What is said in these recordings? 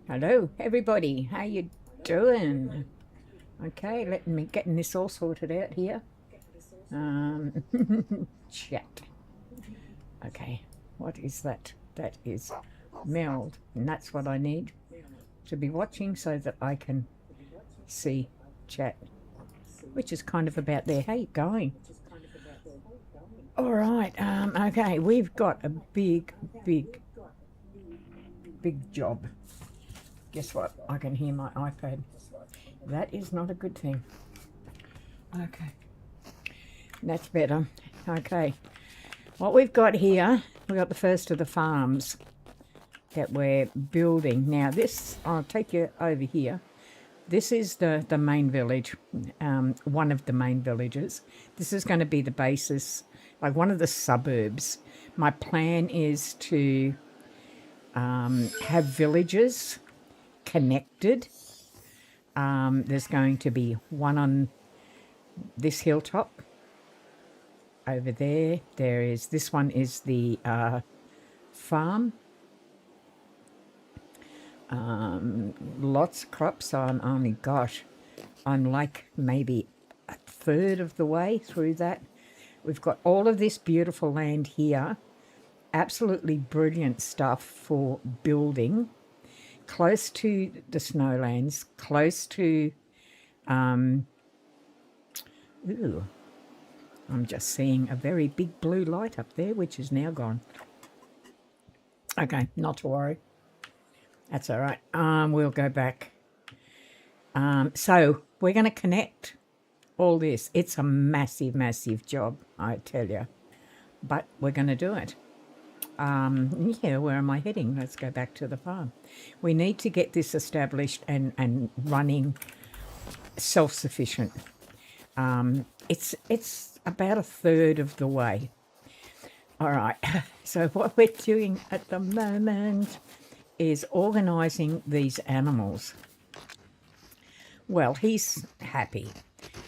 Hello, everybody. How you doing? Okay, let me getting this all sorted out here. Chat. Okay, what is that? That is meld, and that's what I need to be watching so that I can see chat, which is kind of about there. How you going? All right. Okay, we've got a big job. Guess what? I can hear my iPad. That is not a good thing. Okay. That's better. Okay. What we've got here, we've got the first of the farms that we're building. Now this, I'll take you over here. This is the main village, one of the main villages. This is going to be the basis, like one of the suburbs. My plan is to have villages connected. There's going to be one on this hilltop over there. There is, this one is the farm. Lots of crops. I'm like maybe a third of the way through that. We've got all of this beautiful land here. Absolutely brilliant stuff for building. Close to the snowlands, close to, ooh, I'm just seeing a very big blue light up there, which is now gone. Okay, not to worry. That's all right. We'll go back. So we're going to connect all this. It's a massive job, I tell you, but we're going to do it. Yeah, where am I heading? Let's go back to the farm. We need to get this established and running self-sufficient. It's about a third of the way. All right, so what we're doing at the moment is organising these animals. Well, he's happy,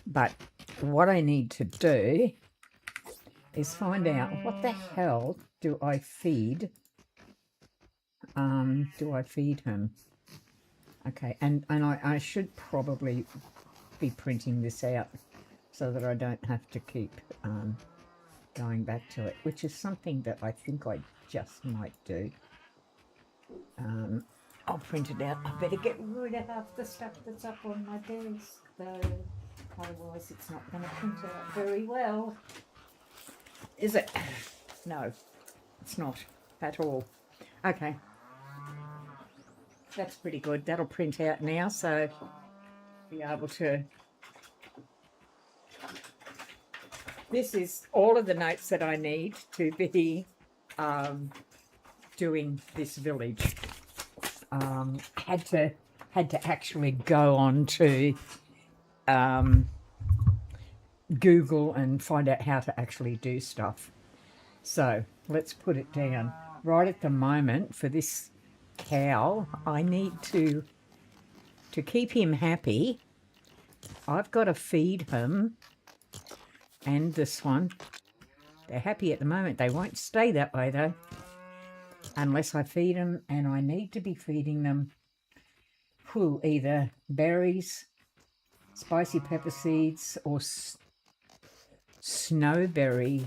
but what I need to do is find out what the hell do I feed? Do I feed him? Okay, and I should probably be printing this out so that I don't have to keep going back to it, which is something that I think I just might do. I'll print it out. I better get rid of half the stuff that's up on my desk, though. Otherwise, it's not going to print out very well. Is it? No, it's not at all. Okay. That's pretty good. That'll print out now, so be able to... This is all of the notes that I need to be doing this village. Had to actually go on to Google and find out how to actually do stuff. So let's put it down. Right at the moment, for this cow, I need to keep him happy. I've got to feed him, and this one. They're happy at the moment. They won't stay that way though, unless I feed them, and I need to be feeding them either berries, spicy pepper seeds, or snowberry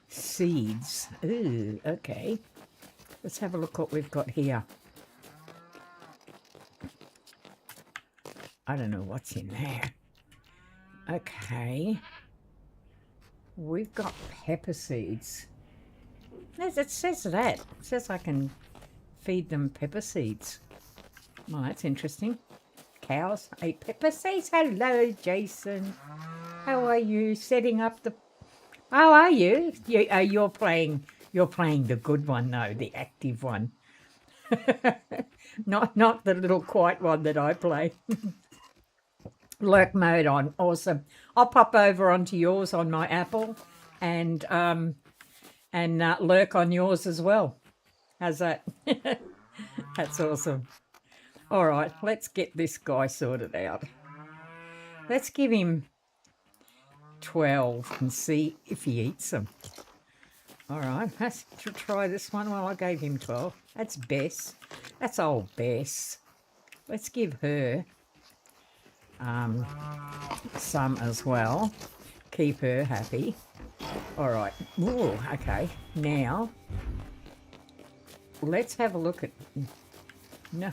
seeds. Ooh, okay. Let's have a look what we've got here. I don't know what's in there. Okay. We've got pepper seeds. It says that. It says I can feed them pepper seeds. Well, that's interesting. Cows eat pepper seeds. Hello, Jason. How are you? Setting up the... How are you? You're playing the good one, though, the active one. not the little quiet one that I play. Lurk mode on. Awesome. I'll pop over onto yours on my Apple and lurk on yours as well. How's that? That's awesome. All right, let's get this guy sorted out. Let's give him 12 and see if he eats them. All right, let's try this one. Well, I gave him 12. That's Bess. That's old Bess. Let's give her some as well. Keep her happy. All right. Ooh, okay. Now, let's have a look at... No.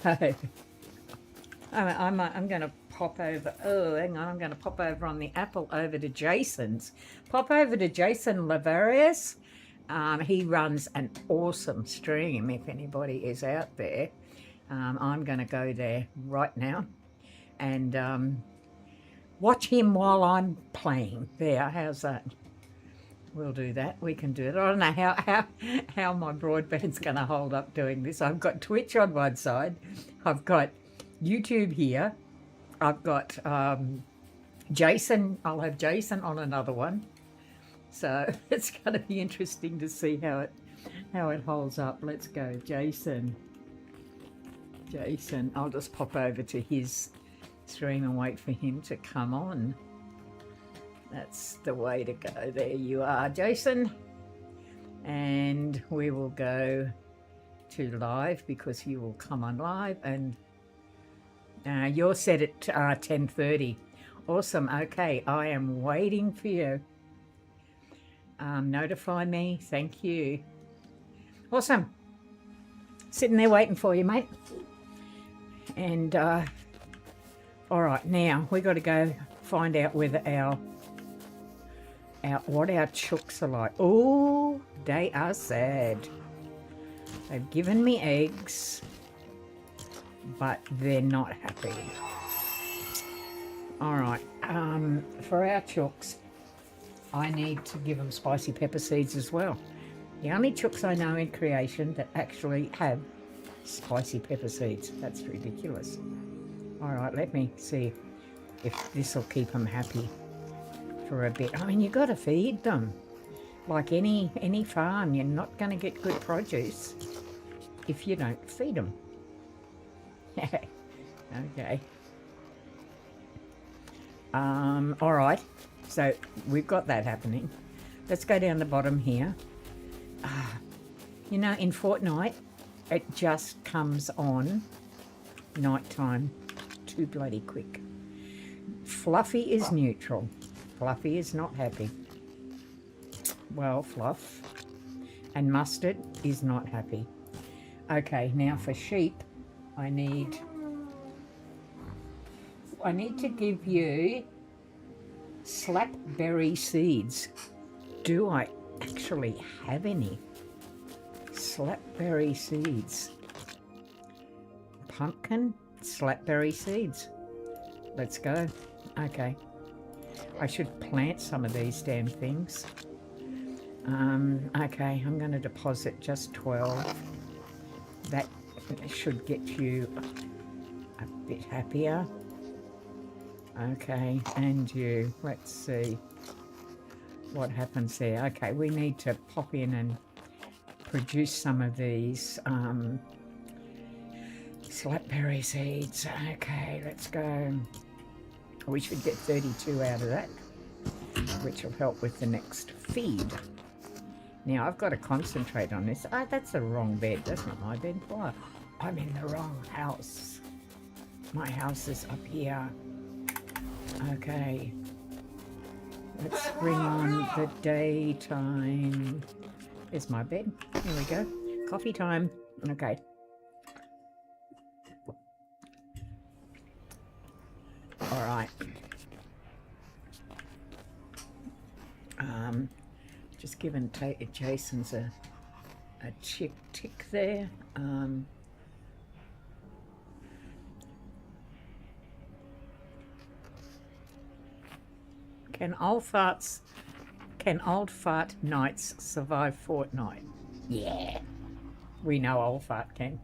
I'm going to pop over... Oh, hang on. I'm going to pop over on the apple over to Jason's. Pop over to Jason Lavarius. He runs an awesome stream if anybody is out there. I'm going to go there right now and watch him while I'm playing. There, how's that? We'll do that. We can do it. I don't know how my broadband's going to hold up doing this. I've got Twitch on one side. I've got YouTube here. I've got Jason. I'll have Jason on another one. So it's going to be interesting to see how it holds up. Let's go, Jason. Jason, I'll just pop over to his stream and wait for him to come on. That's the way to go. There you are, Jason. And we will go to live because you will come on live. And you're set at 10:30. Awesome. Okay, I am waiting for you. Notify me. Thank you. Awesome. Sitting there waiting for you, mate. And all right, now we got to go find out whether what our chooks are like. Oh, they are sad. They've given me eggs, but they're not happy. All right, for our chooks, I need to give them spicy pepper seeds as well. The only chooks I know in creation that actually have spicy pepper seeds. That's ridiculous. All right, let me see if this will keep them happy for a bit. I mean, you got to feed them. Like any farm, you're not going to get good produce if you don't feed them. Okay. All right. So we've got that happening. Let's go down the bottom here. You know, in Fortnite, it just comes on nighttime too bloody quick. Fluffy is neutral. Fluffy is not happy. Well, Fluff and Mustard is not happy. Okay, now for sheep, I need to give you slapberry seeds. Do I actually have any slapberry seeds? Pumpkin, slapberry seeds. Let's go. Okay. I should plant some of these damn things. Okay, I'm going to deposit just 12. That should get you a bit happier. Okay, and you. Let's see what happens there. Okay, we need to pop in and produce some of these slapberry seeds. Okay, let's go. We should get 32 out of that, which will help with the next feed. Now, I've got to concentrate on this. Oh, that's the wrong bed. That's not my bed. Why? I'm in the wrong house. My house is up here. Okay. Let's bring on the daytime. There's my bed. Here we go. Coffee time. Okay. All right. Just giving Jason's a tick there. Can old fart nights survive Fortnite? Yeah, we know old fart can.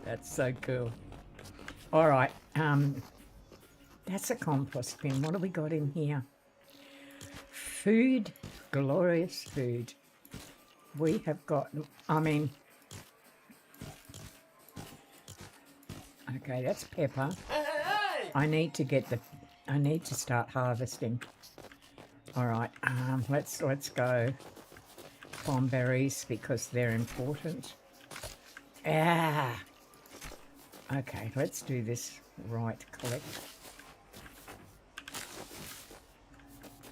That's so cool. All right, that's a compost bin. What have we got in here? Food, glorious food. We have got, I mean, okay, that's pepper. I need to start harvesting. All right, let's go. bomb berries because they're important. Ah. Okay, let's do this right. Collect.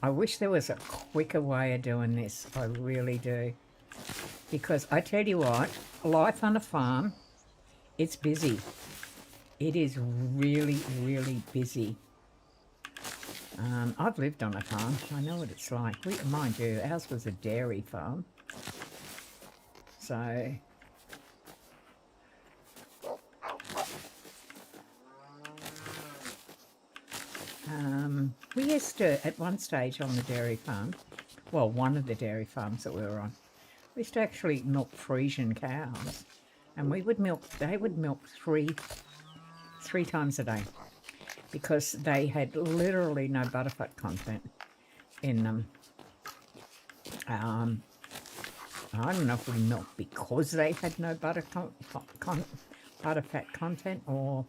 I wish there was a quicker way of doing this. I really do. Because I tell you what, life on a farm, it's busy. It is really, really busy. I've lived on a farm. I know what it's like. Mind you, ours was a dairy farm. So... we used to, at one stage on the dairy farm, well, one of the dairy farms that we were on, we used to actually milk Frisian cows, and we would milk, they would milk three times a day, because they had literally no butterfat content in them. I don't know if we milked because they had no butterfat content, or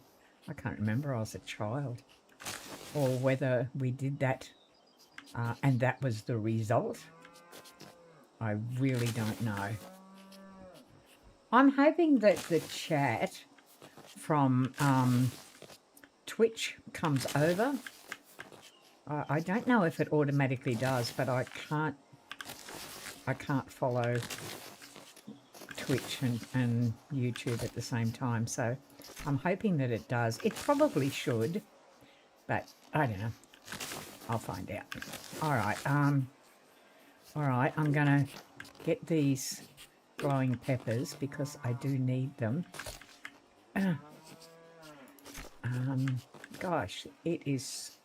I can't remember, I was a child, or whether we did that and that was the result. I really don't know. I'm hoping that the chat from Twitch comes over. I don't know if it automatically does, but I can't follow Twitch and YouTube at the same time, so I'm hoping that it does. It probably should, but I don't know. I'll find out. All right, I'm gonna get these glowing peppers because I do need them. Gosh, it is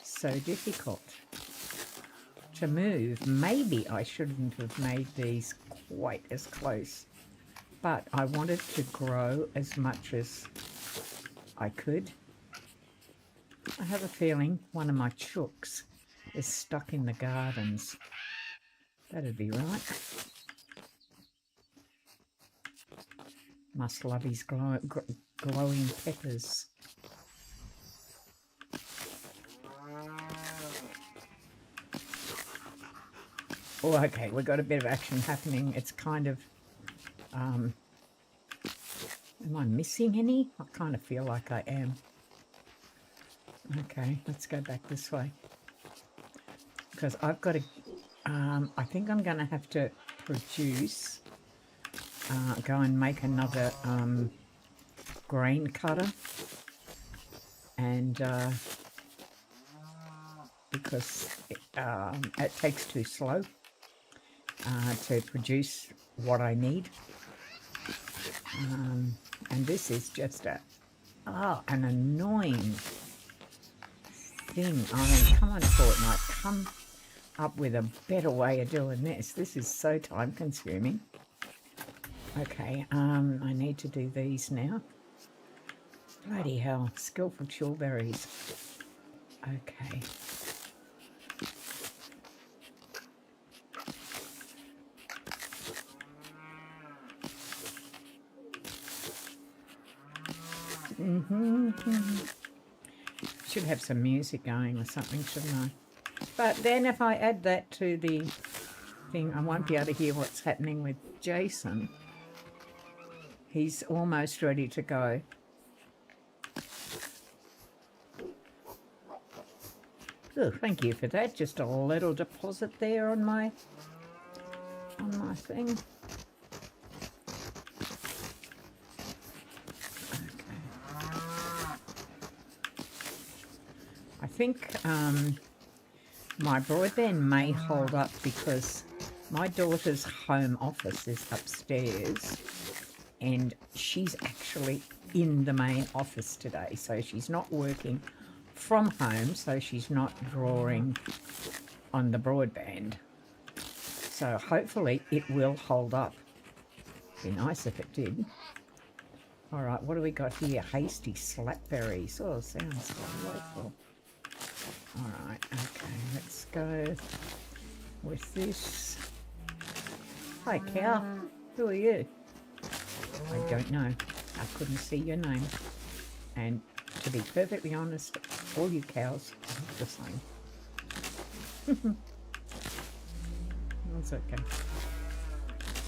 so difficult to move. Maybe I shouldn't have made these quite as close, but I wanted to grow as much as I could. I have a feeling one of my chooks is stuck in the gardens. That'd be right. Must love his glowing peppers. Oh, okay, we've got a bit of action happening. It's kind of, am I missing any? I kind of feel like I am. Okay, let's go back this way. Because I've got to, I think I'm going to have to produce, go and make another grain cutter. And because it takes too slow to produce what I need. And this is just an annoying thing. I mean, come on, Fortnite, come up with a better way of doing this. This is so time consuming. Okay, I need to do these now. Bloody hell, skillful chillberries. Okay. Should have some music going or something, shouldn't I? But then if I add that to the thing, I won't be able to hear what's happening with Jason. He's almost ready to go. Oh, thank you for that. Just a little deposit there on my thing. I think my broadband may hold up because my daughter's home office is upstairs and she's actually in the main office today, so she's not working from home, so she's not drawing on the broadband. So hopefully it will hold up. Be nice if it did. All right, what do we got here? Hasty slapberries. Oh, sounds delightful. All right, okay, let's go with this. Hi, cow. Who are you? I don't know. I couldn't see your name. And to be perfectly honest, all you cows are the same. That's okay.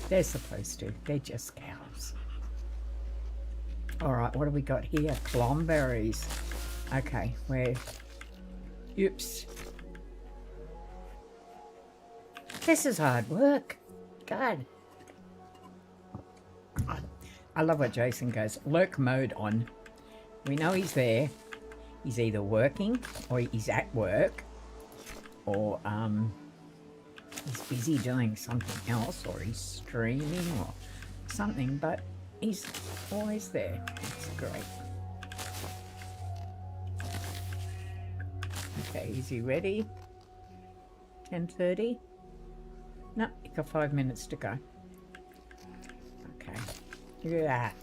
They're supposed to. They're just cows. All right, what do we got here? Clomberries. Okay, we're... Oops. This is hard work. God. I love what Jason goes, lurk mode on. We know he's there. He's either working or he's at work or he's busy doing something else or he's streaming or something, but he's always there. It's great. Okay, is he ready? 10:30? No, you've got 5 minutes to go. Okay, look at that.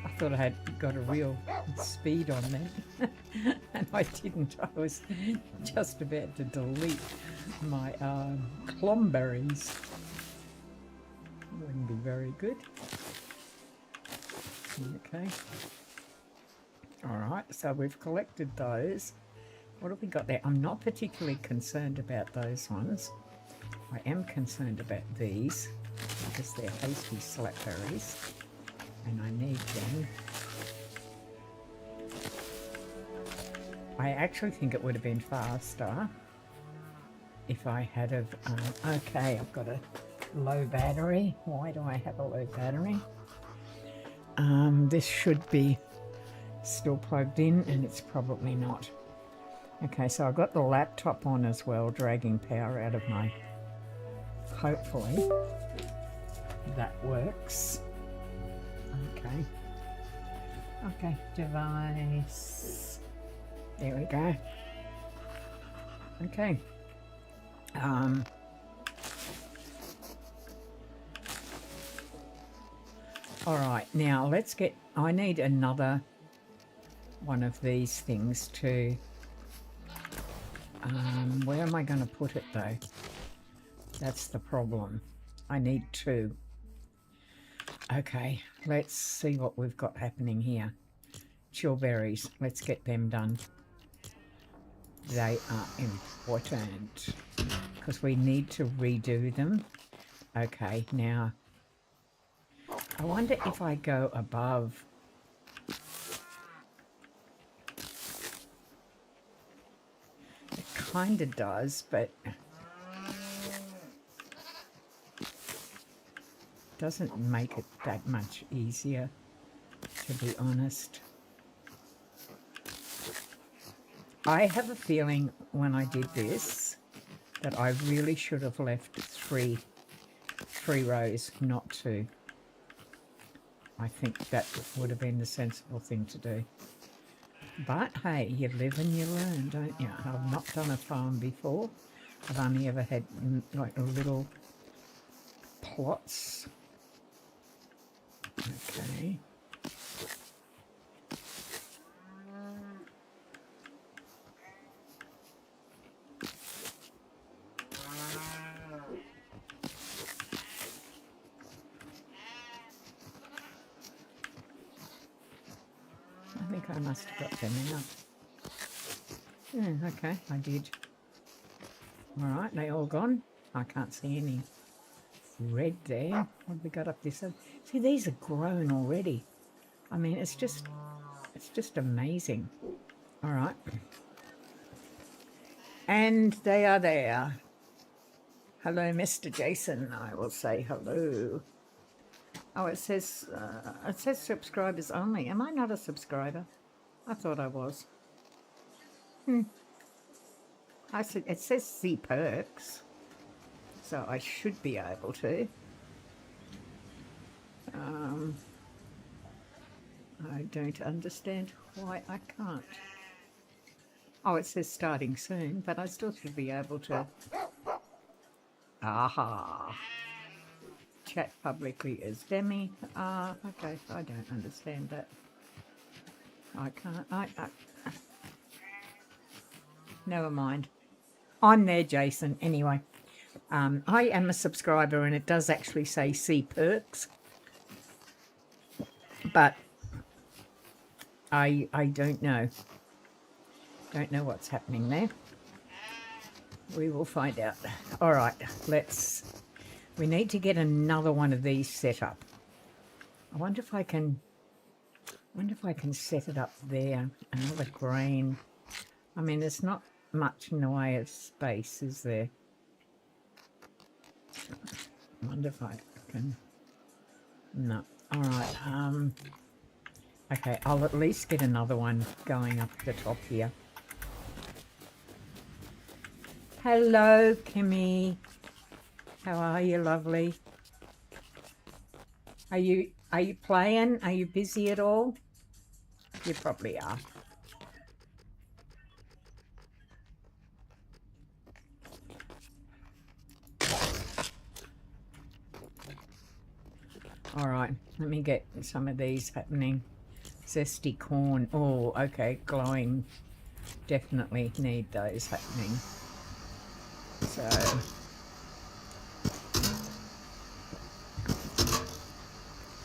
I thought I had got a real speed on that, and I didn't. I was just about to delete my clomberries. Wouldn't be very good. Okay. All right, so we've collected those. What have we got there? I'm not particularly concerned about those ones. I am concerned about these because they're hasty slapberries and I need them. I actually think it would have been faster if I had have... okay, I've got a low battery. Why do I have a low battery? This should be still plugged in and it's probably not. Okay, so I've got the laptop on as well, dragging power out of my... Hopefully that works. Okay. Okay, device. There we go. Okay. All right, now let's get... I need another one of these things to... where am I going to put it though? That's the problem. I need two. Okay, let's see what we've got happening here. Chillberries, let's get them done. They are important because we need to redo them. Okay, now I wonder if I go above. It kind of does, but doesn't make it that much easier, to be honest. I have a feeling when I did this that I really should have left three rows, not two. I think that would have been the sensible thing to do. But hey, you live and you learn, don't you? I've not done a farm before. I've only ever had like little plots. Okay. I think I must have got them out. Yeah, okay, I did. All right, they all gone. I can't see any red there. What have we got up this side? See, these are grown already. I mean, it's just amazing. All right. And they are there. Hello, Mr. Jason. I will say hello. Oh, it says subscribers only. Am I not a subscriber? I thought I was. I said it says see perks, so I should be able to. I don't understand why I can't. Oh, it says starting soon, but I still should be able to. Aha. Chat publicly as Demi. Okay, I don't understand that. I can't. Never mind. I'm there, Jason. Anyway, I am a subscriber and it does actually say see perks. but I don't know. Don't know what's happening there. We will find out. All right, we need to get another one of these set up. I wonder if I can set it up there. Another green. I mean, there's not much in the way of space, is there? I wonder if I can. No. All right. Okay, I'll at least get another one going up the top here. Hello, Kimmy. How are you, lovely? Are you playing? Are you busy at all? You probably are. All right, let me get some of these happening. Zesty corn. Oh, okay, glowing. Definitely need those happening. So,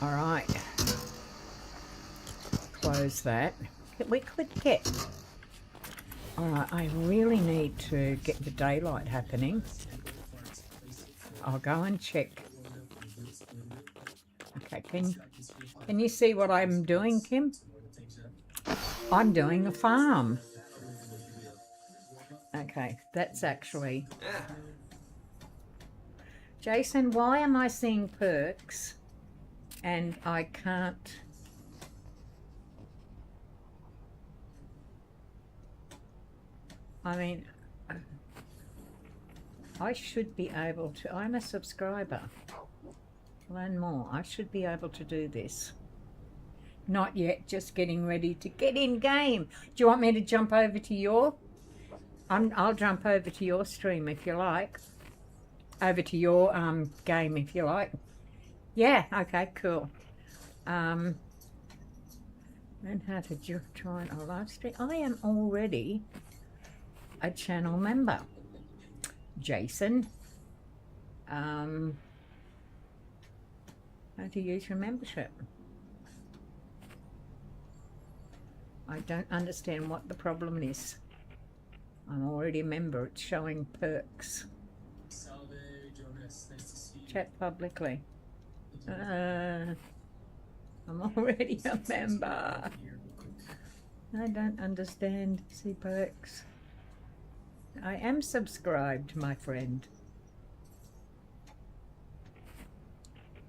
all right. Close that. We could get. All right, I really need to get the daylight happening. I'll go and check. Okay, can you see what I'm doing, Kim? I'm doing a farm. Okay, that's actually... Jason, why am I seeing perks and I can't... I mean, I should be able to... I'm a subscriber. Learn more. I should be able to do this. Not yet, just getting ready to get in game. Do you want me to jump over to your... I'll jump over to your stream if you like. Over to your game if you like. Yeah, okay, cool. Learn how to join a live stream. I am already a channel member. Jason. How to use your membership. I don't understand what the problem is. I'm already a member. It's showing perks. Chat publicly. I'm already a member. I don't understand. See perks. I am subscribed, my friend.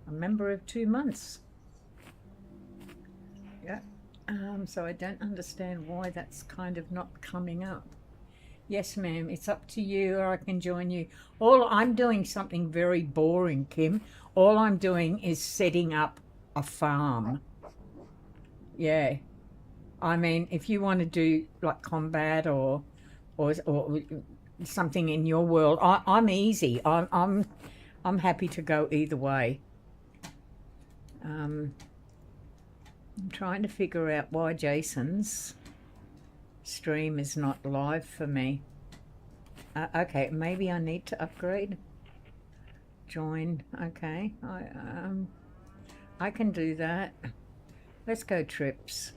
A member of 2 months. Yeah. So I don't understand why that's kind of not coming up. Yes, ma'am, it's up to you, or I can join you. I'm doing something very boring, Kim. All I'm doing is setting up a farm. Yeah. I mean, if you want to do like combat or something in your world, I'm easy. I'm happy to go either way. I'm trying to figure out why Jason's stream is not live for me. Okay, maybe I need to upgrade. Join. Okay, I can do that. Let's go trips.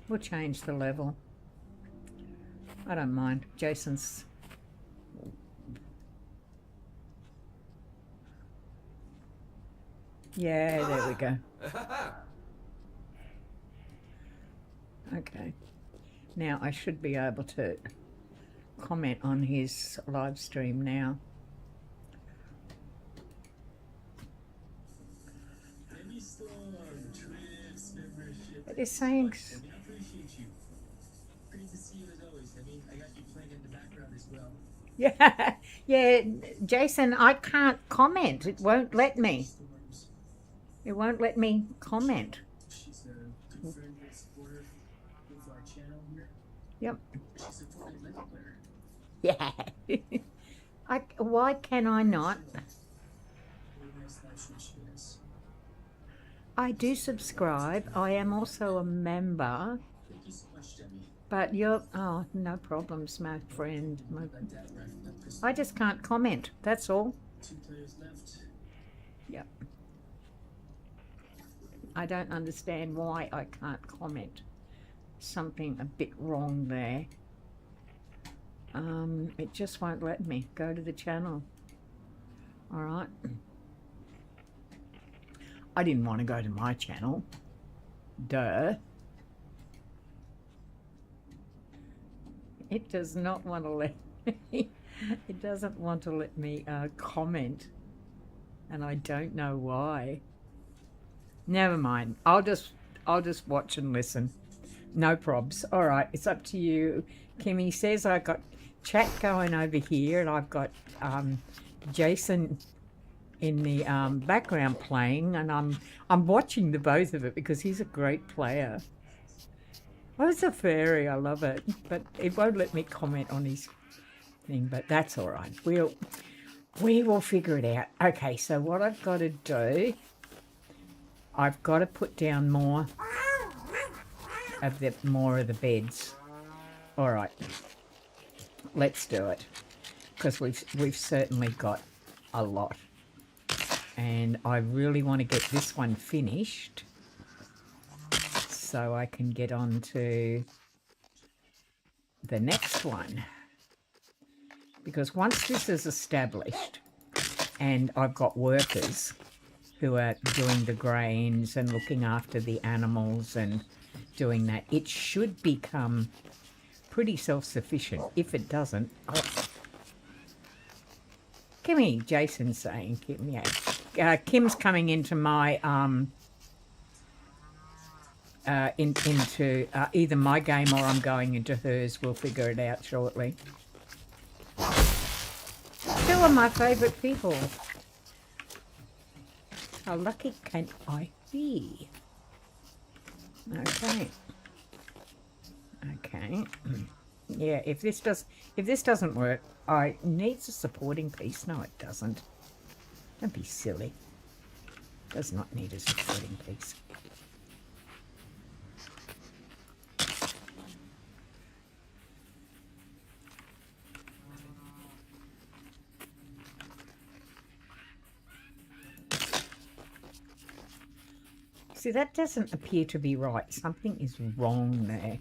We'll change the level. I don't mind. Jason's... Yeah, there we go. Okay. Now I should be able to comment on his live stream now. It is saying... Yeah, yeah, Jason, I can't comment. It won't let me. It won't let me comment. Yep. Yeah. Why can I not? I do subscribe. I am also a member. But you're... Oh, no problems, my friend. I just can't comment. That's all. Yep. I don't understand why I can't comment. Something a bit wrong there. It just won't let me go to the channel. All right. I didn't want to go to my channel. Duh. It does not want to let me. It doesn't want to let me comment, and I don't know why. Never mind. I'll just watch and listen. No probs. All right, it's up to you. Kimmy says I got chat going over here, and I've got Jason in the background playing, and I'm watching the both of it because he's a great player. Oh, it's a fairy. I love it, but it won't let me comment on his thing. But that's all right. We will figure it out. Okay, so what I've got to do, I've got to put down more of the beds. All right, let's do it, because we've certainly got a lot, and I really want to get this one finished so I can get on to the next one, because once this is established and I've got workers who are doing the grains and looking after the animals and doing that, it should become pretty self-sufficient. If it doesn't, Kimmy, Jason's saying, Kim, yeah. Kim's coming into my into either my game or I'm going into hers. We'll figure it out shortly. Two of my favourite people. How lucky can I be? Okay. Okay. Yeah, if this doesn't work, it needs a supporting piece. No, it doesn't. Don't be silly. It does not need a supporting piece. See, that doesn't appear to be right. Something is wrong there.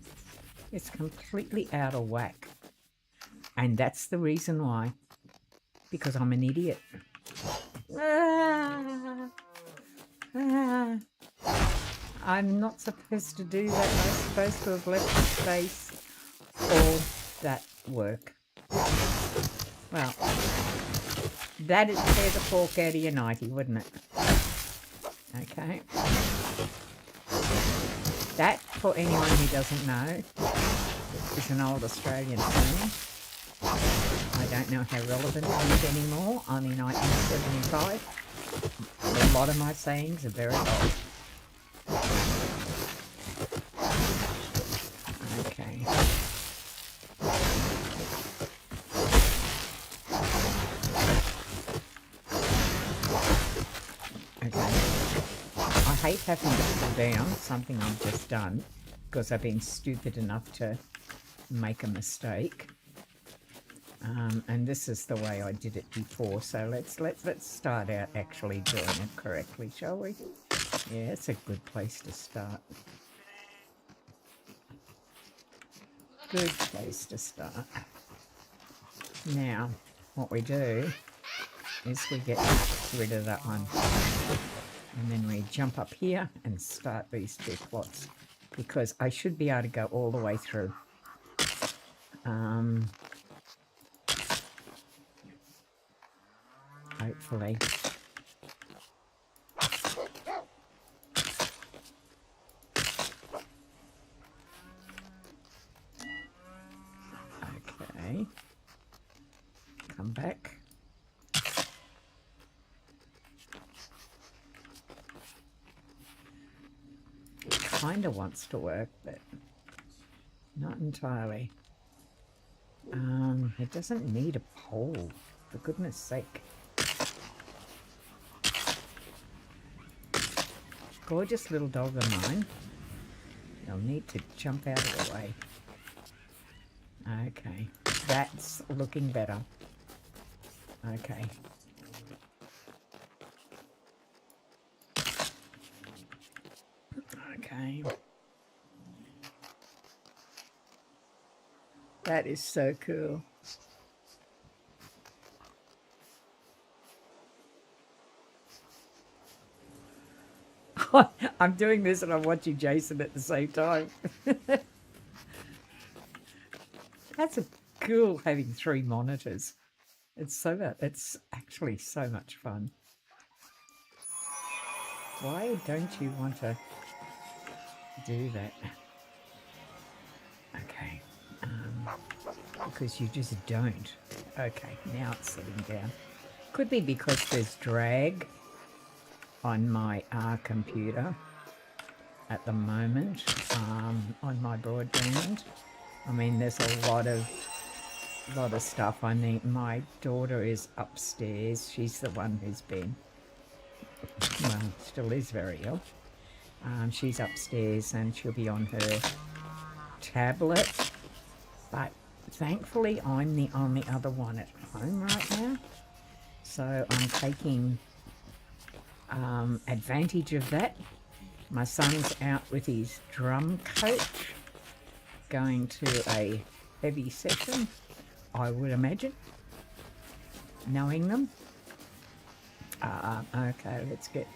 It's completely out of whack. And that's the reason why. Because I'm an idiot. I'm not supposed to do that. I'm supposed to have left the space for that work. Well, that'd tear the fork out of your nightie, wouldn't it? Okay. That, for anyone who doesn't know, is an old Australian saying. I don't know how relevant it is anymore, only 1975. A lot of my sayings are very old. Okay. I hate having to pull down something I've just done because I've been stupid enough to make a mistake. And this is the way I did it before. So let's start out actually doing it correctly, shall we? Yeah, it's a good place to start. Good place to start. Now, what we do is we get rid of that one. And then we jump up here and start these two plots, because I should be able to go all the way through. Hopefully. Okay. Come back. Kind of wants to work, but not entirely. It doesn't need a pole, for goodness sake. Gorgeous little dog of mine. They'll need to jump out of the way. Okay, that's looking better. Okay. Okay. That is so cool. I'm doing this and I'm watching Jason at the same time. That's a cool having 3 monitors. It's actually so much fun. Why don't you want to do that? Okay. Because you just don't. Okay, now it's sitting down. Could be because there's drag on my computer at the moment, on my broadband. I mean, there's a lot of stuff. I need. My daughter is upstairs. She's the one who's been, well, still is very ill. She's upstairs and she'll be on her tablet. But thankfully, I'm the only other one at home right now. So I'm taking advantage of that. My son's out with his drum coach, going to a heavy session, I would imagine, knowing them. Okay, let's get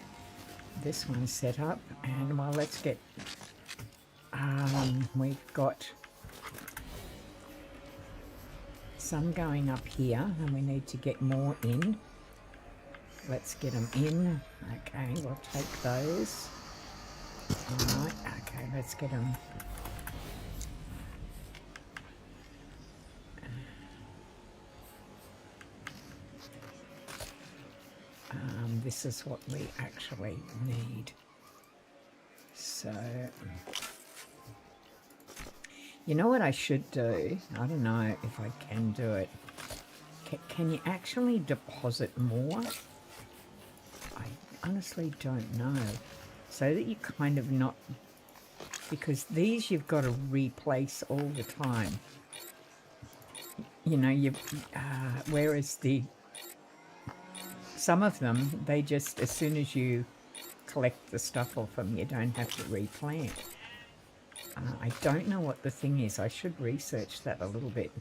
this one set up, and well, let's get, we've got some going up here, and we need to get more in. Let's get them in. Okay, we'll take those. Alright, okay, let's get them. This is what we actually need. So, you know what I should do? I don't know if I can do it. Can you actually deposit more? I honestly don't know. So that you kind of not, because these you've got to replace all the time. You know, whereas some of them, they just, as soon as you collect the stuff off them, you don't have to replant. I don't know what the thing is. I should research that a little bit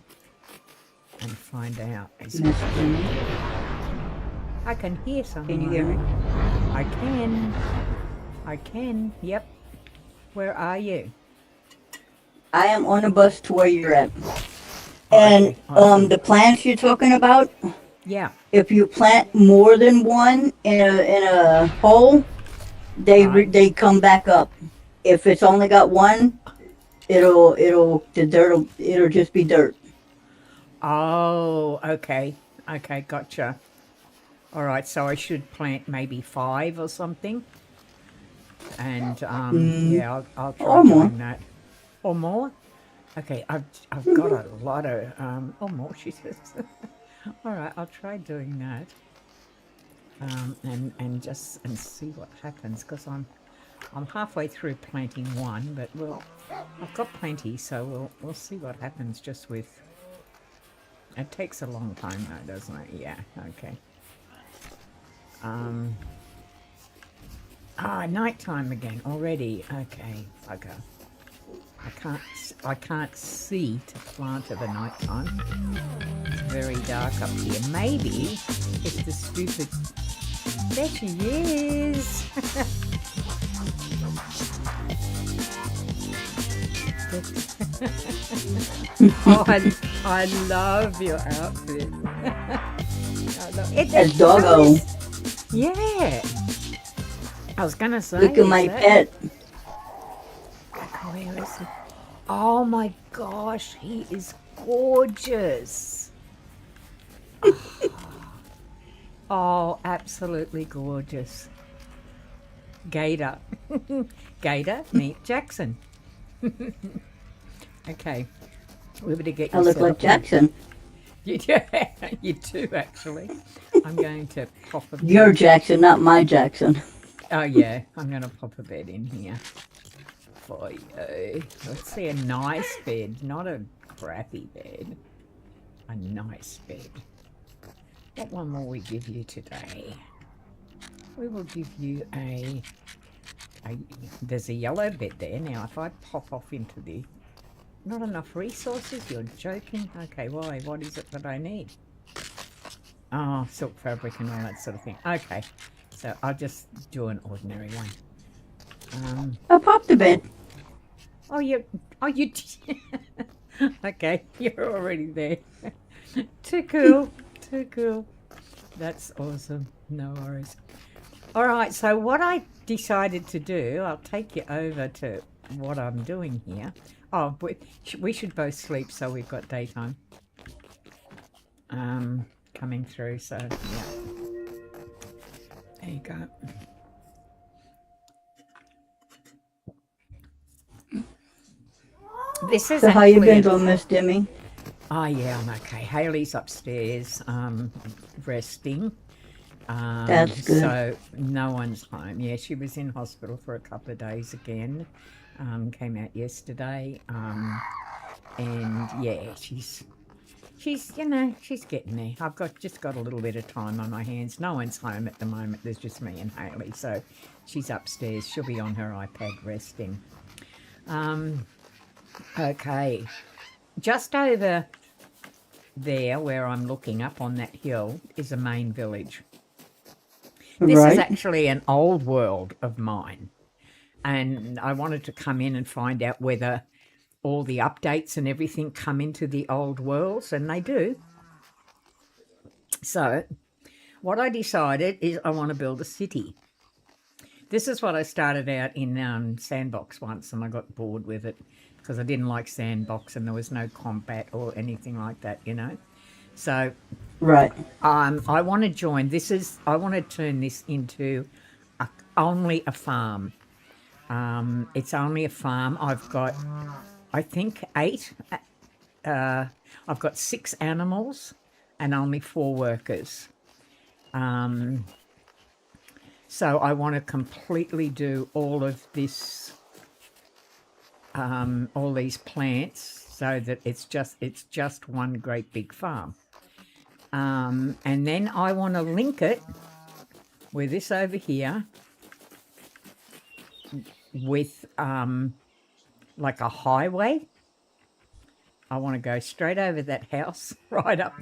and find out. I can hear someone. Can you hear me? I can, yep. Where are you? I am on a bus to where you're at. And okay, awesome. The plants you're talking about, Yeah. if you plant more than one in a hole, they come back up. If it's only got one, it'll just be dirt. Oh, okay. Okay, gotcha. All right, so I should plant maybe 5 or something. And yeah, I'll try doing that. Or more? Okay, I've got a lot of or more, she says. All right, I'll try doing that. And see what happens, because I'm halfway through planting 1, but I've got plenty, so we'll see what happens just with. It takes a long time though, doesn't it? Yeah. Okay. Nighttime again already. Okay, bugger. I can't see to plant at the nighttime. It's very dark up here. Maybe it's the stupid. There she is. Oh, I love your outfit. It's doggo. Yeah. I was gonna say. Look at my pet. Where is he? Oh my gosh, he is gorgeous. Oh, absolutely gorgeous. Gator. Gator, meet Jackson. Okay. We better get you I look set like up. Jackson. You do, actually. I'm going to pop a bed. Your Jackson, not my Jackson. Oh, yeah. I'm going to pop a bed in here for you. Let's see, a nice bed, not a crappy bed. A nice bed. What one will we give you today? We will give you a there's a yellow bit there. Now, if I pop off into the... Not enough resources? You're joking? Okay, why? What is it that I need? Oh, silk fabric and all that sort of thing. Okay, so I'll just do an ordinary one. I popped the bed. Oh, you... Okay, you're already there. Too cool. Too cool. That's awesome. No worries. All right, so what I decided to do, I'll take you over to what I'm doing here. Oh, we should both sleep, so we've got daytime coming through, so yeah. There you go. This is So how you been doing, Miss Demi? Oh, yeah, I'm okay. Haley's upstairs resting. That's good. So no one's home. Yeah, she was in hospital for a couple of days again. Came out yesterday. And yeah, she's you know, she's getting there. I've just got a little bit of time on my hands. No one's home at the moment. There's just me and Haley. So she's upstairs. She'll be on her iPad resting. Okay. Just over there where I'm looking up on that hill is a main village. This is actually an old world of mine. And I wanted to come in and find out whether all the updates and everything come into the old worlds, and they do. So what I decided is I want to build a city. This is what I started out in Sandbox once, and I got bored with it because I didn't like Sandbox and there was no combat or anything like that, you know. So I want to join. I want to turn this into only a farm. It's only a farm. I've got, I think, 8. I've got 6 animals and only 4 workers. So I want to completely do all of this, all these plants, so that it's just one great big farm. And then I want to link it with this over here with like a highway. I want to go straight over that house, right up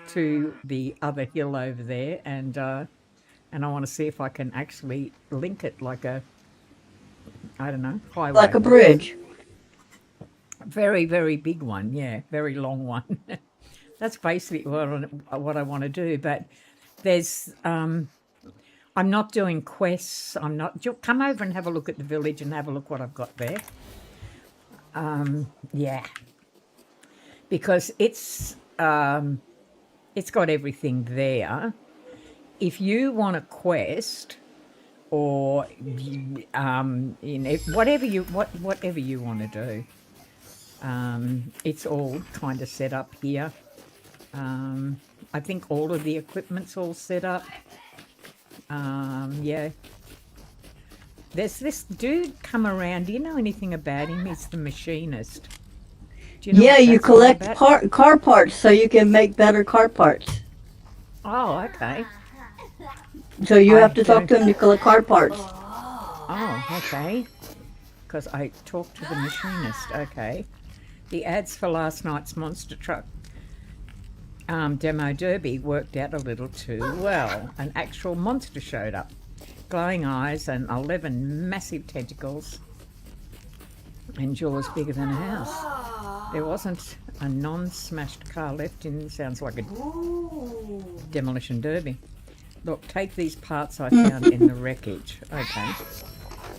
to the other hill over there, and I want to see if I can actually link it like a, I don't know, highway. Like a bridge. Very, very big one, yeah, very long one. That's basically what I want to do. But there's, I'm not doing quests. Come over and have a look at the village and have a look what I've got there. Yeah, because it's got everything there. If you want a quest, or whatever you want to do, it's all kind of set up here. I think all of the equipment's all set up. Yeah. There's this dude come around. Do you know anything about him? He's the machinist. Do you know you collect car parts so you can make better car parts. Oh, okay. So you have to talk to him to collect car parts. Oh, okay. Because I talked to the machinist. Okay. The ads for last night's monster truck demo derby worked out a little too well. An actual monster showed up. Glowing eyes and 11 massive tentacles and jaws bigger than a house. There wasn't a non-smashed car left in. Sounds like a demolition derby. Look, take these parts I found in the wreckage. Okay.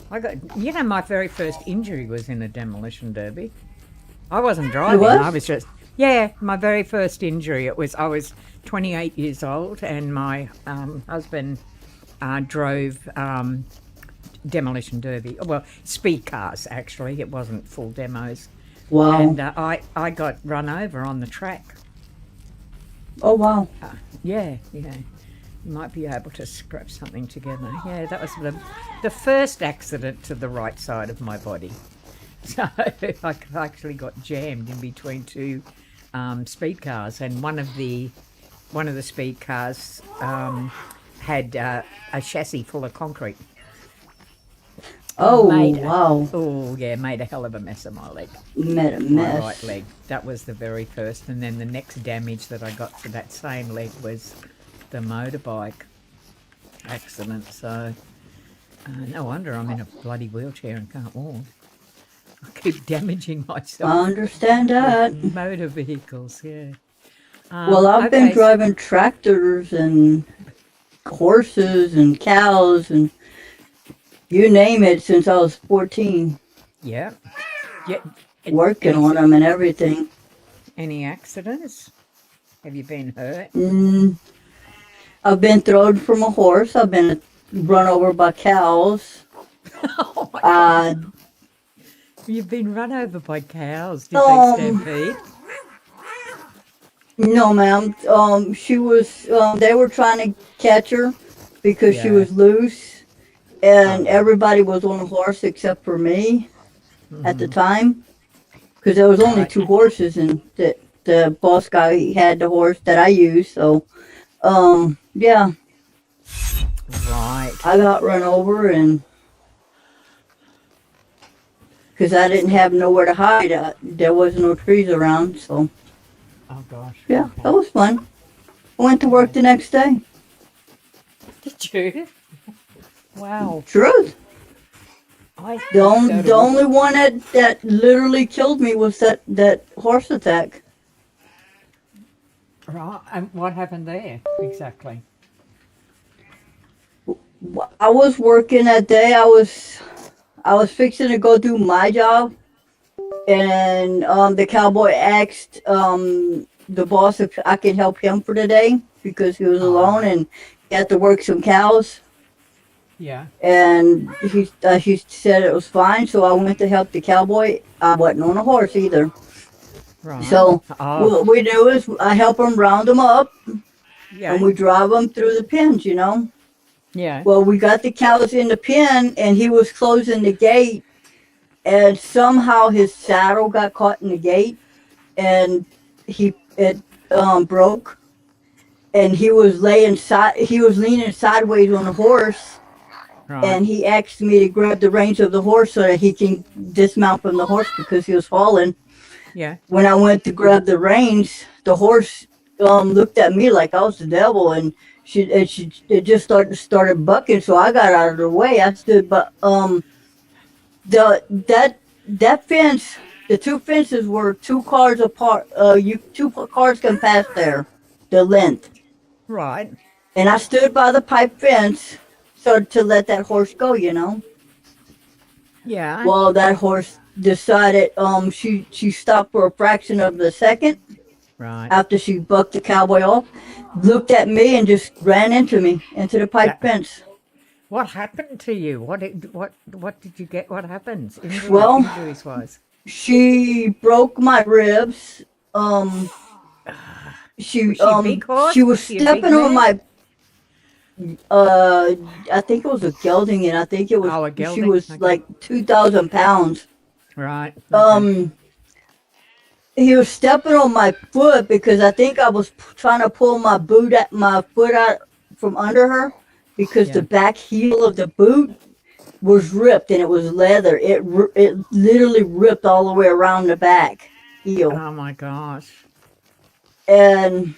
My very first injury was in a demolition derby. I wasn't driving. I was just, my very first injury. I was 28 years old, and my husband drove demolition derby. Well, speed cars, actually. It wasn't full demos. Wow. And I got run over on the track. Oh, wow. Yeah. You might be able to scrap something together. Yeah, that was the first accident to the right side of my body. So I actually got jammed in between 2 speed cars, and one of the speed cars had a chassis full of concrete. Oh, Made wow. made a hell of a mess of my leg. Made a My mess. right leg. That was the very first, and then the next damage that I got to that same leg was the motorbike accident. So no wonder I'm in a bloody wheelchair and can't walk. I keep damaging I myself understand that. with motor vehicles. Yeah. Well, I've been Okay. driving tractors and horses and cows and you name it since I was 14, Yeah. Yeah. working Any on them and everything. any accidents? Have you been hurt? Mm, I've been thrown from a horse. I've been run over by cows. Oh my God. Uh, You've been run over by cows. Did they um, stampede? no, ma'am. She was. They were trying to catch her because she Yeah. was loose, and Oh. everybody was on a horse except for me at the Hmm. time. Because there was only Right. 2 horses, and the boss guy had the horse that I used. So, yeah, Right. I got run over, and because I didn't have nowhere to hide, there was no trees around. So, Oh gosh. yeah, Okay. that was fun. I went to work the next day. Did you? Wow. Truth. I The used to only, go the to work. only one that literally killed me was that horse attack. Right. And what happened there exactly? I was working that day. I was fixing to go do my job, and the cowboy asked the boss if I could help him for the day because he was alone Oh. and he had to work some cows. Yeah. And he said it was fine, so I went to help the cowboy. I wasn't on a horse either, Right. so Oh. what we do is I help him round them up, and Yeah. we drive them through the pens. You know. Yeah. Well, we got the cows in the pen, and he was closing the gate, and somehow his saddle got caught in the gate, and it broke, and he was leaning sideways on the horse, Right. and he asked me to grab the reins of the horse so that he can dismount from the horse because he was falling. Yeah. When I went to grab the reins, the horse looked at me like I was the devil, and it just started bucking. So I got out of the way. I stood, but the that fence, the 2 fences were 2 cars apart. You 2 cars can pass there, the length. Right. And I stood by the pipe fence, so to let that horse go. You know. Yeah. Well, that horse decided she stopped for a fraction of the second Right. after she bucked the cowboy off, looked at me and just ran into me into the pipe That, fence. what happened to you? What did you get? What happened? Well, Injuries wise. she broke my ribs. Was she a big She horse? was Was she a big stepping on mare? my uh I think it was a gelding, and I think it was Oh, a she gelding. was Okay. like 2,000 pounds. Right. Okay. Um he was stepping on my foot because I think I was trying to pull my foot out from under her because the Yeah. back heel of the boot was ripped and it was leather. It literally ripped all the way around the back heel. Oh my gosh. And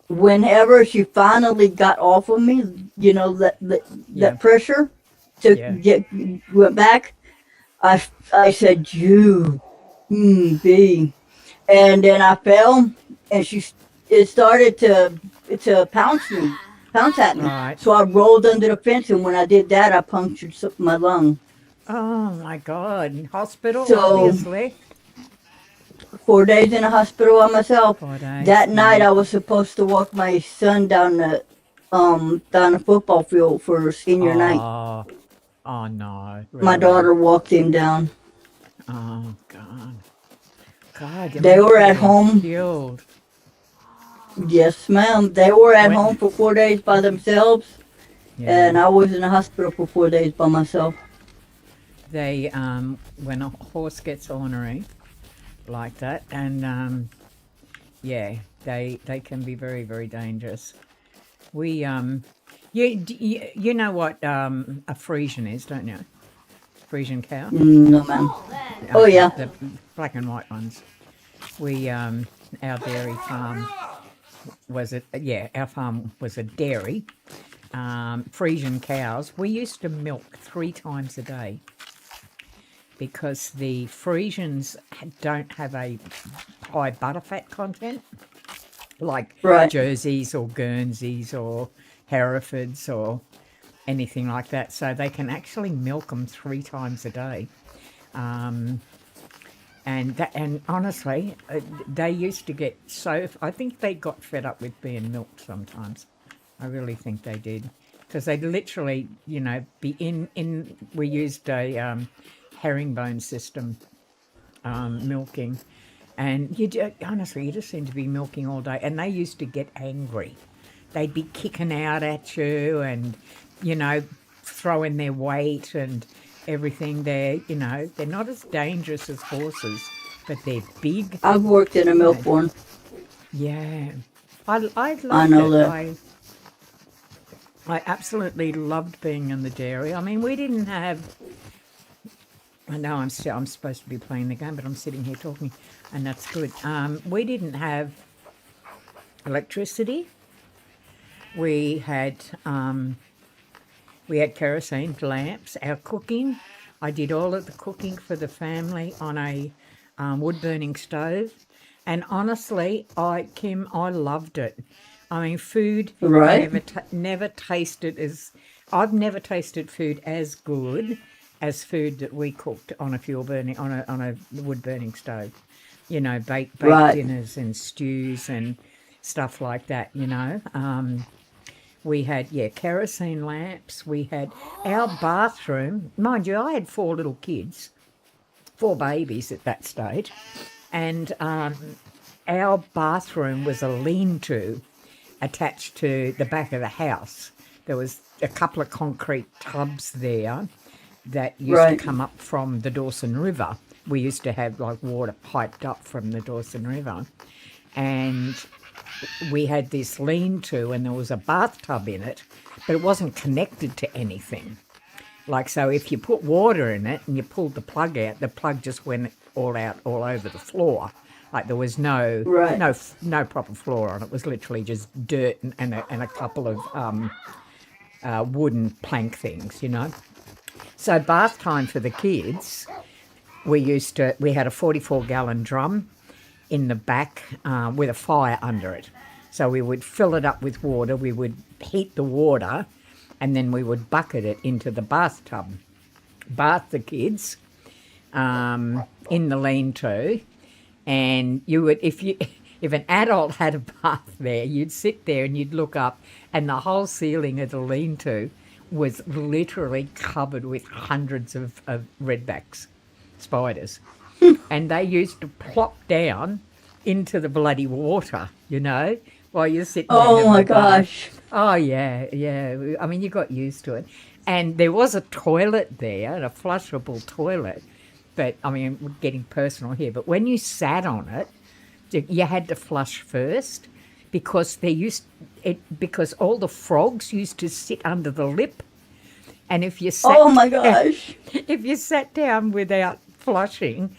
whenever she finally got off of me, you know, Yeah. that pressure to Yeah. went back. I said you, B, and then I fell, and it started to pounce at me. Right. So I rolled under the fence, and when I did that, I punctured my lung. Oh my God. In hospital, So obviously. 4 days in a hospital by myself. 4 days. That night, Yeah. I was supposed to walk my son down the football field for senior night. Oh. Oh no. My Really. daughter walked him down. Oh God. God, you They must were have at been home. killed. Yes, ma'am. They were at home When? for 4 days by themselves, Yeah. and I was in the hospital for 4 days by myself. They when a horse gets ornery like that, and yeah, they can be very very dangerous. We you know what a Frisian is, don't you? Frisian cow. No, ma'am. Oh, yeah. The black and white ones. We, our dairy farm was our farm was a dairy. Frisian cows. We used to milk 3 times a day because the Frisians don't have a high butterfat content like Jerseys or Guernseys or Herefords or anything like that. So they can actually milk them 3 times a day. And honestly, they used to get so... I think they got fed up with being milked sometimes. I really think they did. Because they'd literally, be in... We used a herringbone system milking. And honestly, you just seem to be milking all day. And they used to get angry. They'd be kicking out at you and, throwing their weight and everything. They're not as dangerous as horses, but they're big. I've worked in a milk barn. Yeah. I loved that. I absolutely loved being in the dairy. I mean, we didn't have... I know I'm supposed to be playing the game, but I'm sitting here talking, and that's good. We didn't have electricity. We had kerosene lamps. Our cooking, I did all of the cooking for the family on a wood-burning stove. And honestly, Kim, I loved it. I mean, food, right? Never tasted as... I've never tasted food as good as food that we cooked on a on a wood-burning stove. Baked dinners and stews and stuff like that, We had, kerosene lamps. We had our bathroom. Mind you, I had 4 little kids, 4 babies at that stage. And our bathroom was a lean-to attached to the back of the house. There was a couple of concrete tubs there that used to come up from the Dawson River. We used to have water piped up from the Dawson River. And we had this lean-to and there was a bathtub in it, but it wasn't connected to anything. So if you put water in it and you pulled the plug out, the plug just went all over the floor. There was no proper floor on it. It was literally just dirt and a couple of wooden plank things, So bath time for the kids, we had a 44-gallon drum in the back with a fire under it. So we would fill it up with water, we would heat the water, and then we would bucket it into the bathtub. Bath the kids in the lean-to, and you would, if an adult had a bath there, you'd sit there and you'd look up, and the whole ceiling of the lean-to was literally covered with hundreds of redbacks, spiders. And they used to plop down into the bloody water, while you're sitting there. Oh, my gosh. Oh, yeah. I mean, you got used to it. And there was a toilet there, a flushable toilet. But, I mean, we're getting personal here. But when you sat on it, you had to flush first because because all the frogs used to sit under the lip. And if you sat oh, my gosh. If you sat down without flushing,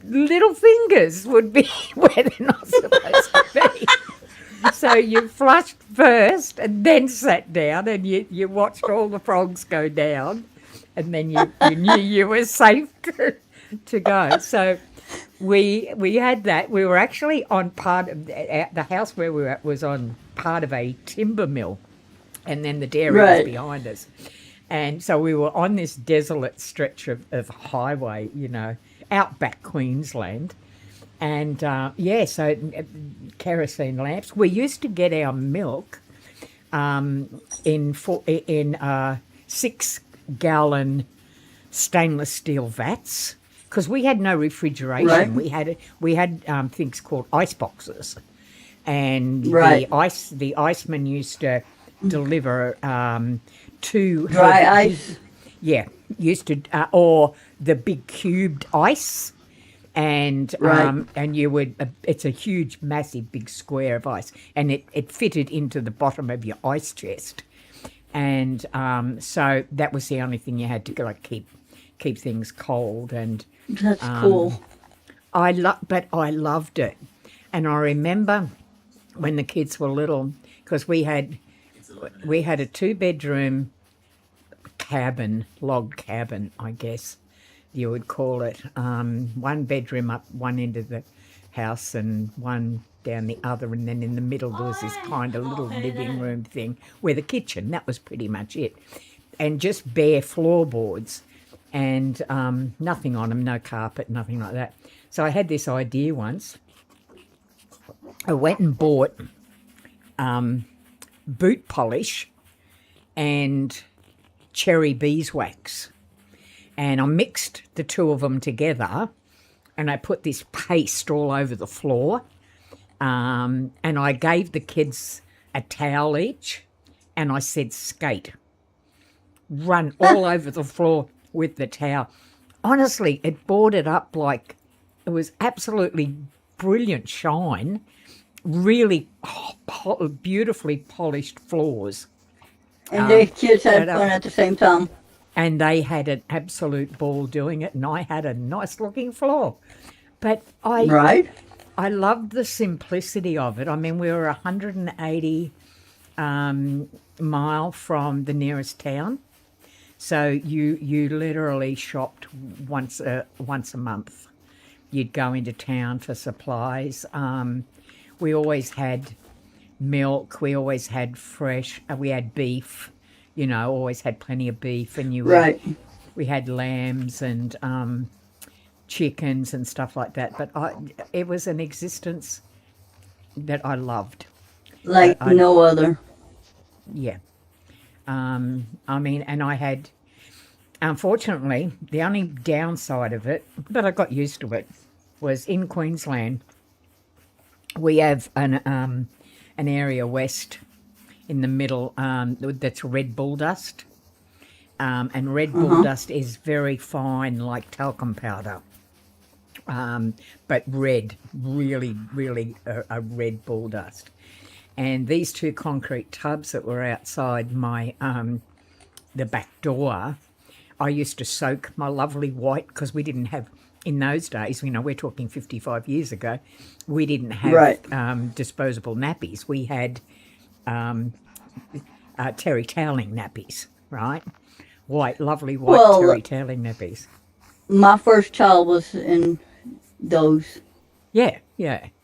little fingers would be where they're not supposed to be. So you flushed first and then sat down and you watched all the frogs go down, and then you knew you were safe to go. So we had that. We were actually on part of the house where we were at was on part of a timber mill, and then the dairy was behind us. And so we were on this desolate stretch of highway, outback Queensland. And, so kerosene lamps. We used to get our milk in 6-gallon stainless steel vats because we had no refrigeration. We had things called ice boxes. And the iceman used to deliver 2 dry ice. Yeah, used to or the big cubed ice, and you would. It's a huge, massive, big square of ice, and it fitted into the bottom of your ice chest, and so that was the only thing you had to keep keep things cold. And That's cool. but I loved it. And I remember when the kids were little, because we had a 2-bedroom cabin, log cabin, I guess you would call it. 1 bedroom up one end of the house and one down the other, and then in the middle there was this kind of little living room thing where the kitchen, that was pretty much it. And just bare floorboards and nothing on them, no carpet, nothing like that. So I had this idea once. I went and bought boot polish and cherry beeswax, and I mixed the two of them together, and I put this paste all over the floor, and I gave the kids a towel each, and I said, skate, run all over the floor with the towel. Honestly, it boarded up like it was absolutely brilliant shine, really beautifully polished floors. And the kids had fun at the same time. And they had an absolute ball doing it, and I had a nice looking floor. But I loved the simplicity of it. I mean, we were 180 mile from the nearest town, so you literally shopped once a month. You'd go into town for supplies. We always had milk. We always had fresh. We had beef. You know, always had plenty of beef, and we had lambs and chickens and stuff like that. But it was an existence that I loved, like no other. Yeah. I mean, and I had, unfortunately, the only downside of it, but I got used to it, was in Queensland. We have an area west in the middle that's red bull dust, and red bull dust is very fine, like talcum powder, but red, really a red bull dust. And these 2 concrete tubs that were outside my the back door, I used to soak my lovely white, because we didn't have, in those days, you know, we're talking 55 years ago, we didn't have disposable nappies. We had terry toweling nappies, right? Lovely white terry toweling nappies. My first child was in those. Yeah,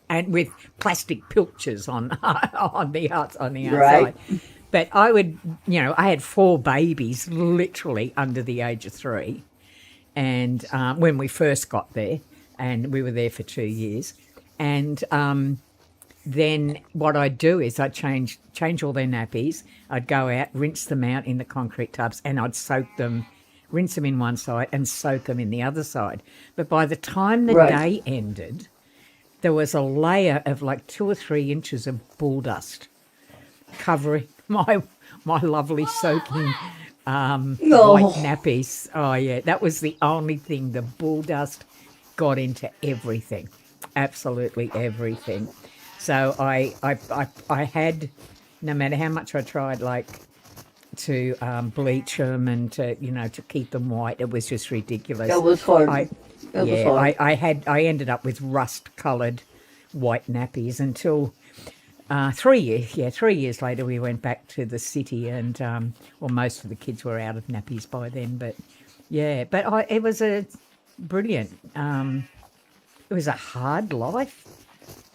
and with plastic pilchers on the outside. Right. But I would, you know, I had 4 babies literally under the age of 3, and when we first got there, and we were there for 2 years, and then what I'd do is I'd change all their nappies. I'd go out, rinse them out in the concrete tubs, and I'd soak them, rinse them in one side and soak them in the other side. But by the time the day ended, there was a layer of like 2 or 3 inches of bull dust covering my lovely soaking white nappies. Oh, yeah, that was the only thing. The bull dust got into everything, absolutely everything. So I had, no matter how much I tried, like, to bleach them and to, you know, to keep them white, it was just ridiculous. That was hard. I ended up with rust-coloured white nappies until 3 years. Yeah, 3 years later we went back to the city, and most of the kids were out of nappies by then. But yeah, but it was a brilliant. It was a hard life,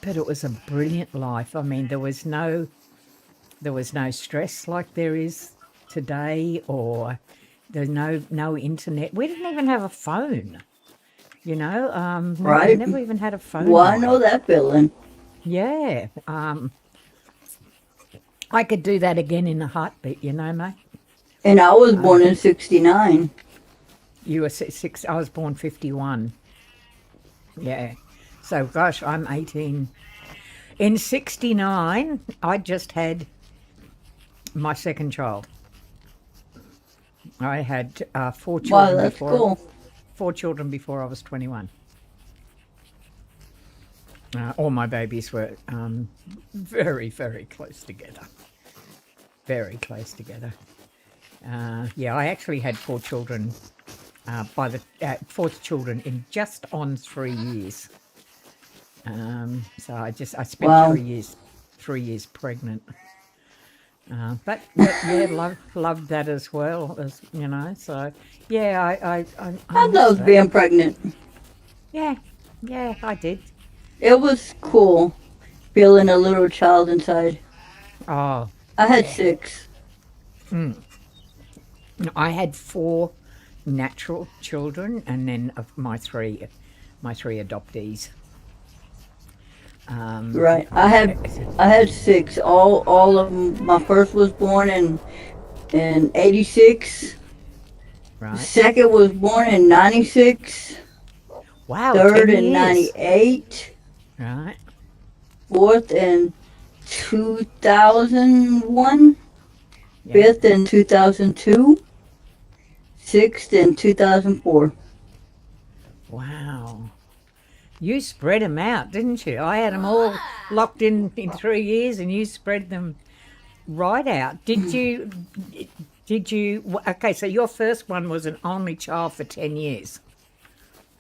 but it was a brilliant life. I mean, there was no stress like there is today, or there's no internet. We didn't even have a phone, you know. We never even had a phone. Well, I know that feeling. Yeah. I could do that again in a heartbeat, you know, mate. And I was born in 69. You were 6. I was born 51. Yeah. So, gosh, I'm 18. In 69, I just had my second child. I had 4 children. Wow, that's cool. 4 children before I was 21. All my babies were very, very close together. Very close together. I actually had 4 children by the 4th children in just on 3 years. So I spent Wow. 3 years pregnant. But yeah, loved that as well, as you know. So yeah, I I miss loved that. being pregnant. Yeah, I did. It was cool feeling a little child inside. Oh, I had 6. I had 4 natural children, and then of my three adoptees. Right. I had 6. All of them. My first was born in 86. Right. Second was born in 96. Wow, Third 10 in years. 98. Right. Fourth in 2001. Yeah. Fifth in 2002. Sixth in 2004. Wow. You spread them out, didn't you? I had them all locked in 3 years, and you spread them right out. Did you? Okay, so your first one was an only child for 10 years.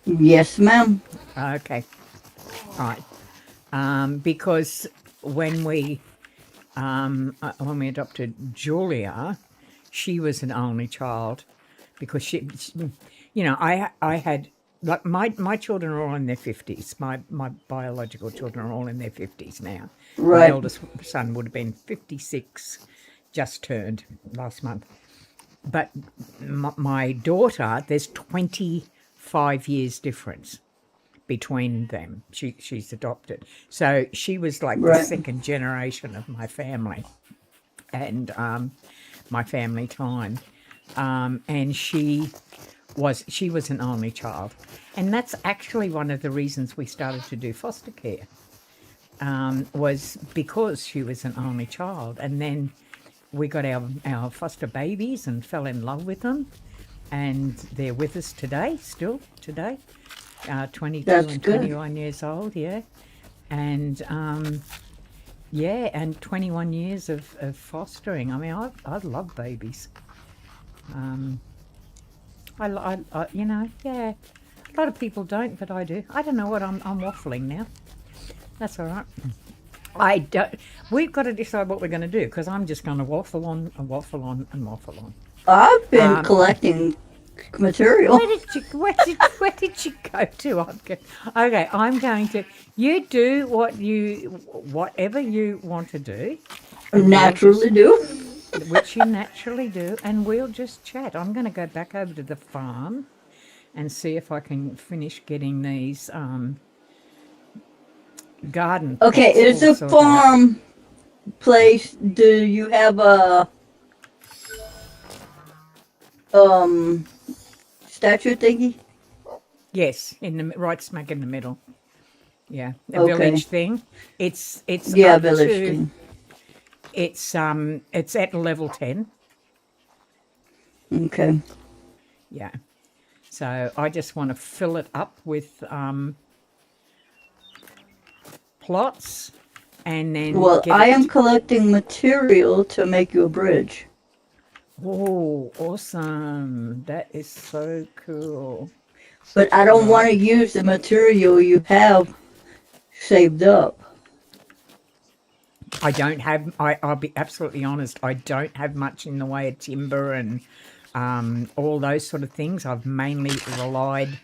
Yes, ma'am. Okay. Right. Because when we adopted Julia, she was an only child because she you know, I had, like, my children are all in their 50s. My biological children are all in their 50s now. My Right. eldest son would have been 56, just turned last month. But my daughter, there's 25 years difference between them. She's adopted. So she was like the Right. second generation of my family and my family time. And she was an only child. And that's actually one of the reasons we started to do foster care, was because she was an only child. And then we got our foster babies and fell in love with them. And they're with us still today. 22 That's and good. 21 years old, yeah. And and 21 years of fostering. I mean, I love babies. You know, yeah. A lot of people don't, but I do. I don't know what I'm waffling now. That's all right. I don't. We've got to decide what we're going to do, because I'm just going to waffle on and waffle on and waffle on. I've been collecting material. Where did you go to? Okay, I'm going to. You do whatever you want to do. Naturally do. Which you naturally do, and we'll just chat. I'm going to go back over to the farm and see if I can finish getting these garden. Okay, pots it's all a sorted out. farm place. Do you have a statue thingy? Yes, right smack in the middle. Yeah, a Okay. village thing. It's Yeah, up village to- thing. It's at level 10. Okay. Yeah. So I just want to fill it up with plots, and then Well, get I it. am collecting material to make you a bridge. Oh, awesome. That is so cool. But I don't want to use the material you have saved up. I don't have, I'll be absolutely honest, I don't have much in the way of timber and all those sort of things. I've mainly relied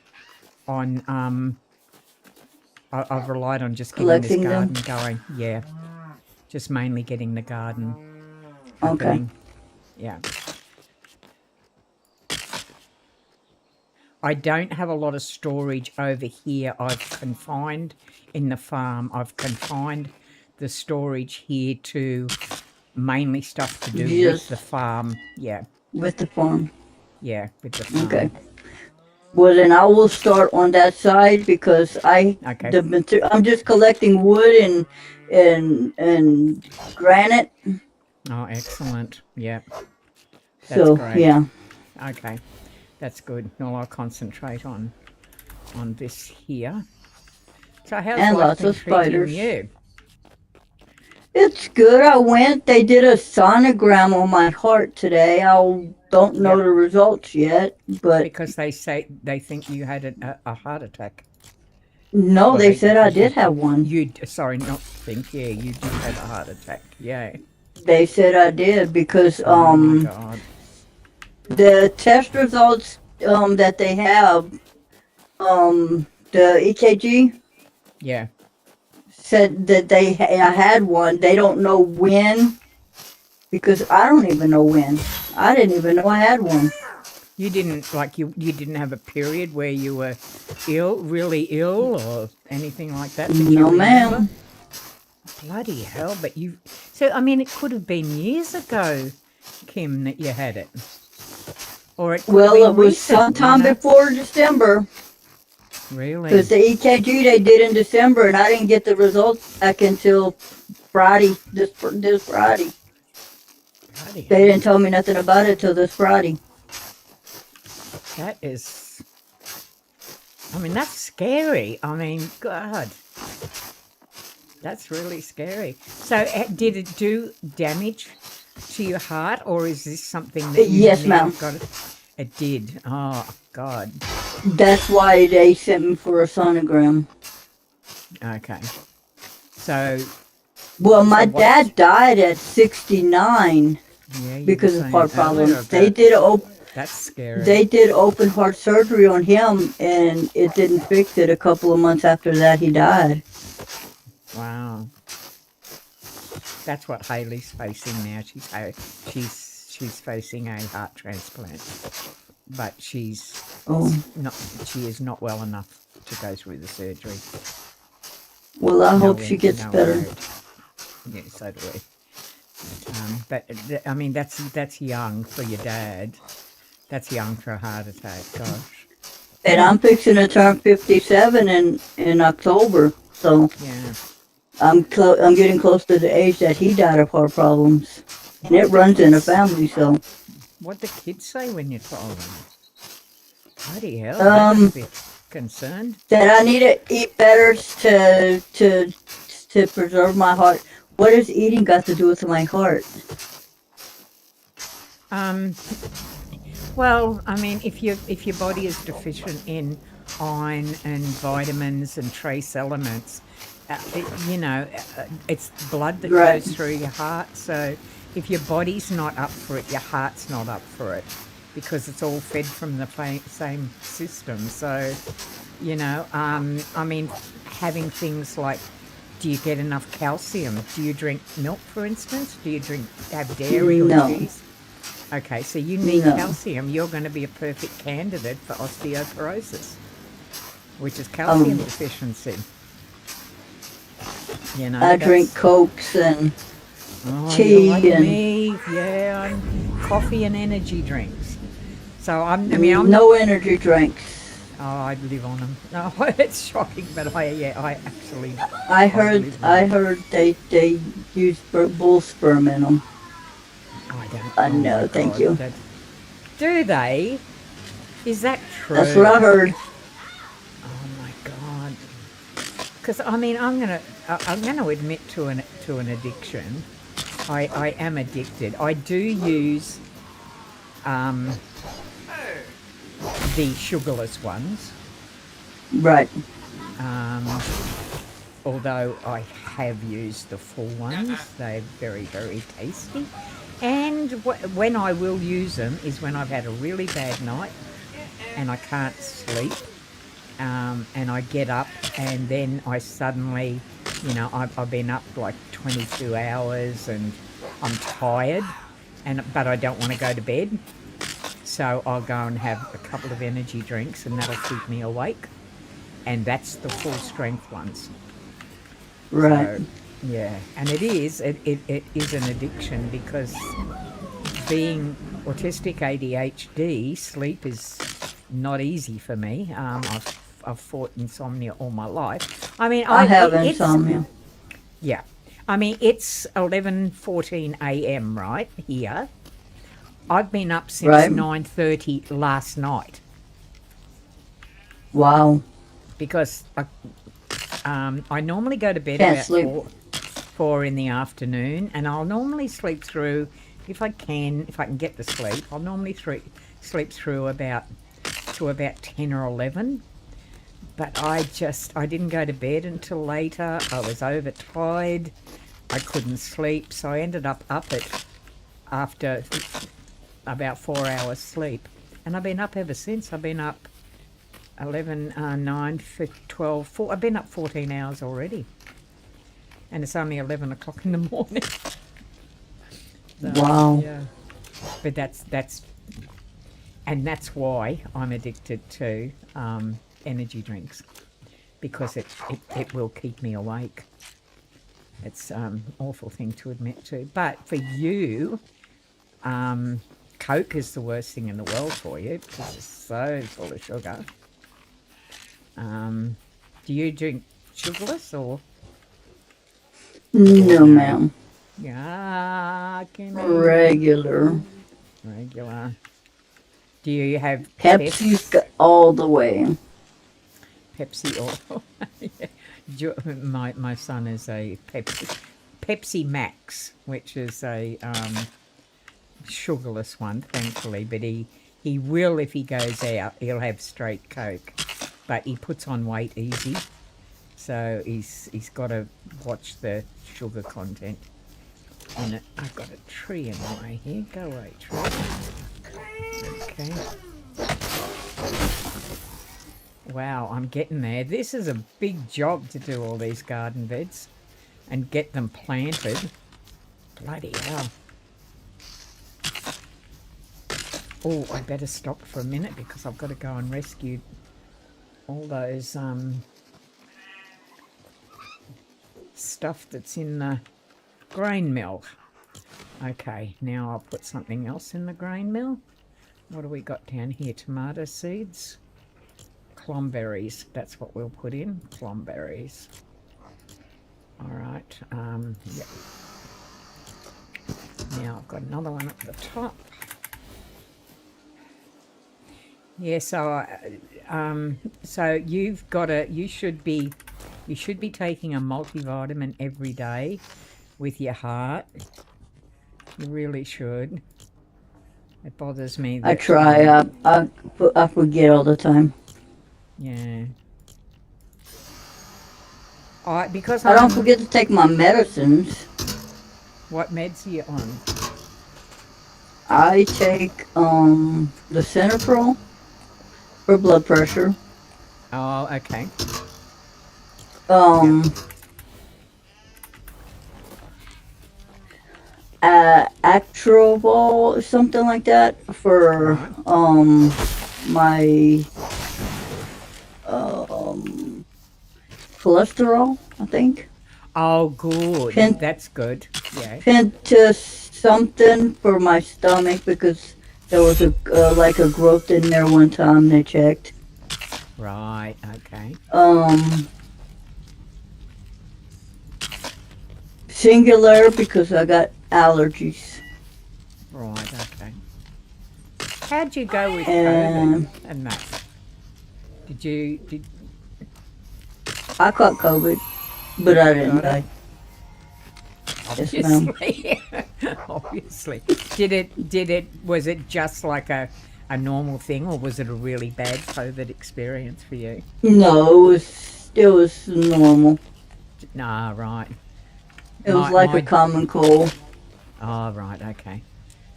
on, I've relied on just getting this Collecting them? garden going. Yeah, just mainly getting the garden Okay. happening. Yeah. I don't have a lot of storage over here. I've confined in the farm. I've confined the storage here to mainly stuff to do Yes. with the farm. Yeah, With the farm. yeah, with the farm. Okay. Well, then I will start on that side because Okay. I'm just collecting wood and granite. Oh, excellent. Yeah, that's So great. yeah. Okay, that's good. Well, I'll concentrate on this here. So how's And life lots been of treating spiders. you? It's good. I went. They did a sonogram on my heart today. I don't know Yep. the results yet, but Because they say they think you had a heart attack. no, Well, they said I did have one. Sorry, not think. Yeah, you did have a heart attack. Yeah. They said I did because Oh my God. the test results that they have the EKG Yeah. said that I had one. They don't know when because I don't even know when. I didn't even know I had one. You didn't you didn't have a period where you were ill, really ill, or anything like that you No, remember? ma'am. Bloody hell! But you. So I mean, it could have been years ago, Kim, that you had it, or it could have Well, been it was recent. sometime before December Really? because the EKG they did in December, and I didn't get the results back until Friday. This Friday. Bloody They hell. didn't tell me nothing about it till this Friday. That is. I mean, that's scary. I mean, God. That's really scary. So, did it do damage to your heart, or is this something that you Yes, now ma'am. got? It did. Oh God. That's why they sent me for a sonogram. Okay. So, Well, my what's dad died at 69 yeah? You were because of saying heart earlier problems. They about that's scary. did open heart surgery on him, and it didn't fix it. A couple of months after that, he died. Wow. That's what Hayley's facing now. She's facing a heart transplant, but she's Oh, not. She is not well enough to go through the surgery. well, I hope Nowhere, she gets nowhere better. near it. Yeah, so do we. But I mean, that's young for your dad. That's young for a heart attack. Gosh. And I'm fixing to turn 57 in October, so Yeah. I'm getting close to the age that he died of heart problems, and What it did the runs in the kids? family. So, What the kids say when you told them? Bloody hell, they um, must be concerned. that I need to eat better to preserve my heart. What has eating got to do with my heart? Um, well, I mean, if your body is deficient in iron and vitamins and trace elements, it's blood that Right. goes through your heart. So if your body's not up for it, your heart's not up for it, because it's all fed from the same system. So, I mean, having things like, do you get enough calcium? Do you drink milk, for instance? Do you have dairy or No, cheese? Okay, so you need no. calcium. You're going to be a perfect candidate for osteoporosis, which is calcium deficiency. I drink That's. Cokes and Oh, you're like tea and me. Yeah, I'm coffee and energy drinks. So I'm not. no energy drinks. Oh, I live on them. No, it's shocking, but I actually I I heard live on them. they use bull sperm in them. I don't. Oh my No, thank God. you. Do they? Is that That's what I true? heard. Oh my God. Because I mean, I'm gonna admit to an addiction. I am addicted. I do use um, the sugarless ones, Right. um, although I have used the full ones. They're very, very tasty. And when I will use them is when I've had a really bad night and I can't sleep. And I get up and then I suddenly, I've been up like 22 hours and I'm tired, but I don't want to go to bed. So I'll go and have a couple of energy drinks and that'll keep me awake. And that's the full strength ones. Right. So, yeah. And it is an addiction because being autistic ADHD, sleep is not easy for me. I've fought insomnia all my life. I mean, I have it's insomnia. yeah. I mean, it's 11:14 a.m. right here. I've been up since Right. 9:30 last night Wow. because I normally go to bed Can't about sleep. 4 in the afternoon, and I'll normally sleep through, if I can get to sleep, I'll normally sleep through about 10 or 11. But I didn't go to bed until later. I was overtired. I couldn't sleep, so I ended up it after about 4 hours sleep. And I've been up ever since. I've been up 11, 9, 12, 4. I've been up 14 hours already. And it's only 11 o'clock in the morning. So, wow. yeah. But that's why I'm addicted to energy drinks, because it will keep me awake. It's an awful thing to admit to. But for you, Coke is the worst thing in the world for you because it's so full of sugar. Do you drink sugarless or? No, ma'am. Yeah, Regular. Do you have Pepsi all the way? Pepsi or my son is a Pepsi Max, which is a sugarless one, thankfully. But he will, if he goes out, he'll have straight Coke. But he puts on weight easy, so he's got to watch the sugar content in it. I've got a tree in the way here. Go away, tree. Okay. Wow, I'm getting there. This is a big job to do all these garden beds and get them planted. Bloody hell. Oh, I better stop for a minute because I've got to go and rescue all those stuff that's in the grain mill. Okay, now I'll put something else in the grain mill. What do we got down here? Tomato seeds. Clomberries, that's what we'll put in. Clomberries. All right. Yep. Now I've got another one at the top. Yeah. So you've got you should be taking a multivitamin every day with your heart. You really should. It bothers me that, I try. I forget all the time. Yeah. Because I don't forget to take my medicines. What meds are you on? I take the Central for blood pressure. Oh, okay. Actrovol, something like that, for my cholesterol, I think. Oh, good. That's good. Yeah. Penta something for my stomach because there was like a growth in there one time they checked. Right. Okay. Singular because I got allergies. Right. Okay. How'd you go with COVID and that? Did I caught COVID, but I didn't die. Obviously. Obviously. Was it just like a normal thing, or was it a really bad COVID experience for you? No, it was normal. Nah, right. It was like a common cold. Oh, right, okay.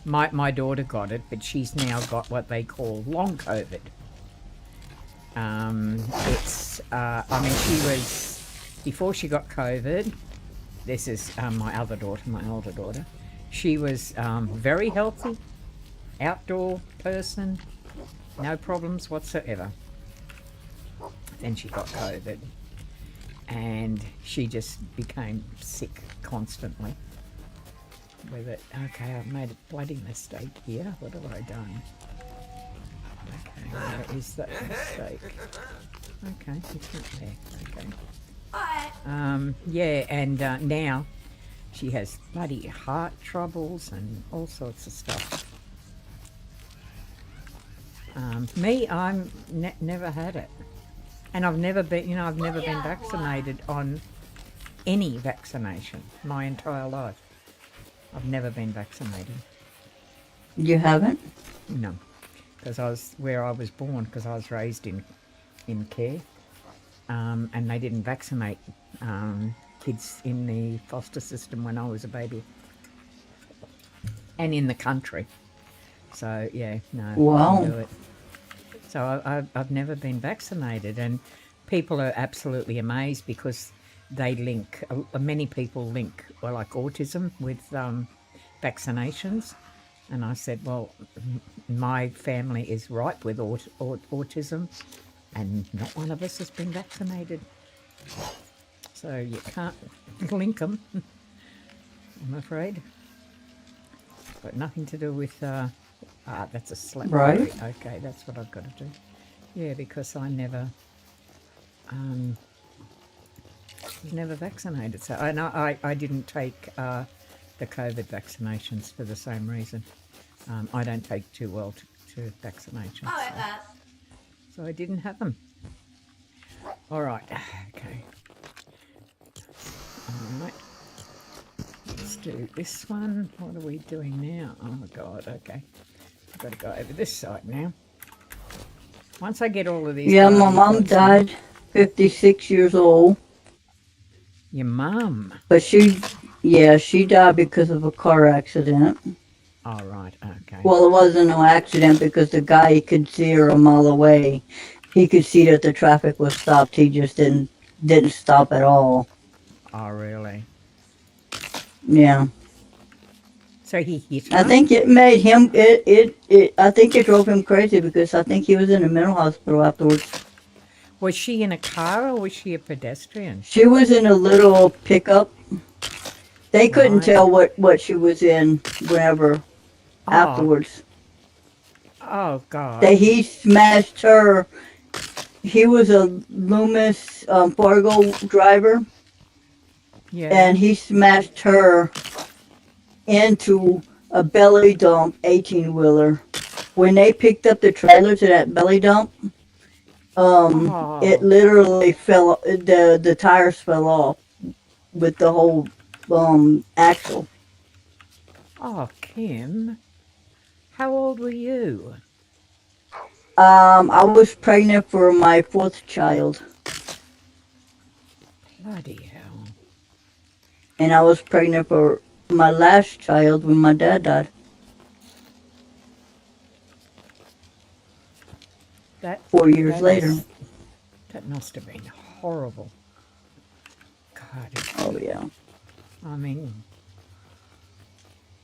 My daughter got it, but she's now got what they call long COVID. She was, before she got COVID, this is my other daughter, my older daughter, she was very healthy, outdoor person, no problems whatsoever. Then she got COVID, and she just became sick constantly with it. Okay, I've made a bloody mistake here. What have I done? Okay, where is that mistake? Okay, it's not there. Okay. Yeah, and now she has bloody heart troubles and all sorts of stuff. Me, I'm never had it, and I've never been. I've never been vaccinated on any vaccination my entire life. I've never been vaccinated. You haven't? No, because I was where I was born, because I was raised in care, and they didn't vaccinate kids in the foster system when I was a baby, and in the country. So yeah, no, Wow. didn't do it. So I've never been vaccinated, and people are absolutely amazed because they link. Many people link, well, like autism with vaccinations, and I said, well, my family is ripe with autism, and not one of us has been vaccinated. So you can't link them, I'm afraid. Got nothing to do with. That's a slap. Right. Okay, that's what I've got to do. Yeah, because I never was never vaccinated. So I didn't take the COVID vaccinations for the same reason. I don't take too well to vaccinations. So I didn't have them. All right. Okay. All right. Let's do this one. What are we doing now? Oh my God. Okay. I've got to go over this side now. Once I get all of these. Yeah, my mom died 56 years old. Your mum? But she died because of a car accident. Oh, right, okay. Well, it wasn't no accident because the guy could see her a mile away. He could see that the traffic was stopped. He just didn't stop at all. Oh, really? Yeah. So he hit her? I think it made him, I think it drove him crazy because I think he was in a mental hospital afterwards. Was she in a car or was she a pedestrian? She was in a little pickup. They couldn't tell what she was in whenever afterwards. Oh, God. He smashed her. He was a Loomis Fargo driver. Yeah. And he smashed her into a belly dump 18-wheeler. When they picked up the trailer to that belly dump, it literally fell. The tires fell off with the whole axle. Oh, Kim, how old were you? I was pregnant for my 4th child. Bloody hell. And I was pregnant for my last child when my dad died. That 4 years later. That must have been horrible. God. Oh, yeah. I mean,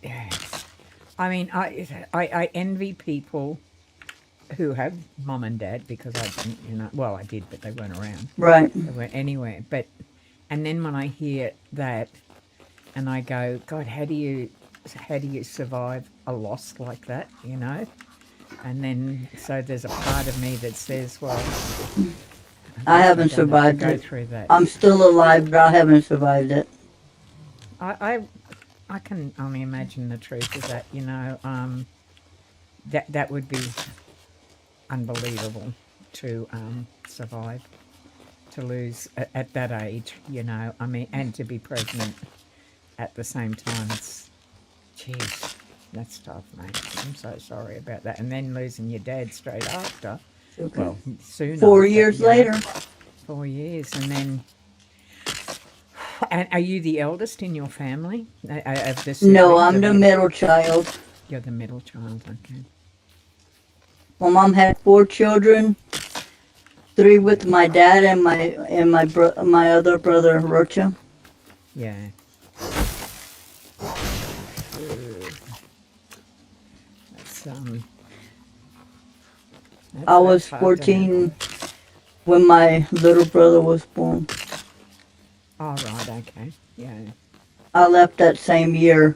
yeah. I mean, I envy people who have mum and dad because I didn't, you know, well, I did, but they weren't around. Right. They weren't anywhere. But, and then when I hear that and I go, God, how do you survive a loss like that, you know? And then, so there's a part of me that says, well, I haven't survived go it. through that. I'm still alive, but I haven't survived it. I can only imagine the truth of that, you know. That would be unbelievable to survive, to lose at that age, you know. I mean, and to be pregnant at the same time. It's, geez, that's tough, mate. I'm so sorry about that. And then losing your dad straight after. Okay. Well, sooner. 4 years later. 4 years, and then. And are you the eldest in your family? Of the No, I'm the middle child. You're the middle child, okay. My mom had 4 children, 3 with my dad and my other brother Rocha. Yeah. That's I was 14 when my little brother was born. Oh, right, okay, yeah. I left that same year.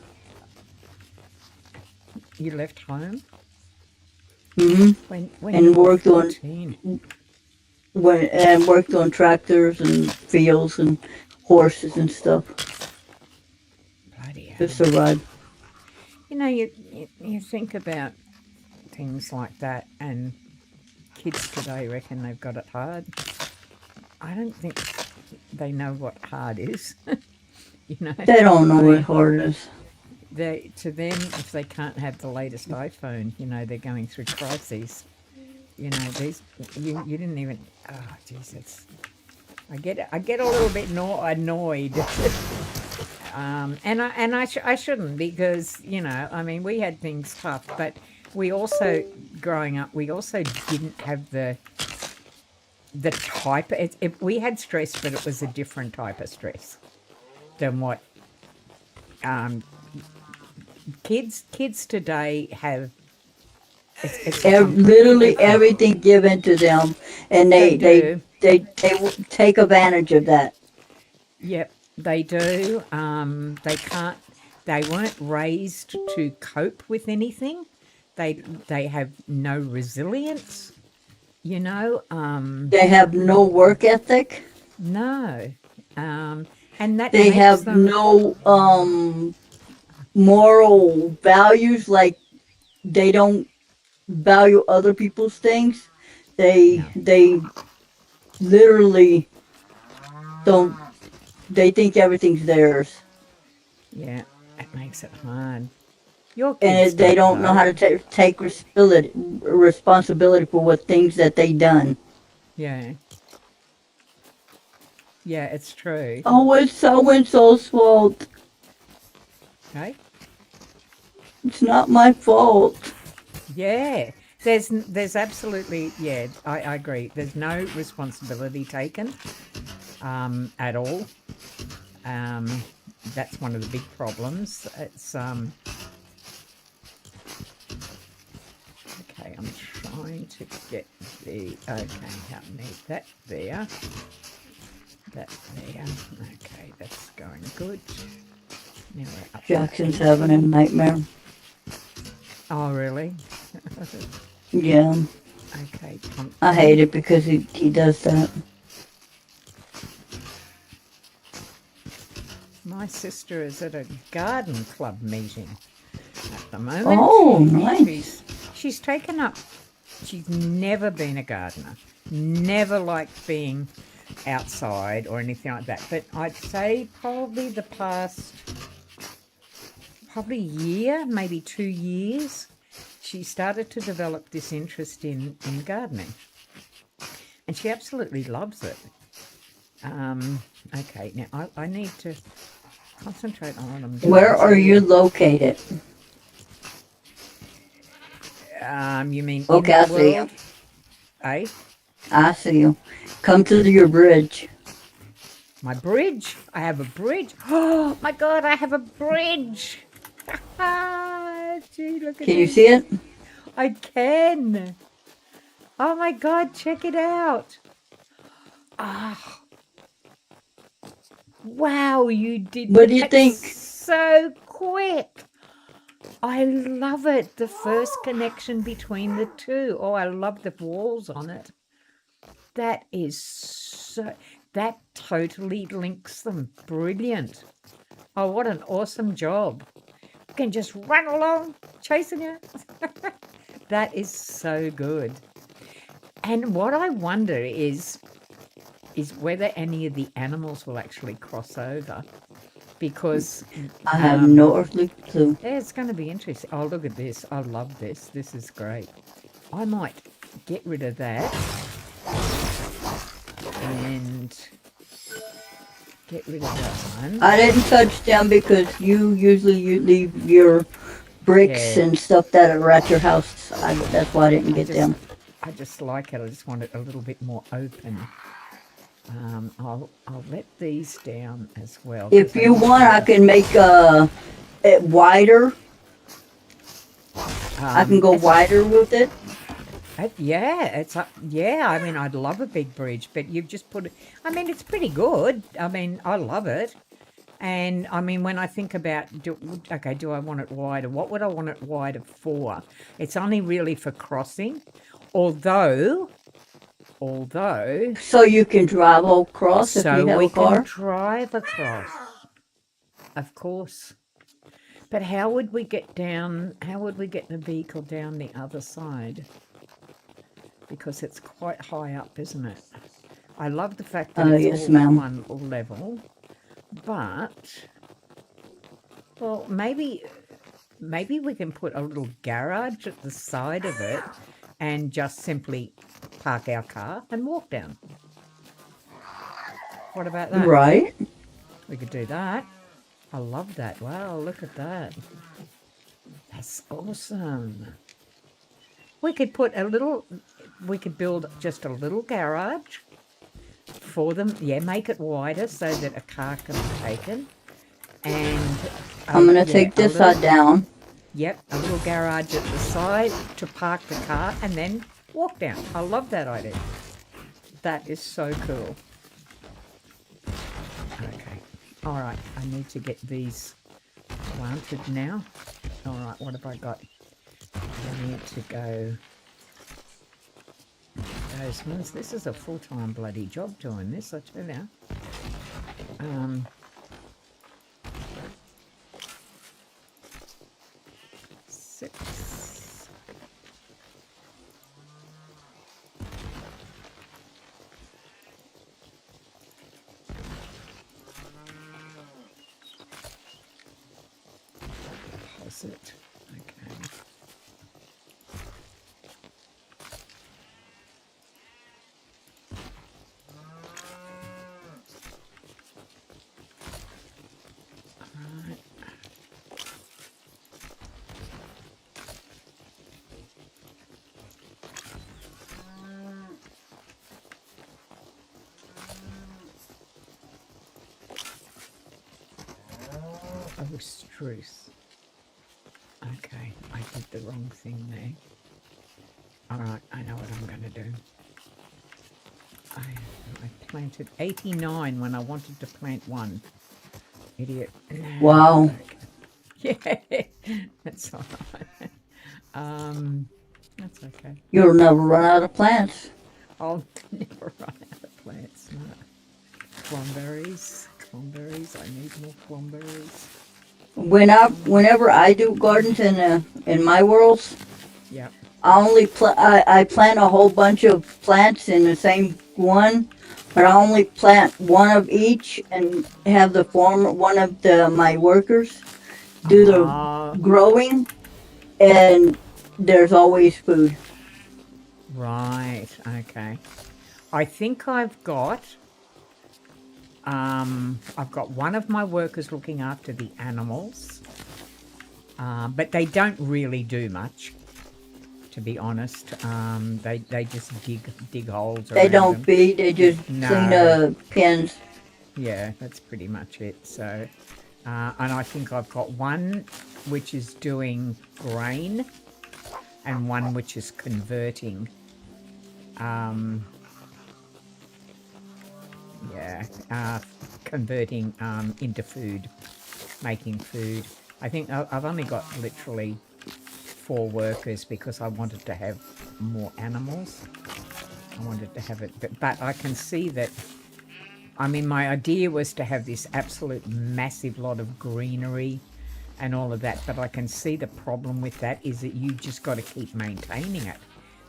You left home? Mm-hmm. When and you were worked 14? Worked on tractors and fields and horses and stuff. Bloody hell. To survive. You know, you think about things like that, and kids today reckon they've got it hard. I don't think they know what hard is. You know, They don't know I what mean, hard is. to them, if they can't have the latest iPhone, you know, they're going through crises. You know, you didn't even. Oh, geez, I get a little bit annoyed. I shouldn't, because, you know, I mean, we had things tough, but we also, growing up, we also didn't have the type. We had stress, but it was a different type of stress than what um, kids today have. It's a completely Literally different. everything given to them, and They do. they take advantage of that. Yep, they do. They can't. They weren't raised to cope with anything. They have no resilience. You know. They have no work ethic. No. And that They makes have them. no moral values. Like, they don't value other people's things. No. They literally don't. They think everything's theirs, Yeah, it makes it hard. Your and kids they don't don't know know. how to take responsibility for what things that they done. Yeah. Yeah, it's true. Oh, it's so and so's fault. Okay. It's not my fault. Yeah. There's absolutely, yeah, I agree. There's no responsibility taken at all. Um, that's one of the big problems. It's okay. I'm trying to get the okay. I need that there. That there. Okay, that's going good. Now we're up to Jackson's 80. having a nightmare. Oh, really? Yeah, Okay, I hate pumpkin. it because he does that. My sister is at a garden club meeting at the moment. Oh, nice. She's taken up. She's never been a gardener. Never liked being outside or anything like that. But I'd say probably the past year, maybe 2 years, she started to develop this interest in gardening, and she absolutely loves it. Okay, now I need to concentrate on what I'm doing. Where are you located? You mean in Okay, the I see you. world? Eh? I see you. Come to your bridge. My bridge? I have a bridge. Oh my God, I have a bridge. Gee, look at Can you this. see it? I can. Oh my God, check it out. Ah, wow, you did What do you that think? so quick. I love it. The first connection between the two. Oh, I love the walls on it. That is so. That totally links them. Brilliant. Oh, what an awesome job. You can just run along chasing you. That is so good. And what I wonder is whether any of the animals will actually cross over, because I have no earthly clue. yeah, it's going to be interesting. Oh, look at this. I love this. This is great. I might get rid of that and get rid of that one. I didn't touch them because you leave your bricks Yeah. and stuff that are at your house. That's why I didn't get them. I just like it. I just want it a little bit more open. I'll let these down as well. If you want, I can make it wider. I can go wider with it. Yeah, it's yeah. I mean, I'd love a big bridge, but you've just put it. I mean, it's pretty good. I mean, I love it. And I mean, when I think about, do I want it wider? What would I want it wider for? It's only really for crossing, although. So you can drive across if you have we a car. can drive across, of course. But how would we get down? How would we get the vehicle down the other side? Because it's quite high up, isn't it? I love the fact that it's yes, all ma'am. one level, but, well, maybe we can put a little garage at the side of it and just simply park our car and walk down. What about that? Right. We could do that. I love that. Wow, look at that. That's awesome. We could build just a little garage for them. Yeah, make it wider so that a car can be taken. And I'm going to take this side down. Yep, a little garage at the side to park the car and then walk down. I love that idea. That is so cool. Okay. All right, I need to get these planted now. All right, what have I got? I need to go those ones. This is a full-time bloody job doing this, I tell you. 6. Deposit. Okay. Alright. Oh, Struth. Okay, I did the wrong thing there. Alright, I know what I'm going to do. I planted 89 when I wanted to plant 1. Idiot. Wow. Okay. Yeah, that's all right. That's okay. You'll never run out of plants. I'll never run out of plants. No. Clomberries. I need more clomberries. Whenever I do gardens in my worlds, Yep. I plant a whole bunch of plants in the same one, but I only plant one of each and have one of my workers do the growing, and there's always food. Right. Okay. I think I've got one of my workers looking after the animals, but they don't really do much, to be honest. They just dig holes. They don't feed. They just clean the pens. Yeah, that's pretty much it. So, and I think I've got one which is doing grain, and one which is converting. Converting into food, making food. I think I've only got literally 4 workers because I wanted to have more animals. I wanted to have it, but I can see that, I mean, my idea was to have this absolute massive lot of greenery and all of that, but I can see the problem with that is that you just got to keep maintaining it.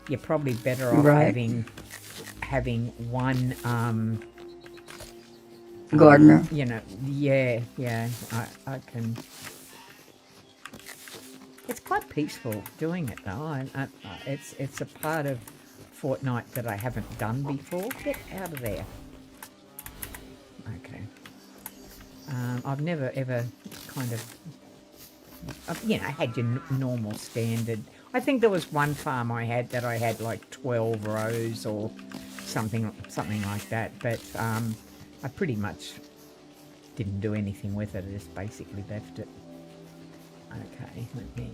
You're probably better off having one gardener. Yeah, I can. It's quite peaceful doing it though. It's a part of Fortnite that I haven't done before. Get out of there. Okay. I've never ever kind of, had your normal standard. I think there was one farm I had that I had like 12 rows or something like that, but I pretty much didn't do anything with it. I just basically left it. Okay, let me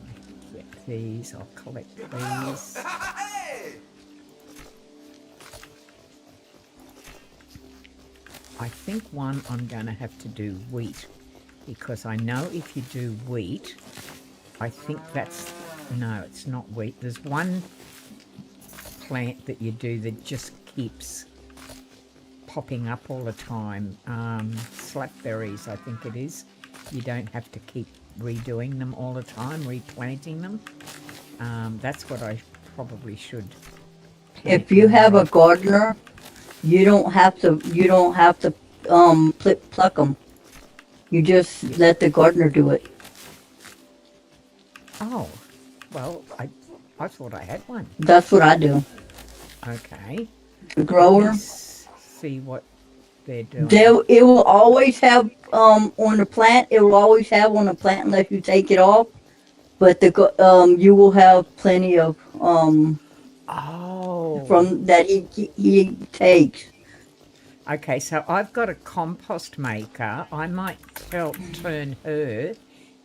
get these. I'll collect these. I think one I'm going to have to do wheat, because I know if you do wheat, I think no, it's not wheat. There's one plant that you do that just keeps popping up all the time. Slackberries, I think it is. You don't have to keep redoing them all the time, replanting them. That's what I probably should. If you have a gardener, You don't have to. You don't have to pluck them. You just let the gardener do it. Oh, well, I thought I had one. That's what I do. Okay. The Let grower. me see what they're doing. It will always have on the plant. It will always have on the plant unless you take it off. But you will have plenty of Oh. from that he takes. Okay, so I've got a compost maker. I might turn her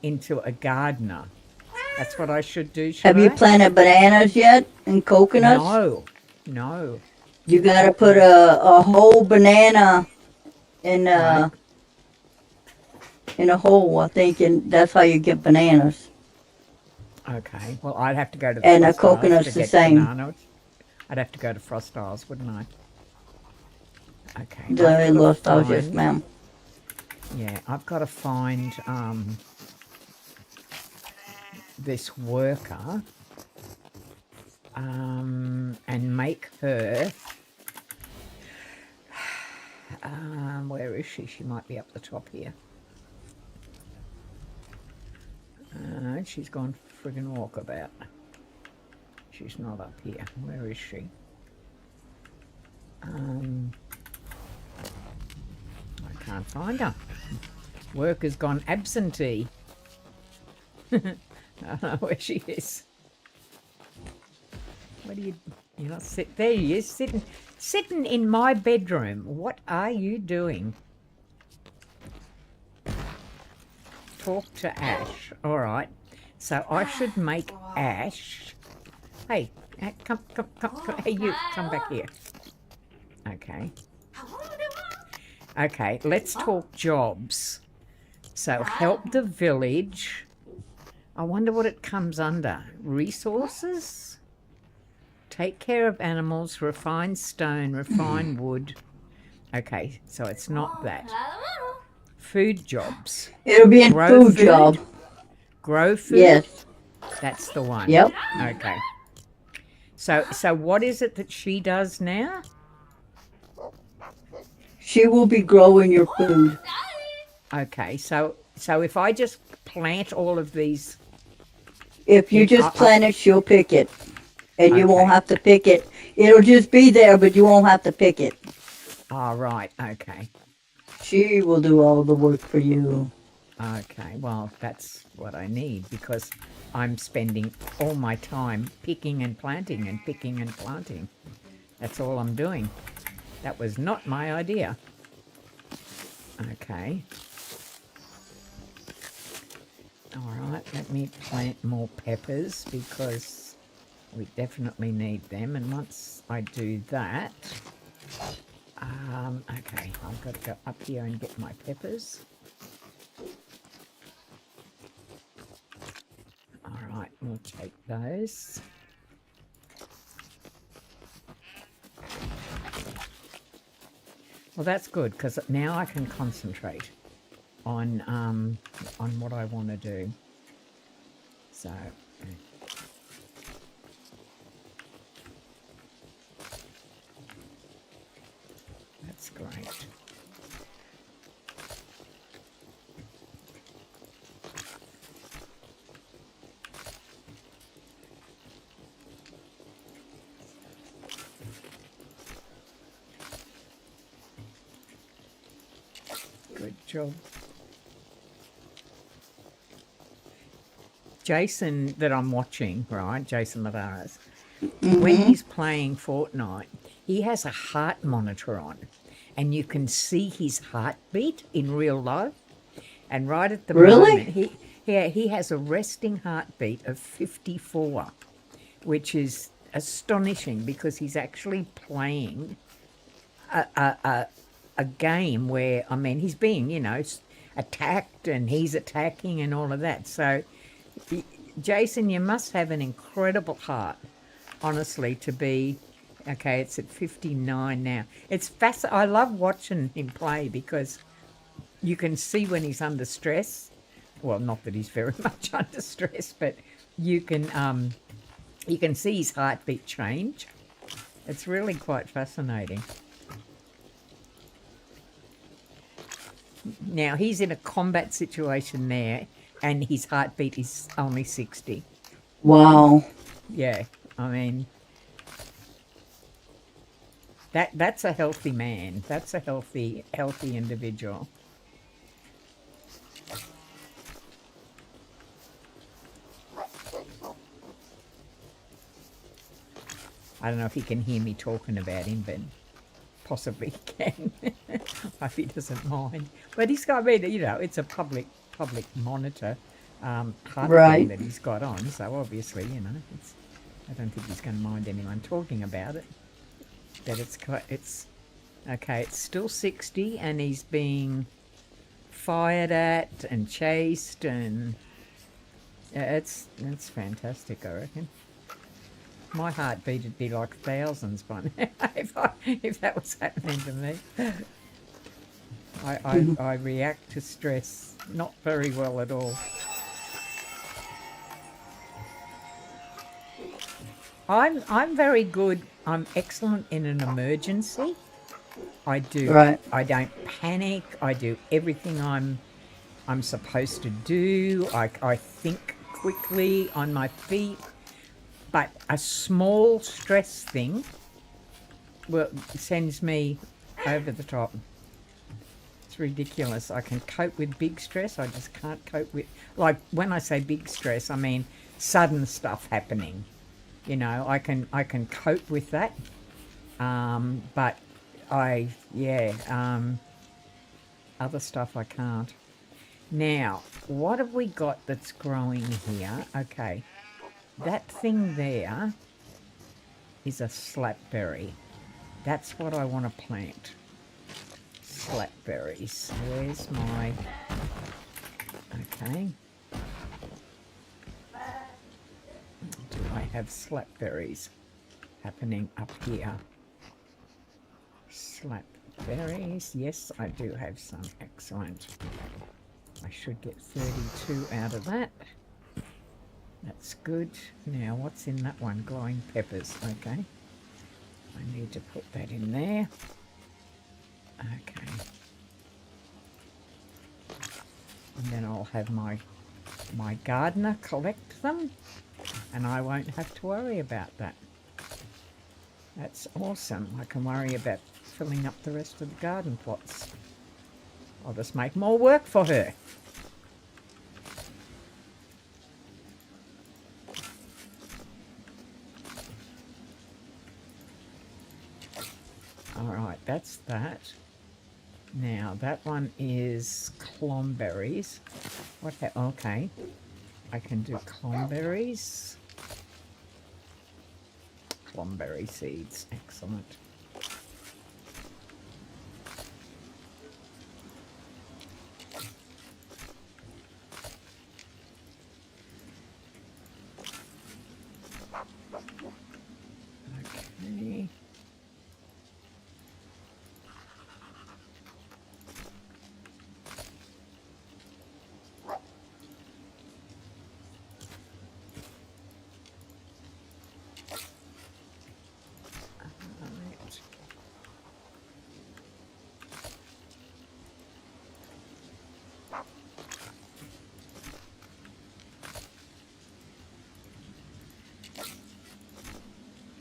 into a gardener. That's what I should do, should Have you I? planted bananas yet and coconuts? No. You gotta put a whole banana in Right. in a hole, I think, and that's how you get bananas. Okay, well, I'd have to go to the And a Frost Isles coconut's to the get same. bananas. I'd have to go to Frost Isles, wouldn't I? Okay. The Lost House, yes, ma'am. Yeah, I've got to find this worker and make her. Where is she? She might be up the top here. She's gone friggin' walkabout. She's not up here. Where is she? I can't find her. Worker's gone absentee. I don't know where she is. What do you know, sit there he is, sitting in my bedroom. What are you doing? Talk to Ash. All right. So I should make Ash. Hey, come. Hey, you, come back here. Okay. Okay, let's talk jobs. So help the village. I wonder what it comes under. Resources? Take care of animals, refine stone, refine wood. Okay, so it's not that. Food jobs. It'll be a food job. Grow food? Yes. That's the one. Yep. Okay. So what is it that she does now? She will be growing your food. Okay, so if I just plant all of these... If you just plant it, she'll pick it. And you won't have to pick it. It'll just be there, but you won't have to pick it. Oh, right, okay. She will do all the work for you. Okay, well, that's what I need because I'm spending all my time picking and planting and picking and planting. That's all I'm doing. That was not my idea. Okay. All right, let me plant more peppers because we definitely need them. And once I do that, okay, I've got to go up here and get my peppers. All right, we'll take those. Well, that's good because now I can concentrate on what I want to do. So, that's great. Good job. Jason that I'm watching, right, Jason Lavaras, when he's playing Fortnite, he has a heart monitor on and you can see his heartbeat in real life. And right at the moment, he has a resting heartbeat of 54, which is astonishing because he's actually playing a game where, I mean, he's being, you know, attacked and he's attacking and all of that. So, Jason, you must have an incredible heart, honestly, to be, okay, it's at 59 now. It's I love watching him play because you can see when he's under stress. Well, not that he's very much under stress, but you can see his heartbeat change. It's really quite fascinating. Now, he's in a combat situation there, and his heartbeat is only 60. Wow. Yeah, I mean, that's a healthy man. That's a healthy individual. I don't know if he can hear me talking about him, but possibly he can. I hope he doesn't mind. But he's got, it's a public monitor HUD thing that he's got on, so obviously, I don't think he's going to mind anyone talking about it. But it's okay. It's still 60, and he's being fired at and chased, and it's fantastic, I reckon. My heartbeat would be like thousands by now if that was happening to me. I react to stress not very well at all. I'm very good. I'm excellent in an emergency. I don't panic. I do everything I'm supposed to do. I think quickly on my feet. But a small stress thing sends me over the top. It's ridiculous. I can cope with big stress. I just can't cope with, like, when I say big stress, I mean sudden stuff happening. I can cope with that. But other stuff I can't. Now, what have we got that's growing here? Okay. That thing there is a slapberry. That's what I want to plant. Slapberries. Where's my... Okay. Do I have slapberries happening up here? Slapberries. Yes, I do have some. Excellent. I should get 32 out of that. That's good. Now, what's in that one? Glowing peppers. Okay. I need to put that in there. Okay. And then I'll have my gardener collect them, and I won't have to worry about that. That's awesome. I can worry about filling up the rest of the garden plots. I'll just make more work for her. Alright, that's that. Now, that one is clomberries. Okay. I can do clomberries. Clomberry seeds. Excellent. Okay.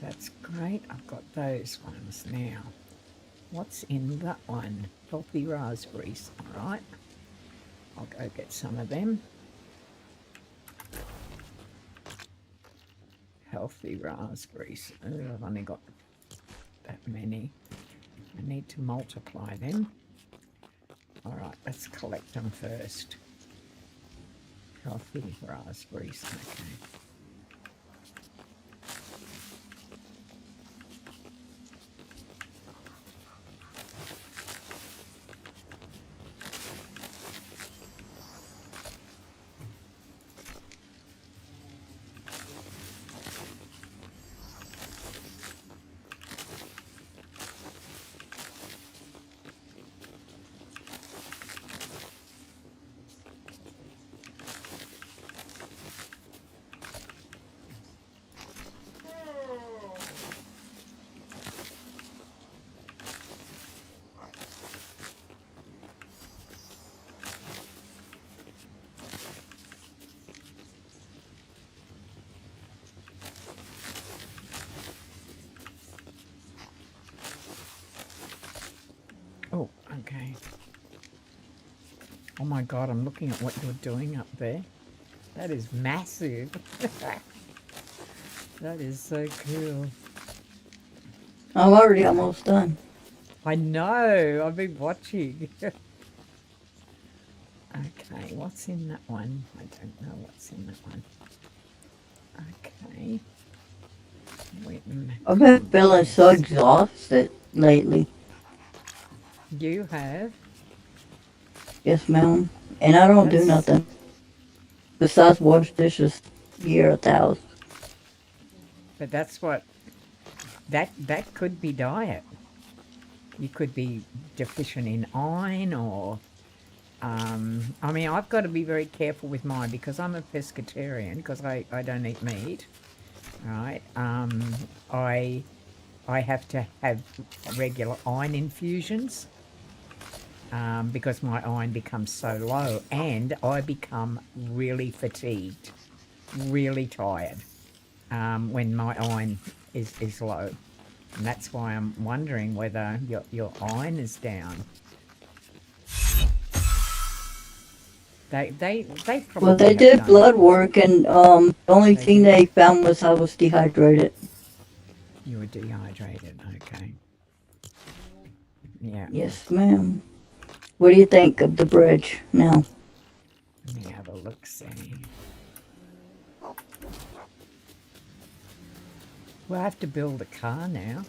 That's great. I've got those ones now. What's in that one? Healthy raspberries. All right. I'll go get some of them. Healthy raspberries. Oh, I've only got that many. I need to multiply them. All right, let's collect them first. Healthy raspberries. Okay. Oh my God, I'm looking at what you're doing up there. That is massive. That is so cool. I'm already almost done. I know, I've been watching. Okay, what's in that one? I don't know what's in that one. Okay. Wait a minute. I've been feeling so exhausted lately. You have? Yes, ma'am. And I don't do That's, nothing besides wash dishes here at the house. but that's what, that could be diet. You could be deficient in iron or, I mean, I've got to be very careful with mine because I'm a pescatarian because I don't eat meat, right? I have to have regular iron infusions because my iron becomes so low and I become really fatigued, really tired when my iron is low. And that's why I'm wondering whether your iron is down. They probably Well, they have did done. blood work, and the only They thing did. they found was I was dehydrated. You were dehydrated, okay. Yeah. Yes, ma'am. What do you think of the bridge now? Let me have a look, see. We'll have to build a car now.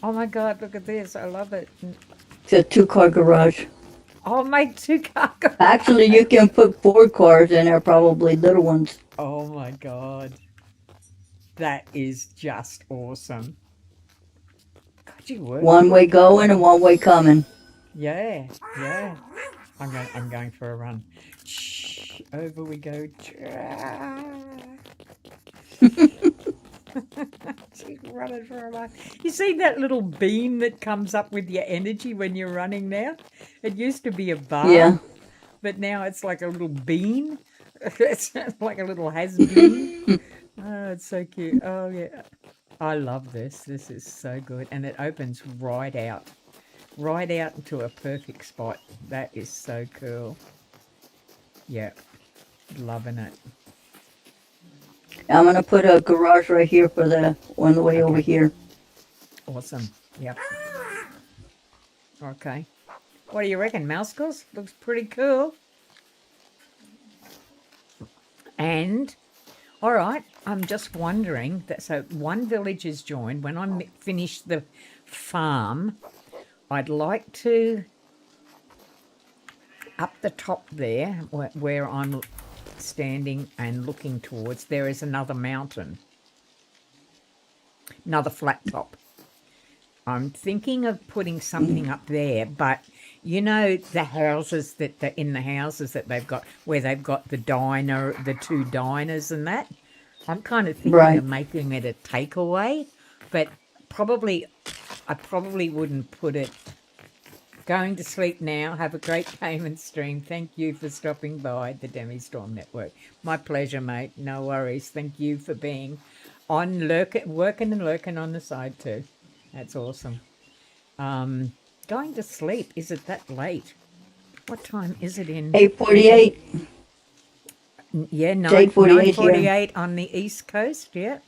Oh my God, look at this. I love it. It's a 2-car garage. Oh, my 2-car garage. Actually, you can put 4 cars in there, probably little ones. Oh my God. That is just awesome. God, you work. One way going and one way coming. Yeah, yeah. I'm going for a run. Shh, over we go. She's running for a run. You see that little beam that comes up with your energy when you're running now? It used to be a bar, Yeah. but now it's like a little bean. It's like a little has-been. Oh, it's so cute. Oh, yeah. I love this. This is so good. And it opens right out into a perfect spot. That is so cool. Yeah, loving it. I'm going to put a garage right here for the on the way over Okay. here. Awesome. Yep. Okay. What do you reckon, Mousekles? Looks pretty cool. And, all right, I'm just wondering that, so one village is joined. When I finish the farm, I'd like to, up the top there, where I'm standing and looking towards, there is another mountain, another flat top. I'm thinking of putting something up there, but you know the houses that they've got, where they've got the diner, the 2 diners and that. I'm kind of thinking Right. of making it a takeaway, but I probably wouldn't put it. Going to sleep now. Have a great game and stream. Thank you for stopping by the DemiStorm Network. My pleasure, mate. No worries. Thank you for being on, working and lurking on the side too. That's awesome. Going to sleep. Is it that late? What time is it in? 8:48. Yeah, 8:48 here. 9:48 on the East Coast. Yeah.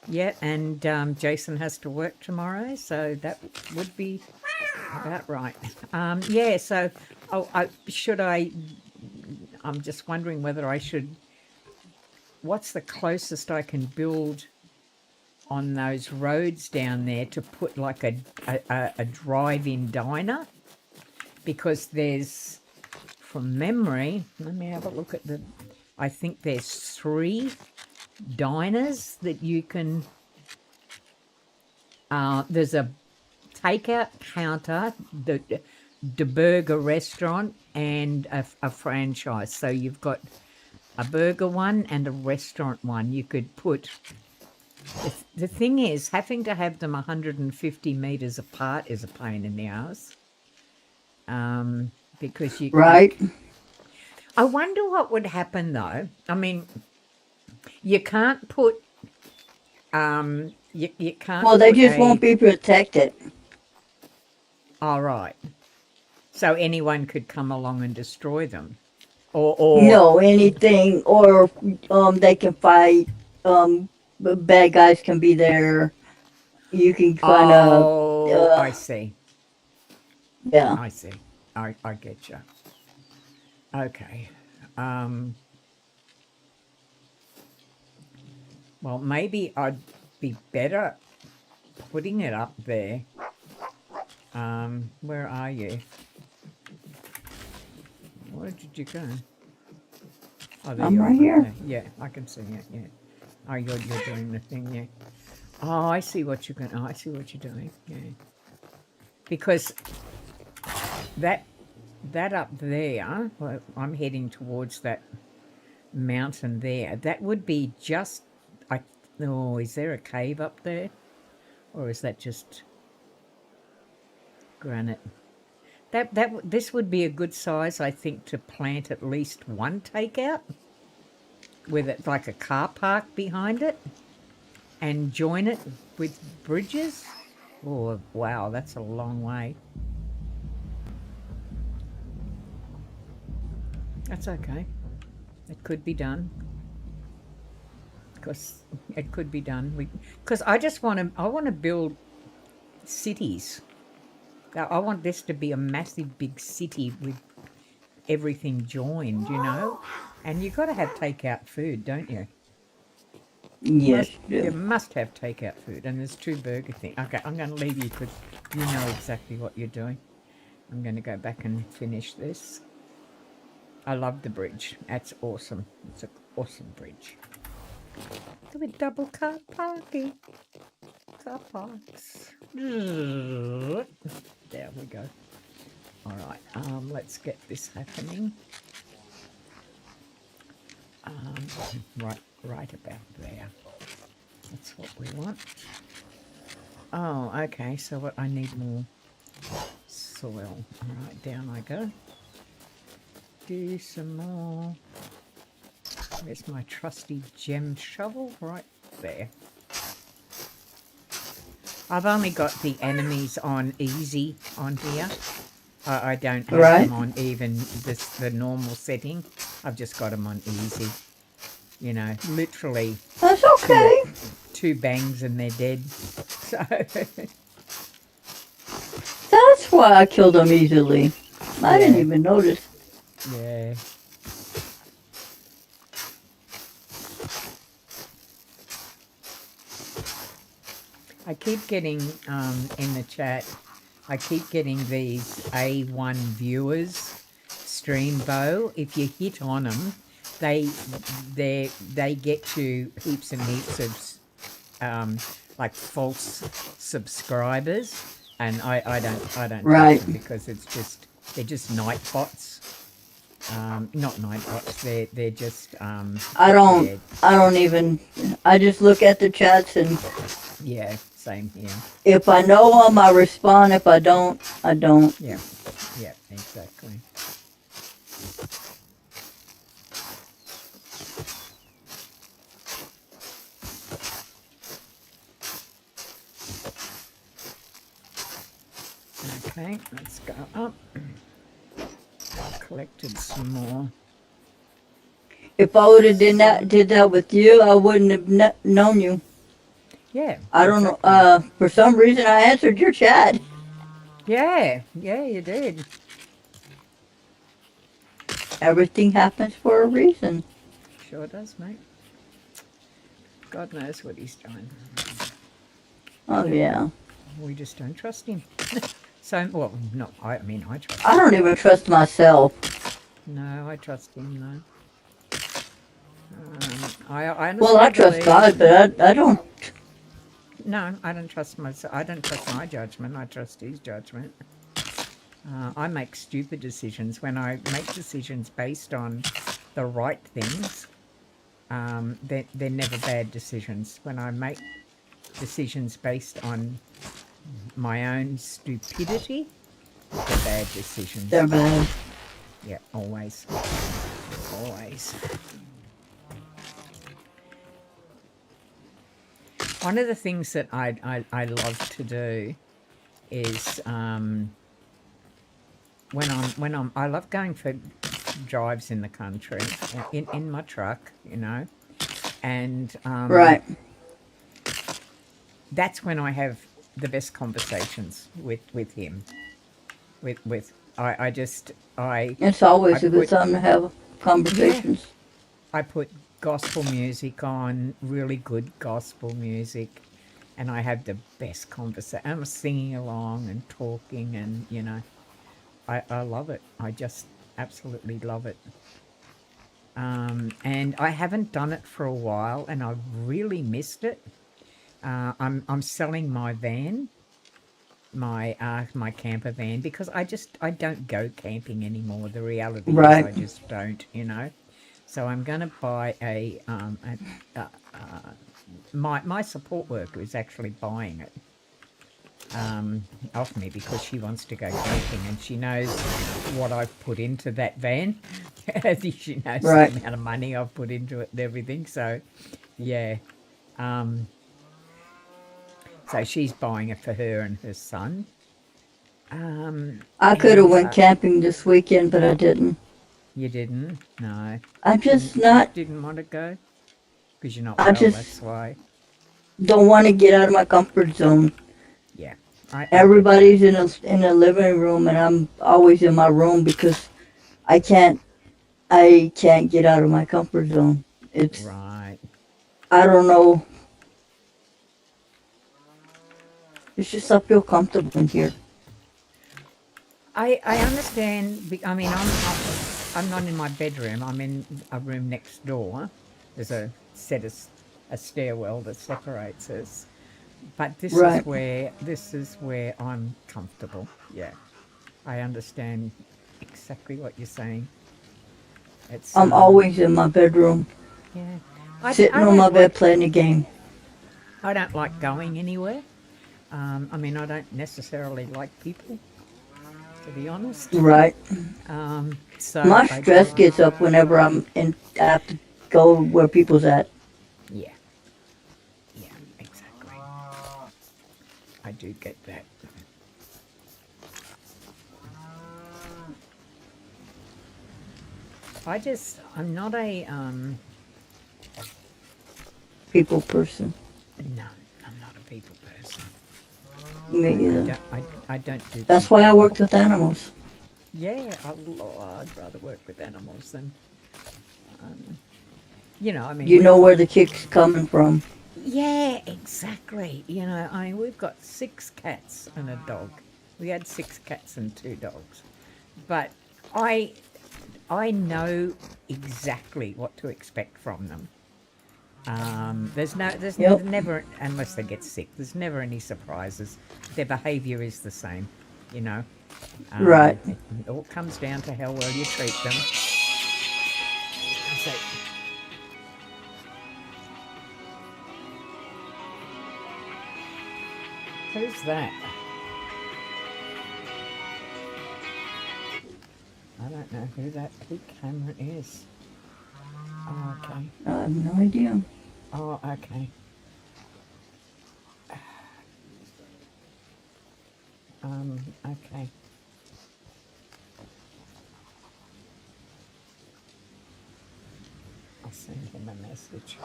Yeah, and Jason has to work tomorrow, so that would be about right. Yeah, so I'm just wondering whether I should, what's the closest I can build on those roads down there to put like a drive-in diner, because there's, from memory, let me have a look at I think there's 3 diners that you can, there's a takeout counter, the burger restaurant, and a franchise. So you've got a burger one and a restaurant one. You could put, the thing is, having to have them 150 metres apart is a pain in the ass. Because you... Right. I wonder what would happen though. I mean, you can't put... you can't... Well, they just won't be protected. All right. So anyone could come along and destroy them, or No, anything, or they can fight. Bad guys can be there. You can kind of, oh, I see, yeah. I see, I get you. Okay, um, well maybe I'd be better putting it up there. Where are you? Where did you go? Oh, there I'm you are. right here. Okay. Yeah, I can see it. Yeah. Oh, you're doing the thing. Yeah. Oh, I see what you're going. Oh, I see what you're doing. Yeah. Because that up there, well, I'm heading towards that mountain there. That would be just. Oh, is there a cave up there, or is that just granite? This would be a good size, I think, to plant at least one takeout with it like a car park behind it, and join it with bridges. Oh wow, that's a long way. That's okay. It could be done. Because it could be done. Because I just want to. I want to build cities. I want this to be a massive big city with everything joined, you know. And you've got to have takeout food, don't you? Yes, You must have takeout food. And there's 2 burger things. Okay, I'm going to leave you because you know exactly what you're doing. I'm going to go back and finish this. I love the bridge. That's awesome. It's an awesome bridge. With double car parking. Car parks. There we go. All right, let's get this happening. Right about there. That's what we want. Oh, okay, so what I need more soil. All right, down I go. Do some more. There's my trusty gem shovel right there. I've only got the enemies on easy on here. I don't have them on even the normal setting. I've just got them on easy. You know, literally. That's okay. 2 bangs and they're dead. So That's why I killed them easily. I didn't even notice. yeah. I keep getting in the chat. I keep getting these A1 viewers, Streambo. If you hit on them, they get you heaps and heaps of like false subscribers, and I don't like them because they're just night bots. Not night bots. They're just I just look at the chats, and yeah, same here. if I know them, I respond. If I don't, I don't. Yeah, exactly. Okay, let's go up. Collected some more. If I would have did that with you, I wouldn't have known you. Yeah. I don't know. For some reason, I answered your chat. Yeah, you did. Everything happens for a reason. Sure does, mate. God knows what he's doing. Oh yeah. We just don't trust him. So, well, no, I mean, I trust him. I don't even trust myself. No, I trust him, no. I trust God, but I don't. No, I don't trust myself. I don't trust my judgment. I trust his judgment. I make stupid decisions. When I make decisions based on the right things, they're never bad decisions. When I make decisions based on my own stupidity, they're bad decisions. They're bad. Yeah, always. Always. One of the things that I love to do is I love going for drives in the country in my truck, and Right. that's when I have the best conversations with him. With I just It's I always a good put time to have yeah conversations. I put gospel music on, really good gospel music, and I have the best conversation. I'm singing along and talking, and I love it. I just absolutely love it. And I haven't done it for a while, and I've really missed it. I'm selling my van, my camper van, because I don't go camping anymore. The reality is Right. I just don't. So I'm going to buy my support worker is actually buying it off me because she wants to go camping and she knows what I've put into that van. She knows Right. the amount of money I've put into it and everything. So, yeah. So she's buying it for her and her son. I could have And went camping this weekend, but I didn't. you didn't? No. I Didn't just just not. didn't want to go because you're not I well. just That's why. don't want to get out of my comfort zone. Yeah, I get that. Everybody's in a living room, and I'm always in my room because I can't I can't get out of my comfort zone. It's Right. I don't know. It's just I feel comfortable in here. I understand. I mean, I'm not in my bedroom. I'm in a room next door. There's a stairwell that separates us. But Right. this is where I'm comfortable. Yeah, I understand exactly what you're saying. It's I'm always in my bedroom, yeah. sitting on my bed playing a game. I don't like going anywhere. I mean, I don't necessarily like people, to be honest. Right. So My I stress just gets up whenever I have to go where people's at. yeah, yeah, exactly. I do get that. I'm not a People person. no, I'm not a people person. Me either. I don't do That's why people. I worked with animals. Yeah, I'd rather work with animals than I mean, You we've know got where the kick's coming from. yeah, exactly. I mean, we've got 6 cats and a dog. We had 6 cats and 2 dogs, but I I know exactly what to expect from them. There's Yep. never, unless they get sick, there's never any surprises. Their behaviour is the same, you know. Right. It all comes down to how well you treat them. So, who's that? I don't know who Cameron is. Oh, okay. I have no idea. Oh, okay. Okay. I'll send him a message.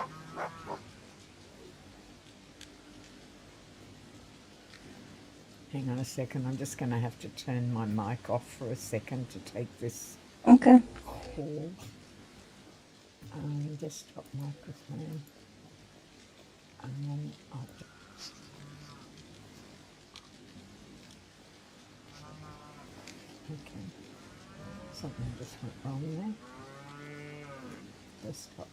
Hang on a second. I'm just going to have to turn my mic off for a second to take this Okay. call. Desktop microphone. I'll okay. Something just went wrong there. Desktop.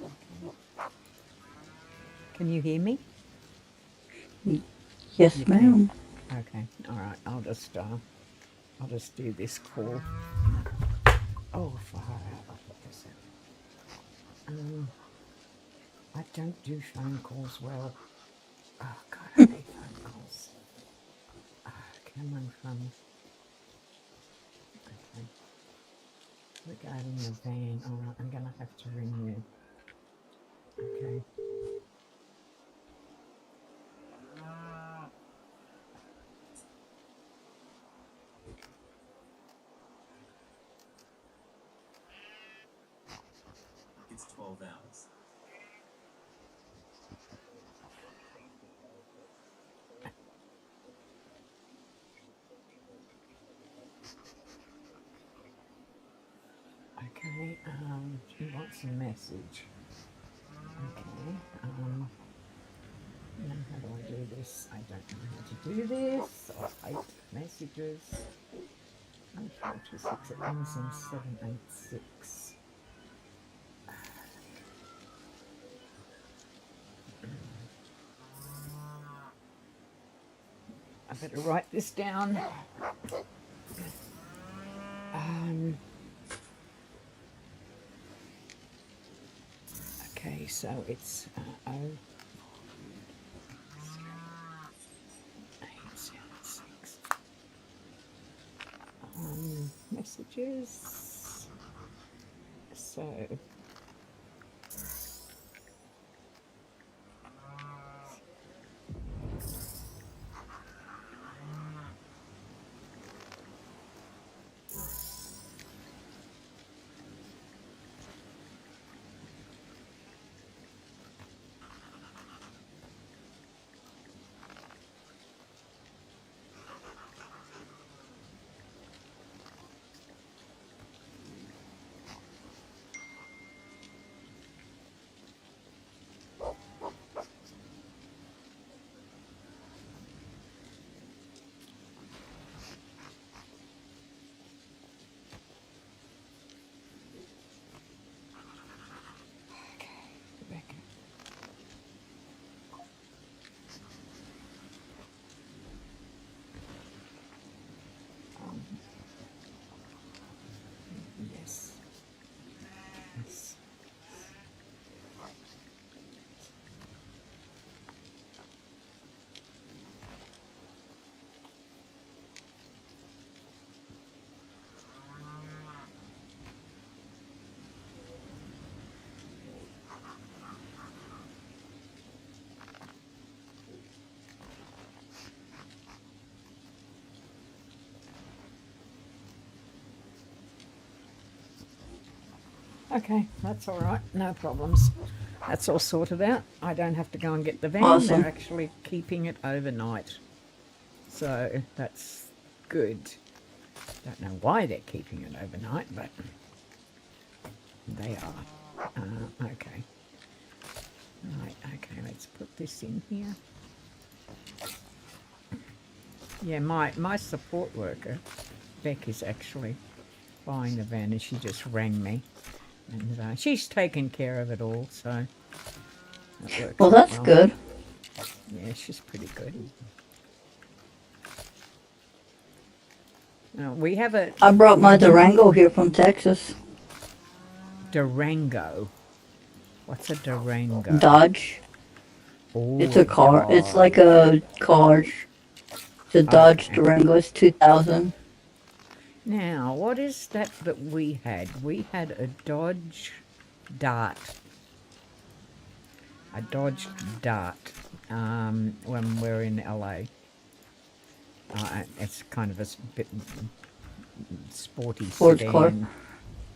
Okay. Can you hear me? Yes, You ma'am. can. Okay. All right. I'll just do this call. Oh, far out. I'll put this in. I don't do phone calls well. Oh God, I hate phone calls. Cameron from. Okay. Regarding the van. All right. I'm gonna have to ring you. Okay. She wants a message. Okay. Now how do I do this? I don't know how to do this. I hate messages. 426, it ends in 786. I better write this down. Okay, so it's 0876. Messages. So yes. Yes. Okay, that's all right. No problems. That's all sorted out. I don't have to go and get the van. Awesome. They're actually keeping it overnight. So that's good. Don't know why they're keeping it overnight, but they are. Okay. Right, okay, let's put this in here. Yeah, my support worker, Beck, is actually buying the van, and she just rang me. And she's taken care of it all, so that works Well, out that's good. Yeah, she's pretty good. We have a I brought my Durango here from Texas. Durango. What's a Durango? Dodge. Oh, It's a car. It's like a car. It's a Dodge Durango. It's 2000. Now, what is that we had? We had a Dodge Dart. A Dodge Dart when we were in LA. It's kind of a bit sporty Sports sedan. car.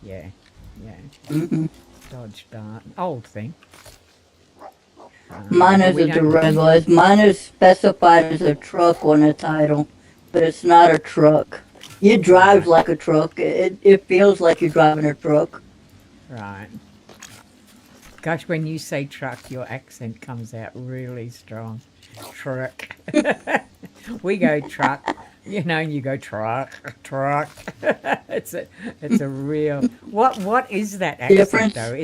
Yeah, yeah. Mm-hmm. Dodge Dart. Old thing. Mine is a Durango. Mine is specified as a truck on the title, but it's not a truck. You drive like a truck. It feels like you're driving a truck. Right. Gosh, when you say truck, your accent comes out really strong. Truck. We go truck, and you go truck. It's a real. What is that accent Difference? though?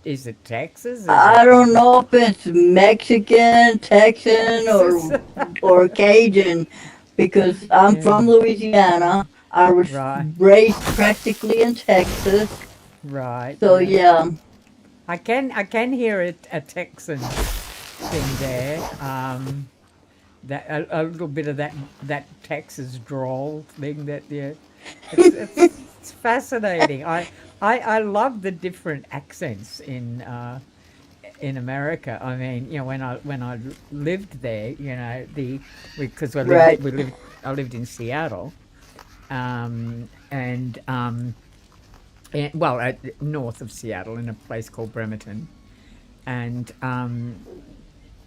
Is it Texas? I don't know if it's Mexican, Texan, or Cajun, because I'm from Louisiana. I was raised practically in Texas. Right. So yeah. I can hear a Texan thing there. That a little bit of that Texas drawl thing that it's fascinating. I love the different accents in America. I mean, when I lived there, because I lived in Seattle, north of Seattle in a place called Bremerton, and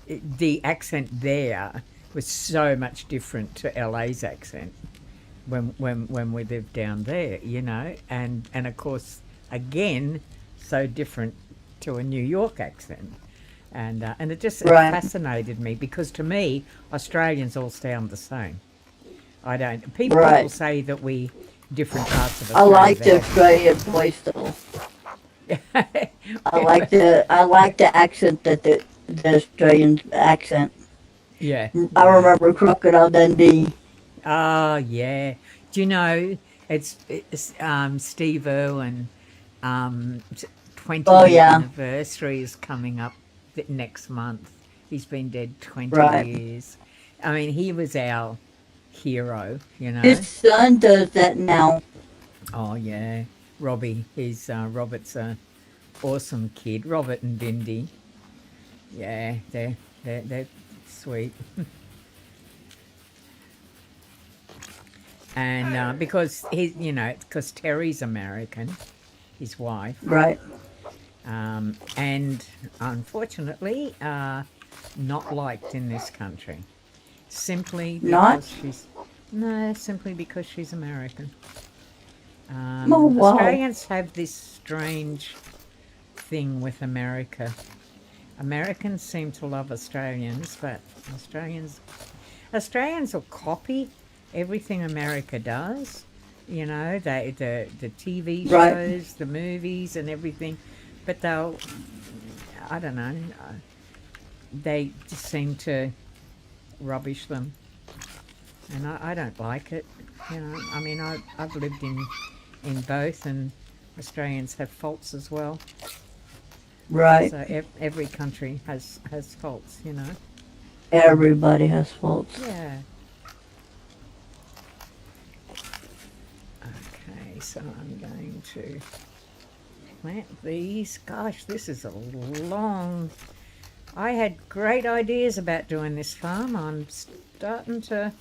the accent there was so much different to LA's accent when we lived down there, and of course again, so different to a New York accent. And it just it Right. fascinated me because to me, Australians all sound the same. I don't. People Right. say that we different parts of I Australia. like the Australian voice though. I like the accent that the Australian accent. Yeah, I yeah. remember Crocodile Dundee. Oh, yeah. Do you know it's Steve Irwin 20 Oh year yeah, anniversary is coming up next month. He's been dead 20 right. years. I mean, he was our hero, you know. His son does that now. Oh yeah, Robbie. He's Robert's a awesome kid. Robert and Bindi. Yeah, they're sweet. And because because Terry's American, his wife, Right. and unfortunately, not liked in this country, simply Not? because she's no, simply because she's American. Oh wow. Australians have this strange thing with America. Americans seem to love Australians, but Australians will copy everything America does. You know, the TV Right. shows, the movies, and everything. But they'll, I don't know, they just seem to rubbish them, and I don't like it. You know, I mean, I've lived in both, and Australians have faults as well. Right. So every country has faults, you know. Everybody has faults. Yeah. Okay, so I'm going to plant these. Gosh, this is a long. I had great ideas about doing this farm. I'm starting to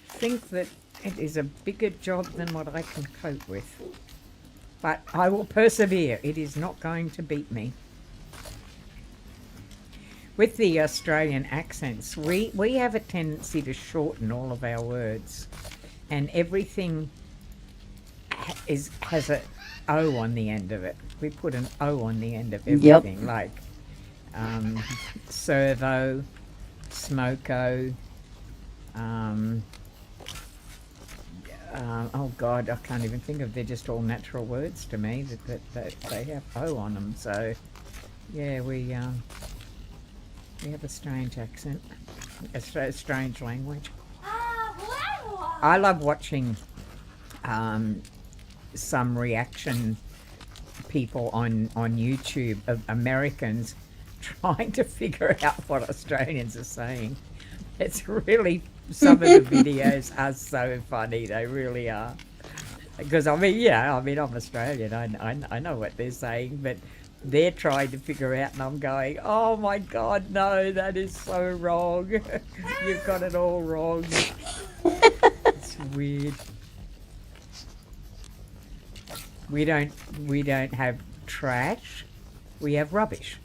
think that it is a bigger job than what I can cope with. But I will persevere. It is not going to beat me. With the Australian accents, we have a tendency to shorten all of our words, and everything has a O on the end of it. We put an O on the end of Yep. everything, like servo, smoko. Oh God, I can't even think of. They're just all natural words to me that they have O on them. So yeah, we have a strange accent, a strange language. I love watching some reaction people on YouTube of Americans trying to figure out what Australians are saying. It's really, some of the videos are so funny. They really are. Because I'm Australian. I know what they're saying, but they're trying to figure out, and I'm going, oh my God, no, that is so wrong. You've got it all wrong. It's weird. We don't have trash. We have rubbish.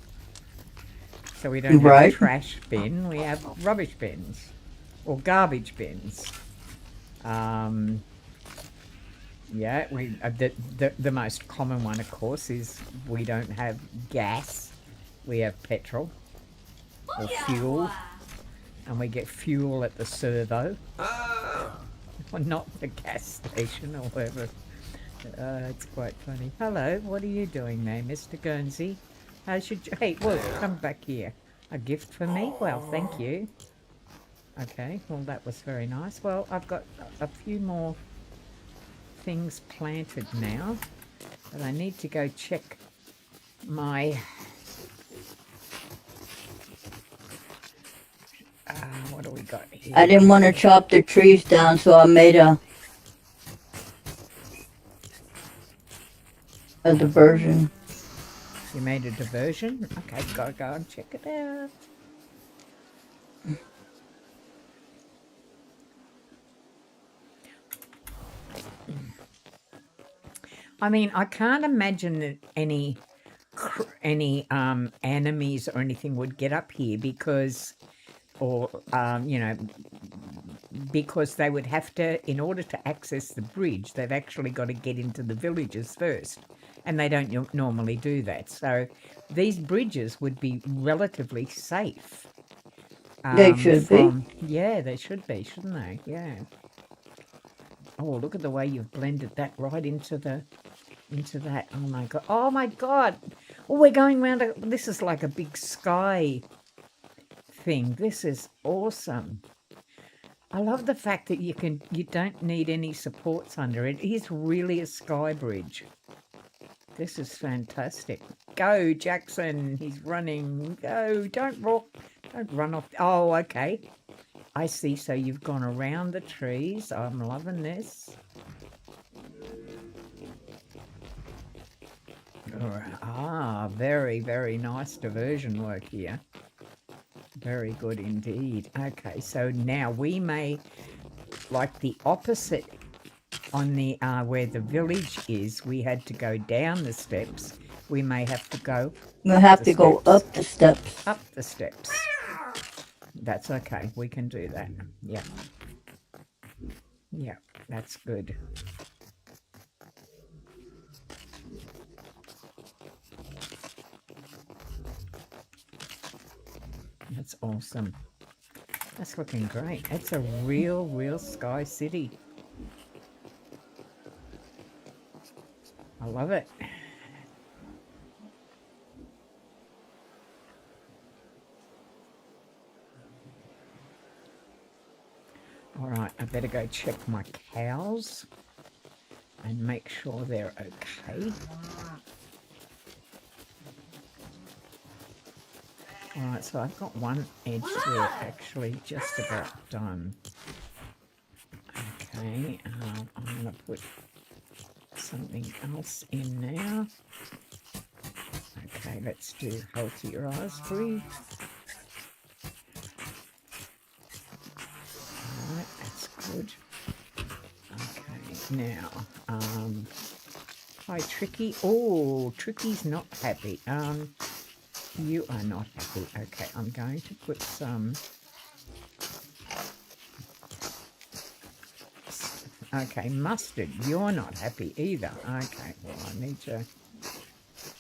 So we don't have a Right. trash bin. We have rubbish bins or garbage bins. Yeah, the most common one, of course, is we don't have gas. We have petrol or fuel, and we get fuel at the servo, or not the gas station or whatever. It's quite funny. Hello, what are you doing there, Mr. Guernsey? Hey, well, come back here. A gift for me? Well, thank you. Okay, well, that was very nice. Well, I've got a few more things planted now, but I need to go check my what do we got here? I didn't want to chop the trees down, so I made a diversion. You made a diversion? Okay, gotta go and check it out. I mean, I can't imagine that any enemies or anything would get up here because because they would have to, in order to access the bridge, they've actually got to get into the villages first. and they don't normally do that. So these bridges would be relatively safe. They should be. Yeah, they should be, shouldn't they? Yeah. Oh, look at the way you've blended that right into that. Oh my god. Oh my god. Oh, we're going round. This is like a big sky thing. This is awesome. I love the fact that you don't need any supports under it. It is really a sky bridge. This is fantastic. Go, Jackson. He's running. Go. Don't run off. Oh, okay. I see. So you've gone around the trees. I'm loving this. Ah, very, very nice diversion work here. Very good indeed. Okay, so now we may, like the opposite on the where the village is, we had to go down the steps. We may have to go. We'll have to go up the steps. Up the steps. That's okay. We can do that. Yeah. Yeah, that's good. That's awesome. That's looking great. It's a real sky city. I love it. All right, I better go check my cows and make sure they're okay. All right, so I've got one edge there actually just about done. Okay, I'm going to put something else in now. Okay, let's do healthy raspberry. All right, that's good. Okay, now, hi Tricky. Oh, Tricky's not happy. You are not happy. Okay, I'm going to put some... Okay, mustard. You're not happy either. Okay, well, I need to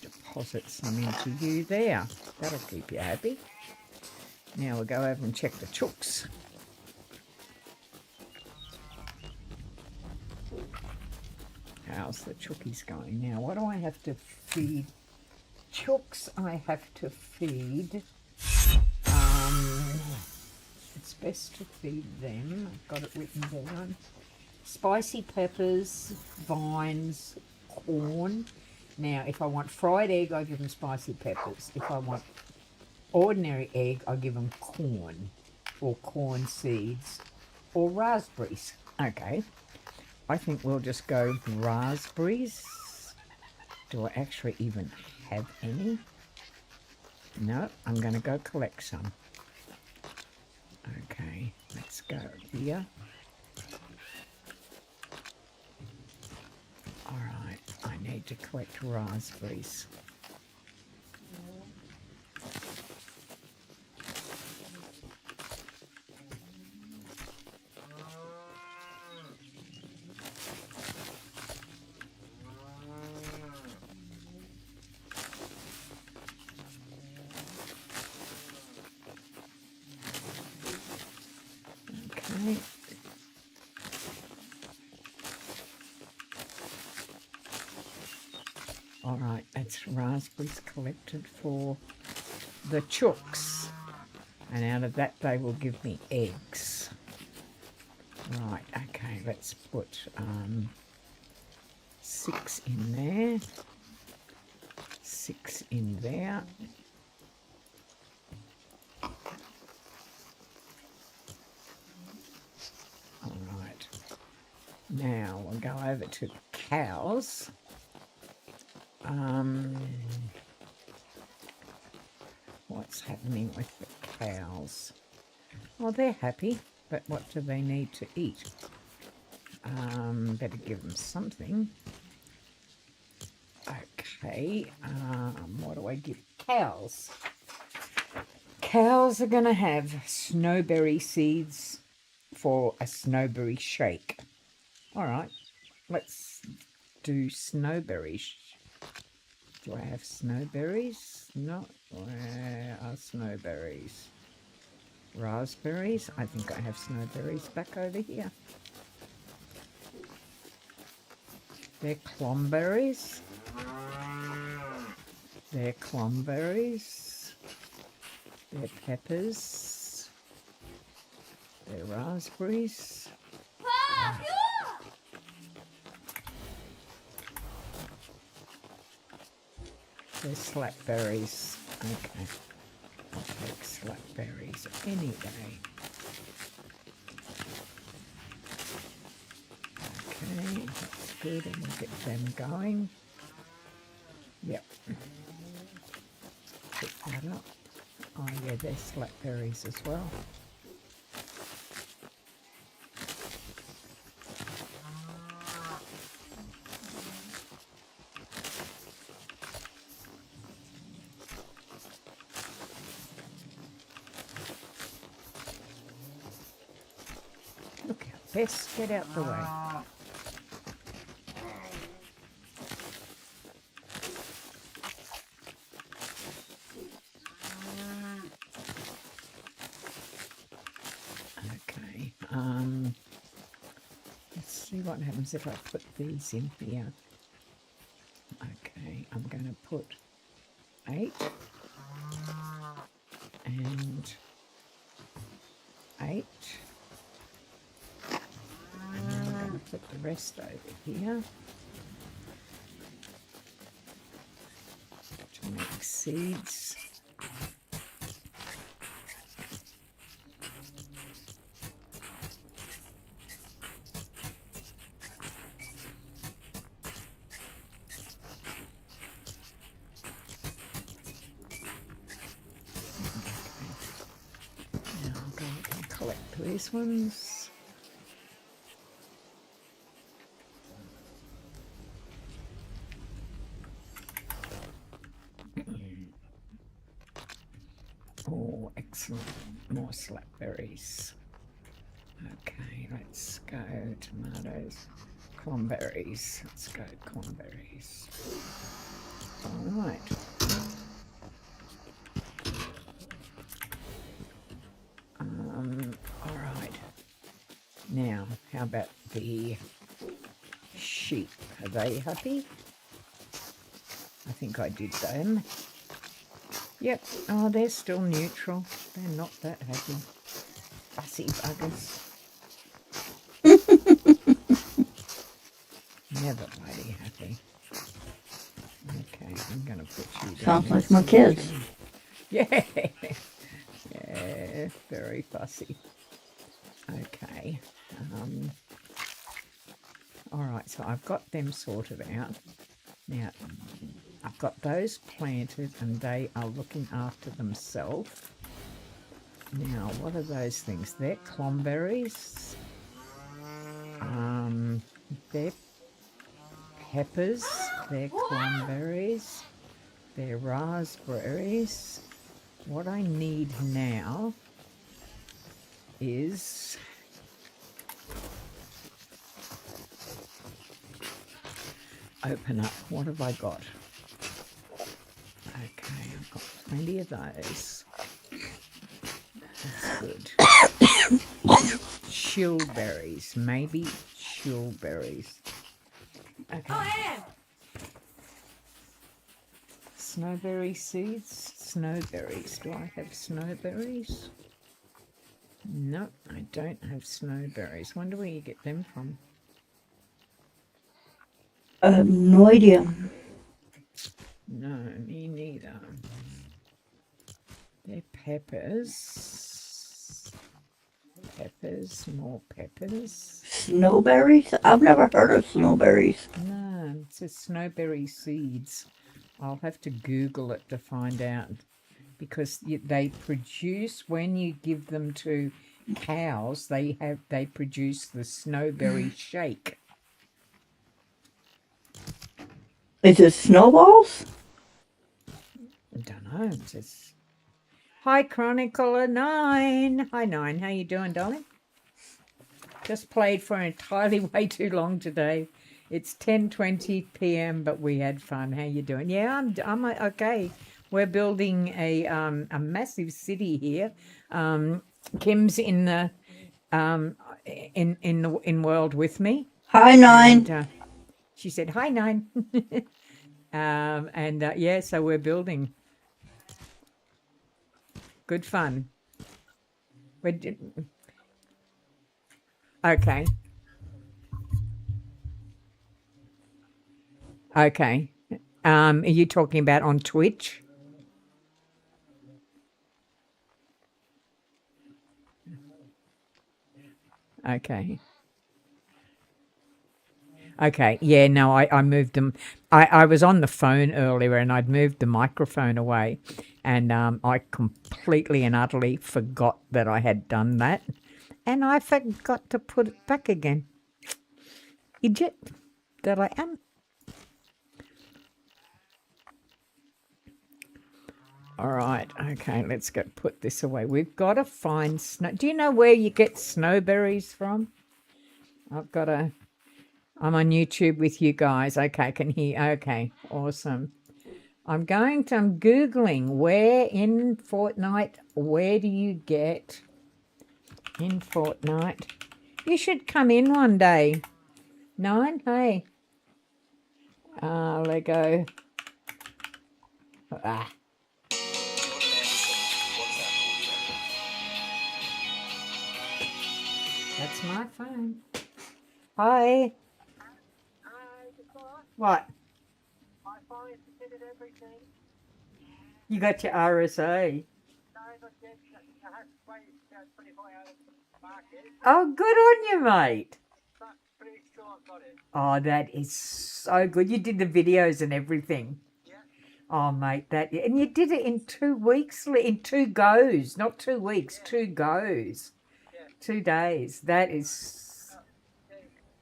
deposit some into you there. That'll keep you happy. Now we'll go over and check the chooks. How's the chookies going? Now, what do I have to feed? Chooks I have to feed. It's best to feed them. I've got it written down. Spicy peppers, vines, corn. Now, if I want fried egg, I give them spicy peppers. If I want ordinary egg, I give them corn or corn seeds or raspberries. Okay, I think we'll just go raspberries. Do I actually even have any? No, I'm going to go collect some. Okay, let's go here. All right, I need to collect raspberries. Okay. All right, that's raspberries collected for the chooks. And out of that, they will give me eggs. Right, okay, let's put 6 in there. 6 in there. All right. Now we'll go over to cows. What's happening with the cows? Well, they're happy, but what do they need to eat? Better give them something. Okay, what do I give cows? Cows are going to have snowberry seeds for a snowberry shake. All right, let's do snowberry Do I have snowberries? No. Where are snowberries? Raspberries? I think I have snowberries back over here. They're clomberries. They're clomberries. They're peppers. They're raspberries. They're slackberries. Okay. I'll take slackberries any day. Okay, that's good. And we'll get them going. Yep. Pick that up. Oh yeah, they're slackberries as well. Look out, Bess, get out the way. Okay, let's see what happens if I put these in here. Okay, I'm going to put 8 and 8. And then I'm going to put the rest over here to make seeds. Now I'll go and collect these ones. Oh, excellent. More slackberries. Okay, let's go tomatoes. Clomberries. Let's go clomberries. All right. All right. Now, how about the sheep? Are they happy? I think I did them. Yep. Oh, they're still neutral. They're not that happy. Fussy buggers. Never bloody happy. Okay, I'm going to put you down. Sounds like my kids. Yeah. Yeah, very fussy. Okay. All right, so I've got them sorted out. Now, I've got those planted and they are looking after themselves. Now, what are those things? They're clomberries. They're peppers. They're clomberries. They're raspberries. What I need now is open up. What have I got? Okay, I've got plenty of those. That's good. Chillberries, maybe chillberries. Okay. Snowberry seeds. Snowberries. Do I have snowberries? No, I don't have snowberries. Wonder where you get them from. No idea. No, me neither. They're peppers. Peppers, more peppers. Snowberries? I've never heard of snowberries. No, it says snowberry seeds. I'll have to Google it to find out, because they produce, when you give them to cows, they produce the snowberry shake. Is it snowballs? I don't know. It says, hi, Chronicler 9. Hi, 9. How you doing, darling? Just played for entirely way too long today. It's 10:20 p.m. but we had fun. How you doing? Yeah, I'm okay. We're building a massive city here. Kim's in the in world with me. Hi, Nine. And she said hi, Nine. Yeah, so we're building. Good fun. Okay. Okay. Are you talking about on Twitch? Okay. Okay. Yeah, no, I moved them. I was on the phone earlier and I'd moved the microphone away and I completely and utterly forgot that I had done that. And I forgot to put it back again. Idiot that I am. All right. Okay, let's go put this away. We've got to find snow. Do you know where you get snowberries from? I'm on YouTube with you guys. Okay, I can hear. Okay, awesome. I'm Googling where in Fortnite, where do you get in Fortnite? You should come in one day. Nine, hey. Lego. Ah. That's my phone. Hi. What? My phone considered everything. You got your RSA. No, not yet. I have to wait 24 hours to mark it. Oh, good on you, mate. But pretty sure I've got it. Oh, that is so good. You did the videos and everything. Yeah. Oh, mate, and you did it in 2 weeks, in 2 goes, not 2 weeks, 2 goes. Yeah. 2 days. That is.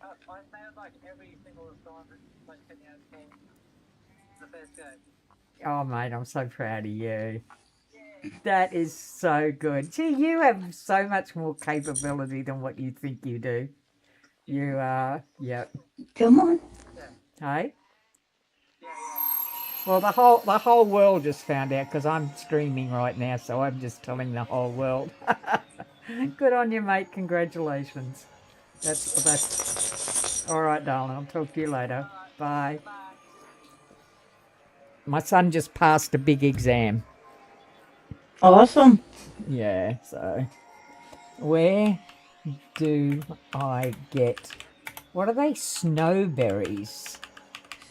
I found like every single assignment, like 10 out of 10. The best game. Oh, mate, I'm so proud of you. That is so good. Gee, you have so much more capability than what you think you do. You are, yep. Come on. Hey? Yeah. Well, the whole world just found out because I'm streaming right now, so I'm just telling the whole world. Good on you, mate. Congratulations. That's all right, darling. I'll talk to you later. Bye. My son just passed a big exam. Awesome. Yeah, so where do I get, what are they? Snowberries.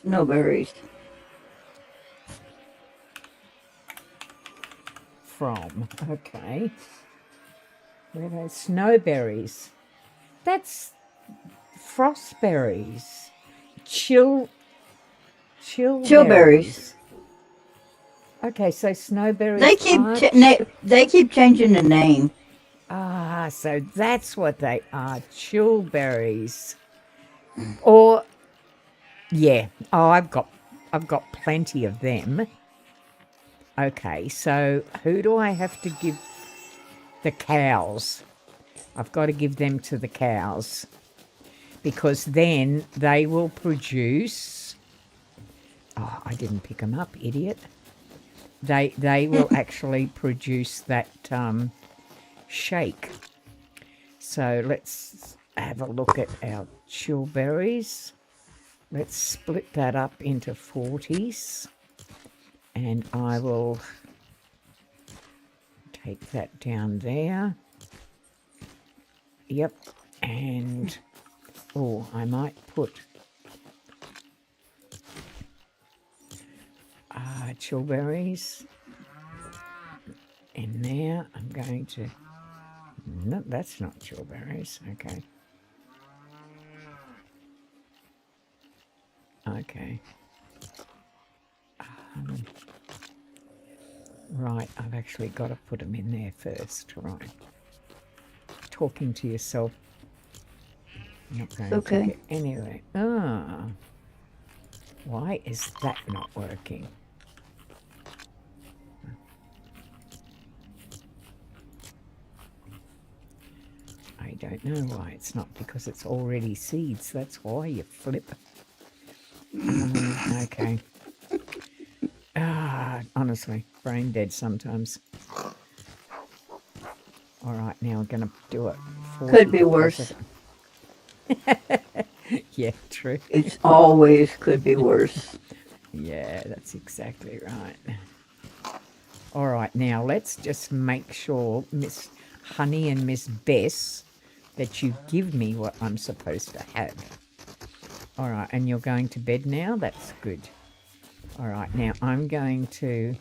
Snowberries. From, okay. Where are they? Snowberries. That's frostberries. Chillberries. Chillberries. Okay, so snowberries. They keep changing the name. Ah, so that's what they are. Chillberries. Or yeah. Oh, I've got plenty of them. Okay, so who do I have to give? The cows. I've got to give them to the cows because then they will produce. Oh, I didn't pick them up, idiot. They will actually produce that shake. So let's have a look at our chillberries. Let's split that up into 40s. And I will take that down there. Yep. And, oh, I might put chillberries in there. I'm going to, no, that's not chillberries. Okay. Okay. Right, I've actually got to put them in there first. Right. Talking to yourself. Not going to get anywhere. Ah. Why is that not working? I don't know why it's not, because it's already seeds. That's why, you flip. Okay. Honestly, brain dead sometimes. All right, now we're going to do it. Could be worse. Yeah, true. It's always could be worse. Yeah, that's exactly right. All right, now let's just make sure, Miss Honey and Miss Bess, that you give me what I'm supposed to have. All right, and you're going to bed now? That's good. All right, now I'm going to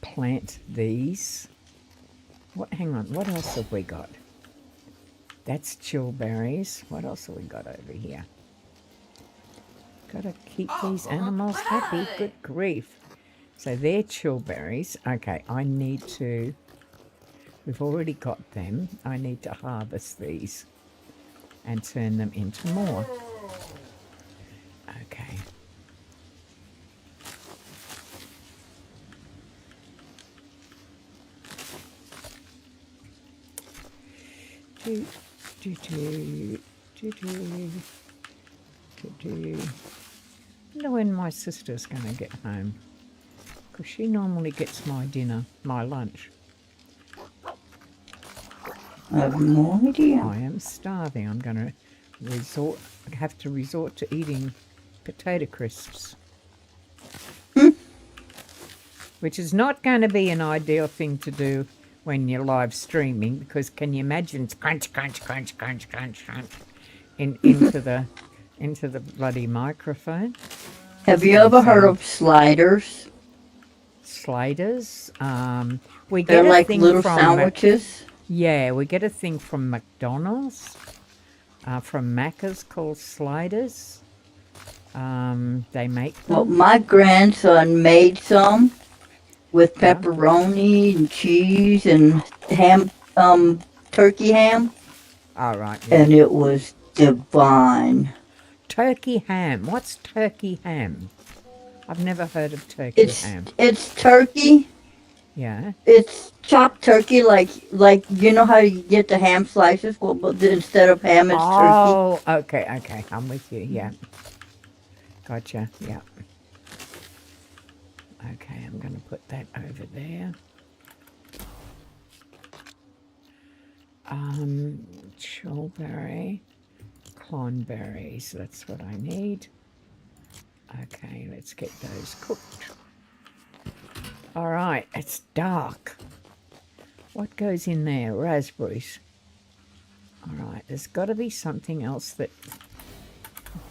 plant these. Hang on, what else have we got? That's chillberries. What else have we got over here? Gotta keep these animals happy. Good grief. So they're chillberries. Okay, I need to... We've already got them. I need to harvest these and turn them into more. Okay. Do, do, do, do, do, do, do. I wonder when my sister's going to get home, because she normally gets my dinner, my lunch. I have no idea. I am starving. I'm going to have to resort to eating potato crisps. Which is not going to be an ideal thing to do when you're live streaming, because can you imagine it's crunch, crunch, crunch, crunch, crunch, crunch into the bloody microphone. Have you ever heard of sliders? Sliders? We get They're a like thing little from sandwiches. Yeah, we get a thing from McDonald's, from Macca's called sliders. They make them. Well, my grandson made some with pepperoni and cheese and ham, turkey ham, All right. Yeah. and it was divine. Turkey ham. What's turkey ham? I've never heard of turkey ham. It's turkey. Yeah. It's chopped turkey, like you know how you get the ham slices. Well, but instead of ham, it's turkey. Oh, okay. I'm with you. Yeah. Gotcha. Yeah. Okay, I'm going to put that over there. Chillberry, clonberries. That's what I need. Okay, let's get those cooked. All right, it's dark. What goes in there? Raspberries. All right, there's got to be something else that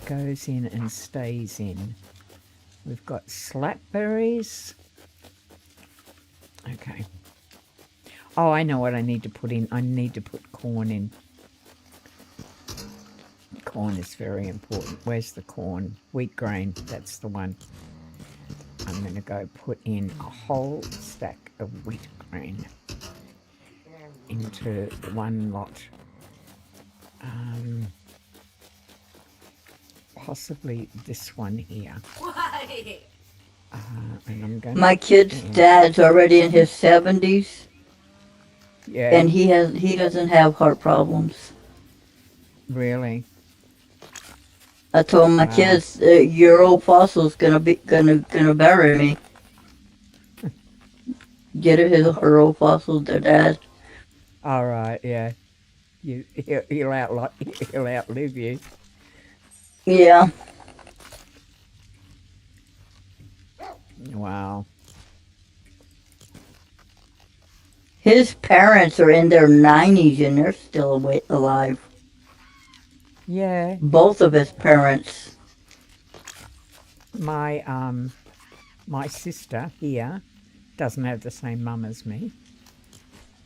goes in and stays in. We've got slapberries. Okay. Oh, I know what I need to put in. I need to put corn in. Corn is very important. Where's the corn? Wheat grain, that's the one. I'm going to go put in a whole stack of wheat grain into one lot. Possibly this one here. Why? And I'm going My kid's dad's already in his 70s, yeah, and he doesn't have heart problems. really. I told my kids, your old fossil's gonna bury me. Get it, her old fossil, their dad. All right, yeah. He'll outlive you. Yeah. Wow. His parents are in their 90s and they're still alive. Yeah. Both of his parents. My my sister here doesn't have the same mum as me.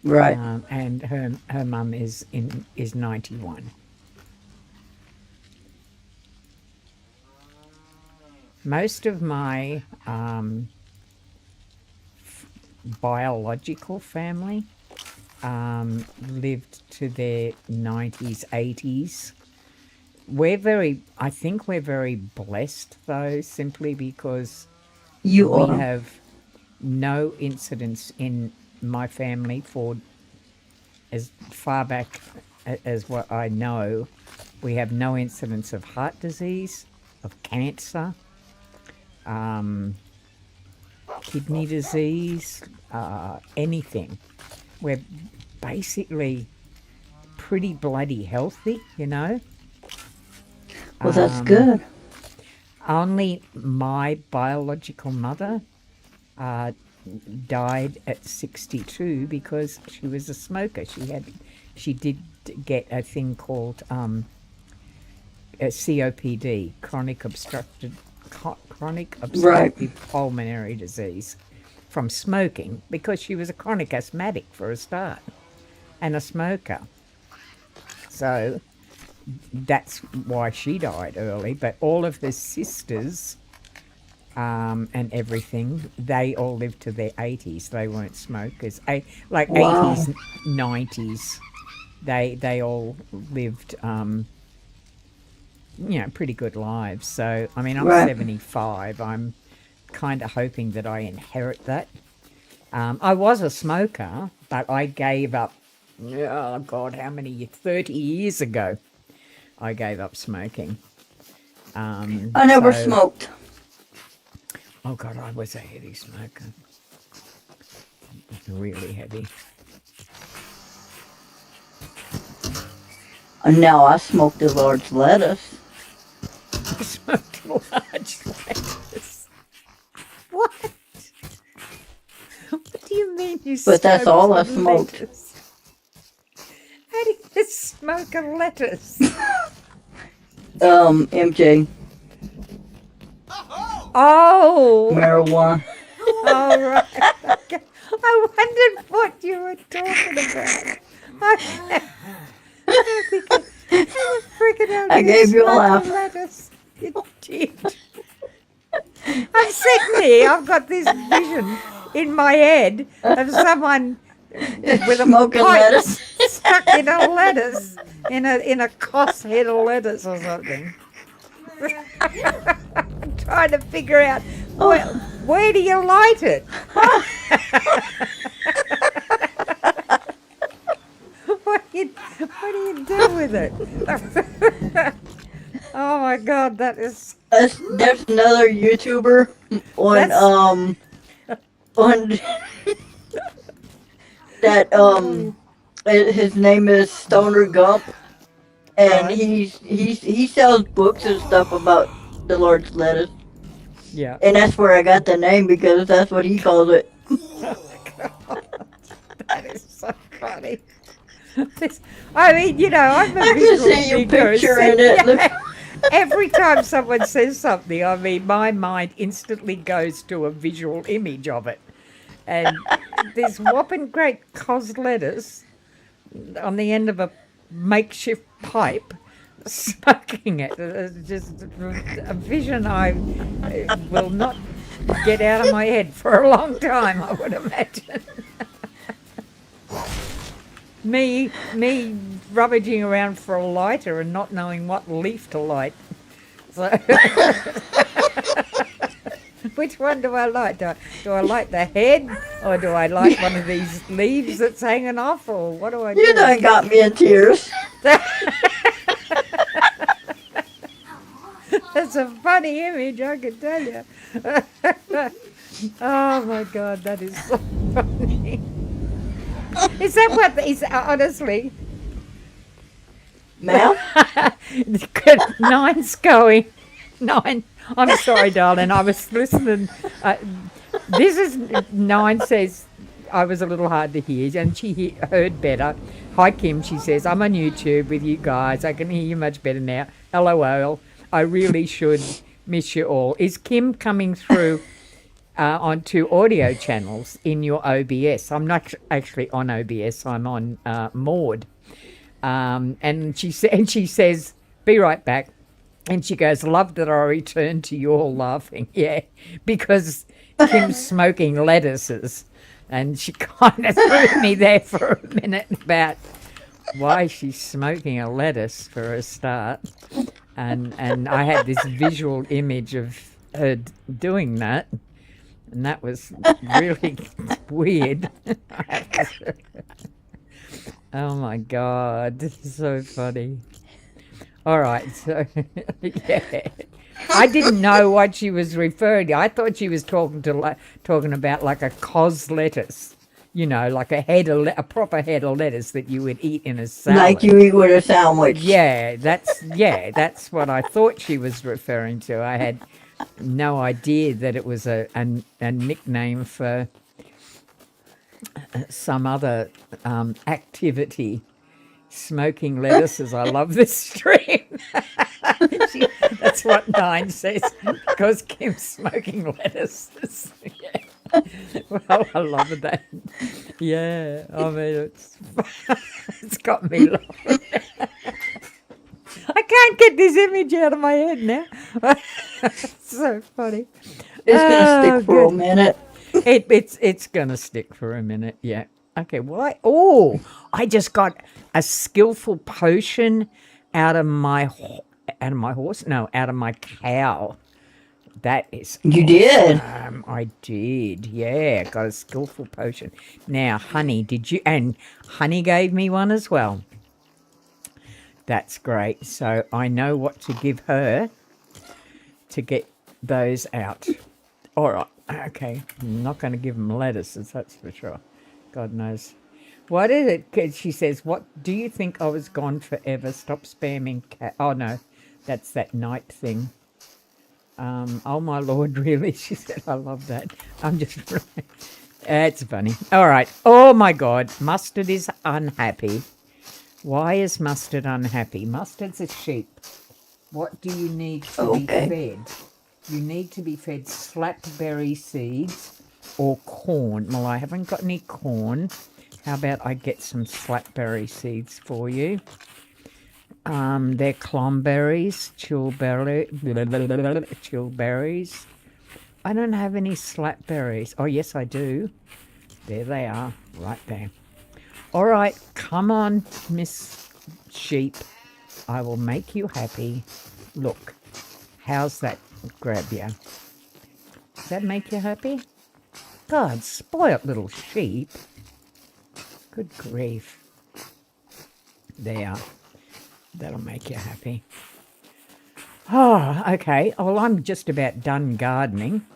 Right. And her mum is 91. Most of my biological family lived to their 90s, 80s. I think we're very blessed though, simply because we have no incidents in my family for as far back as what I know We have no incidence of heart disease, of cancer, kidney disease, anything. We're basically pretty bloody healthy, you know. Well, that's good. Only my biological mother died at 62 because she was a smoker. She did get a thing called a COPD, chronic obstructive pulmonary disease, from smoking, because she was a chronic asthmatic for a start and a smoker. So that's why she died early. But all of her sisters and everything, they all lived to their 80s. They weren't smokers. Like Wow. 80s, 90s. They all lived, pretty good lives. So, I mean, I'm Right. 75. I'm kind of hoping that I inherit that. I was a smoker, but I gave up, oh God, 30 years ago, I gave up smoking. I never smoked. Oh God, I was a heavy smoker. Really heavy. And now I smoke the large lettuce. I smoked large lettuce. What? What do you mean you But that's smoked all I smoked. lettuce? How do you smoke a lettuce? MJ, Oh! marijuana. All right. Okay. I wondered what you were talking about. I was freaking out. I gave you a smoked laugh. Lettuce. You did. I'm sitting here. I've got this vision in my head of someone with a Smoking pipe lettuce. stuck in a lettuce, in a cross head of lettuce or something. I'm trying to figure out where do you light it? What do you do with it? Oh my God, that is. There's another YouTuber on that his name is Stoner Gump, and Right. he sells books and stuff about the large lettuce, Yeah. and that's where I got the name because that's what he calls it. That is so funny. I mean, I'm a I can visual see your thinker. picture in it. Look. Every time someone says something, I mean, my mind instantly goes to a visual image of it. And this whopping great cos lettuce on the end of a makeshift pipe, smoking it. It's just a vision I will not get out of my head for a long time, I would imagine. Me rummaging around for a lighter and not knowing what leaf to light. So, which one do I light? Do I light the head, or do I light one of these leaves that's hanging off, or what do I do? You done got me in tears. That's a funny image, I can tell you. Oh my God, that is so funny. Is that what is honestly? Ma'am? 9's going. 9. I'm sorry, darling. I was listening. This is 9 says I was a little hard to hear, and she heard better. Hi, Kim. She says I'm on YouTube with you guys. I can hear you much better now. LOL. I really should miss you all. Is Kim coming through onto audio channels in your OBS? I'm not actually on OBS. I'm on Maud. And she says, be right back. And she goes, love that I returned to you all laughing. Yeah, because Kim's smoking lettuces. And she kind of threw me there for a minute about why she's smoking a lettuce for a start. And I had this visual image of her doing that. And that was really weird. Oh my God, this is so funny. All right. So, yeah. I didn't know what she was referring to. I thought she was talking about like a cos lettuce, like a proper head of lettuce that you would eat in a salad. Like you eat with a sandwich. Yeah, that's what I thought she was referring to. I had no idea that it was a nickname for some other activity. Smoking lettuces. I love this stream. That's what Nine says, because Kim's smoking lettuces. Yeah. Well, I love that. Yeah, I mean, it's got me laughing. I can't get this image out of my head now. It's so funny. It's gonna stick for a minute. It's gonna stick for a minute. Yeah. Okay. Well, I just got a skillful potion out of my horse. No, out of my cow. That is. You did. I did. Yeah, got a skillful potion. Now, honey, did you? And honey gave me one as well. That's great. So I know what to give her to get those out. All right. Okay. I'm not going to give them lettuces, that's for sure. God knows. What is it? She says, what do you think I was gone forever? Stop spamming cat. Oh, no. That's that night thing. Oh, my Lord, really? She said, I love that. I'm just... It's funny. All right. Oh, my God. Mustard is unhappy. Why is Mustard unhappy? Mustard's a sheep. What do you need to be fed? You need to be fed slapberry seeds or corn. Well, I haven't got any corn. How about I get some slapberry seeds for you? They're clomberries, chillberries. I don't have any slapberries. Oh, yes, I do. There they are, right there. All right, come on, Miss Sheep. I will make you happy. Look, how's that grab you? Does that make you happy? God, spoiled little sheep. Good grief. There. That'll make you happy. Oh, okay. Well, I'm just about done gardening,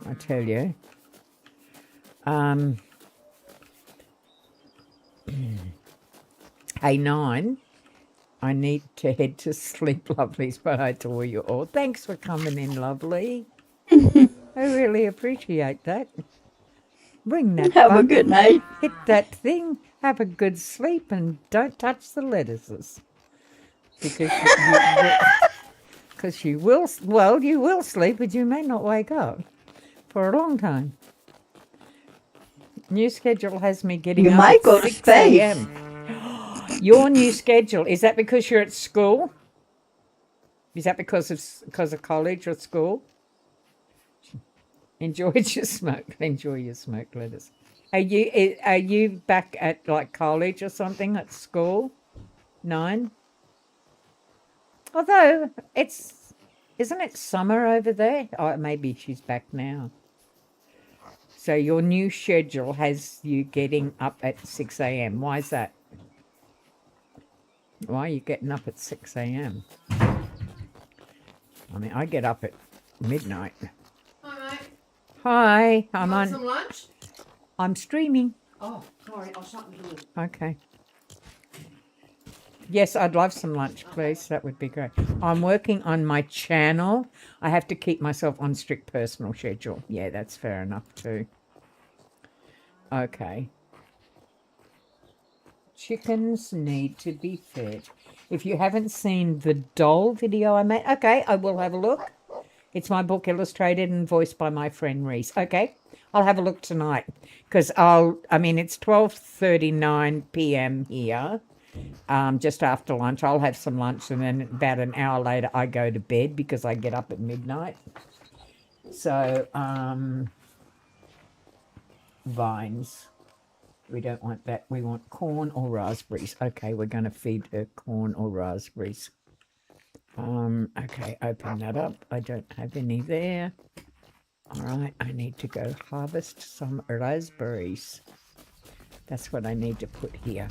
I tell you. Hey, Nine, I need to head to sleep, lovelies, but I adore you all. Thanks for coming in, lovely. I really appreciate that. Ring that Have button, a good night. hit that thing, have a good sleep, and don't touch the lettuces. Because you will sleep, but you may not wake up for a long time. New schedule has me getting up might at go to 6 space. a.m. Your new schedule, is that because you're at school? Is that because of college or school? Enjoy your smoke, lettuce. Are you back at like college or something at school? 9? Although isn't it summer over there? Oh, maybe she's back now. So your new schedule has you getting up at 6 a.m. Why is that? Why are you getting up at 6 a.m.? I mean, I get up at midnight. Hi, mate. Hi, I'm Want on. some lunch? I'm streaming. Oh, sorry, I'll shut the door. Okay. Yes, I'd love some lunch, please. That would be great. I'm working on my channel. I have to keep myself on strict personal schedule. Yeah, that's fair enough too. Okay. Chickens need to be fed. If you haven't seen the doll video I made, okay, I will have a look. It's my book, illustrated and voiced by my friend Reese. Okay, I'll have a look tonight because it's 12:39 p.m. here. Just after lunch, I'll have some lunch, and then about an hour later, I go to bed because I get up at midnight. So, vines. We don't want that. We want corn or raspberries. Okay, we're going to feed her corn or raspberries. Okay, open that up. I don't have any there. All right, I need to go harvest some raspberries. That's what I need to put here.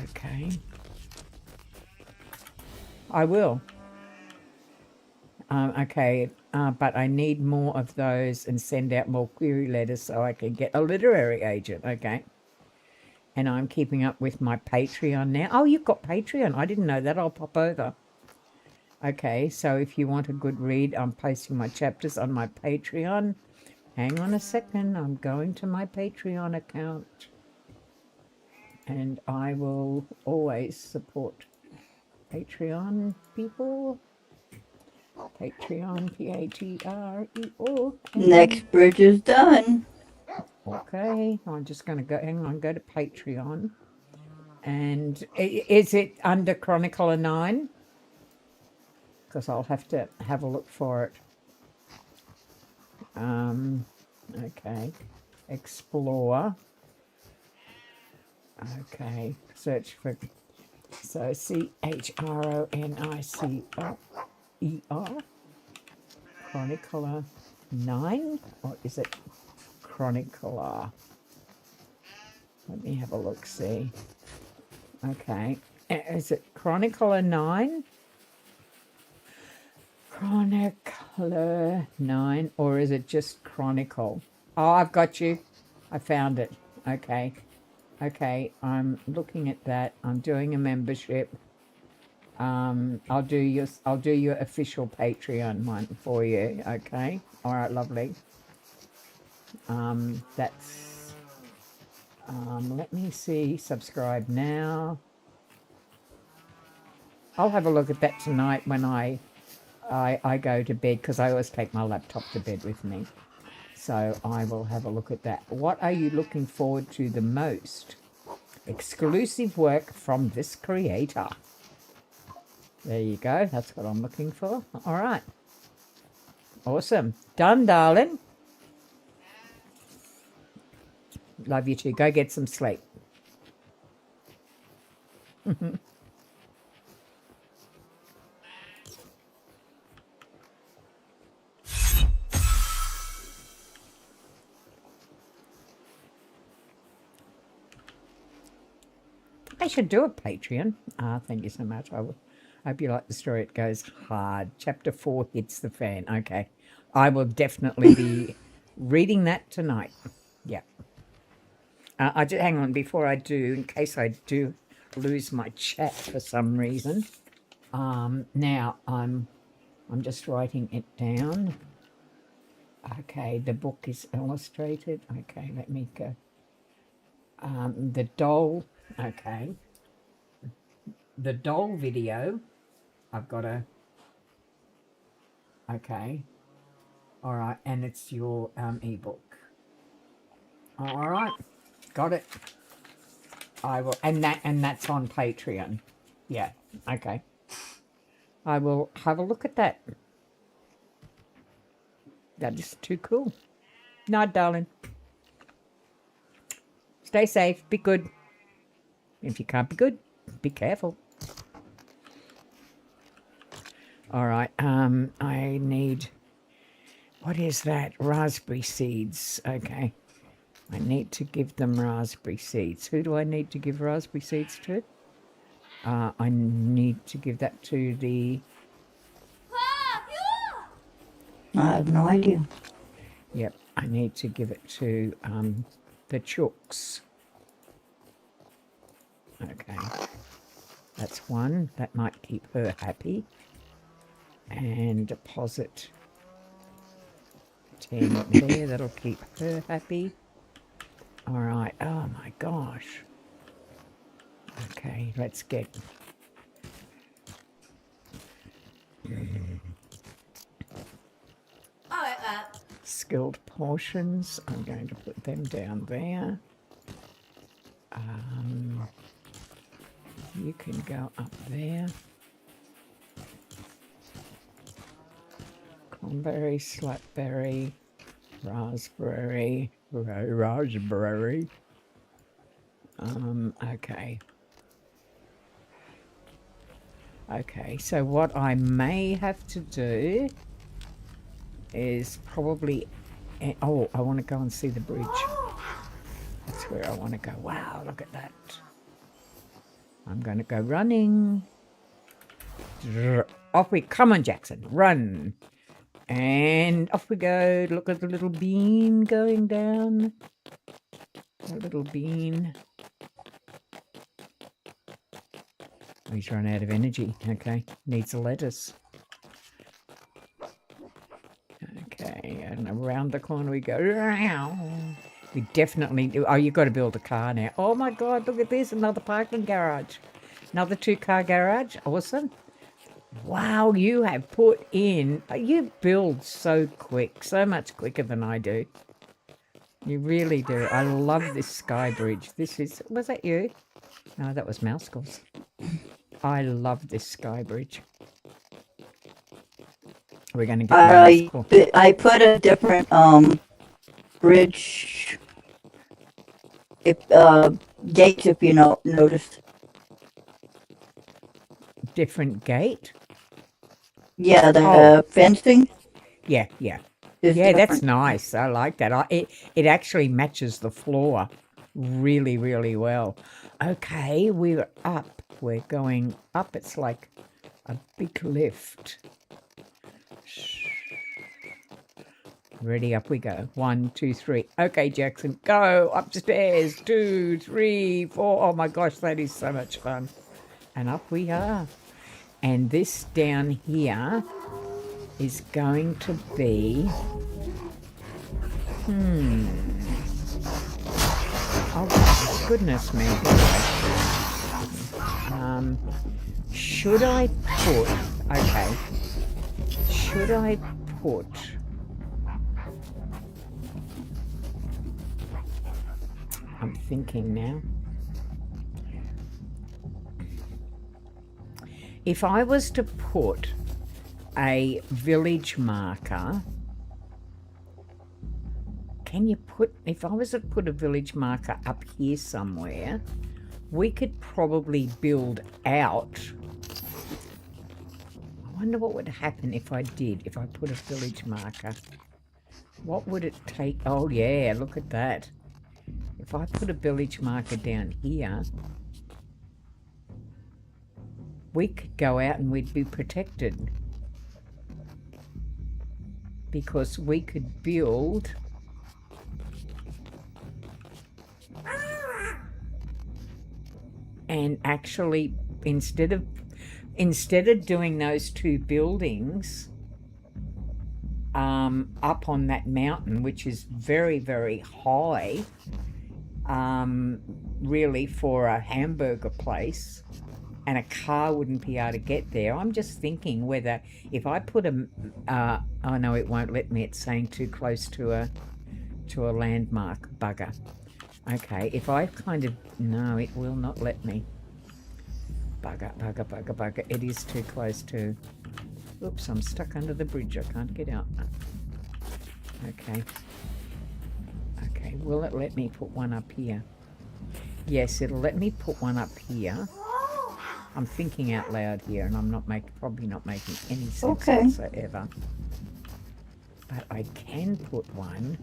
Okay. I will. Okay, but I need more of those and send out more query letters so I can get a literary agent, okay? And I'm keeping up with my Patreon now. Oh, you've got Patreon. I didn't know that. I'll pop over. Okay, so if you want a good read, I'm posting my chapters on my Patreon. Hang on a second. I'm going to my Patreon account. And I will always support Patreon people. Patreon, P-A-T-R-E-O. Next bridge is done. Okay, I'm just going to go, hang on, go to Patreon. And is it under Chronicler 9? Because I'll have to have a look for it. Okay, explore. Okay, search for, so C-H-R-O-N-I-C-L-E-R. Chronicler 9? Or is it Chronicler? Let me have a look, see. Okay, is it Chronicler 9? Chronicler 9, or is it just Chronicle? Oh, I've got you. I found it. Okay. Okay, I'm looking at that. I'm doing a membership. I'll do your official Patreon one for you. Okay. All right, lovely. That's let me see. Subscribe now. I'll have a look at that tonight when I go to bed, because I always take my laptop to bed with me. So I will have a look at that. What are you looking forward to the most? Exclusive work from this creator. There you go. That's what I'm looking for. All right. Awesome. Done, darling. Love you too. Go get some sleep. I should do a Patreon. Thank you so much. I hope you like the story. It goes hard. Chapter 4 hits the fan. Okay. I will definitely be reading that tonight. Yeah. Hang on, before I do, in case I do lose my chat for some reason. Now I'm just writing it down. Okay, the book is illustrated. Okay, let me go. The doll. Okay. The doll video. I've got a. Okay. All right, and it's your ebook. All right, got it. I will, and that's on Patreon. Yeah. Okay. I will have a look at that. That is too cool. No, darling. Stay safe. Be good. If you can't be good, be careful. All right. I need. What is that? Raspberry seeds. Okay. I need to give them raspberry seeds. Who do I need to give raspberry seeds to? I need to give that to the... I have no idea. Yep, I need to give it to the chooks. Okay. That's one. That might keep her happy. And deposit 10 there. That'll keep her happy. All right. Oh, my gosh. Okay, let's get... skilled portions. I'm going to put them down there. You can go up there. Cranberry, slackberry, raspberry, raspberry. Okay. Okay, so what I may have to do is probably... Oh, I want to go and see the bridge. That's where I want to go. Wow, look at that. I'm going to go running Off we come on, Jackson. Run. And off we go. Look at the little bean going down. A little bean. He's run out of energy. Okay. Needs a lettuce. Okay. And around the corner we go. We definitely do. Oh, you've got to build a car now. Oh my God, look at this. Another parking garage. Another 2-car garage. Awesome. Wow, you have put in. You build so quick. So much quicker than I do. You really do. I love this sky bridge. This is. Was that you? No, that was Mousecles. I love this sky bridge. We're going to get Mousecles. I put a different bridge gates, if you noticed. Different gate? Yeah, the fencing. Yeah. is Yeah, that's different. nice. I like that. It actually matches the floor really, really well. Okay, we're up. We're going up. It's like a big lift. Ready, up we go. 1, 2, 3. Okay, Jackson, go upstairs. 2, 3, 4. Oh my gosh, that is so much fun. And up we are. And this down here is going to be... Oh, goodness me. Should I put... Okay. Should I put... I'm thinking now. If I was to put a village marker, can you put, if I was to put a village marker up here somewhere, we could probably build out. I wonder what would happen if I put a village marker. What would it take? Oh yeah, look at that. If I put a village marker down here, we could go out and we'd be protected. Because we could build and actually instead of doing those 2 buildings up on that mountain, which is very, very high, really for a hamburger place, and a car wouldn't be able to get there. I'm just thinking whether if I put a oh no, it won't let me. It's saying too close to a landmark. Bugger. Okay, if I kind of... No, it will not let me. Bugger. It is too close to... Oops, I'm stuck under the bridge. I can't get out. Okay. Okay, will it let me put one up here? Yes, it'll let me put one up here. I'm thinking out loud here, and I'm probably not making any sense whatsoever. But I can put one.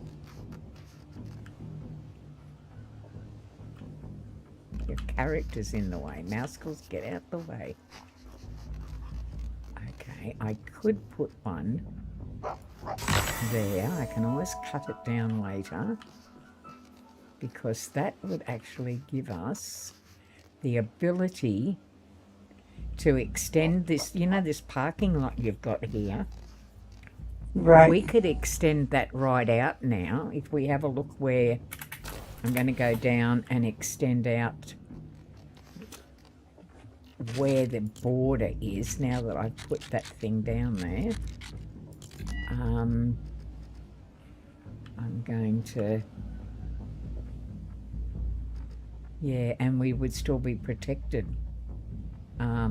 Your character's in the way. Mousecles, get out the way. Okay, I could put one there. I can always cut it down later, because that would actually give us the ability to extend this, this parking lot you've got here. Right. We could extend that right out now. If we have a look where I'm going to go down and extend out where the border is, now that I've put that thing down there. I'm going to... Yeah, and we would still be protected.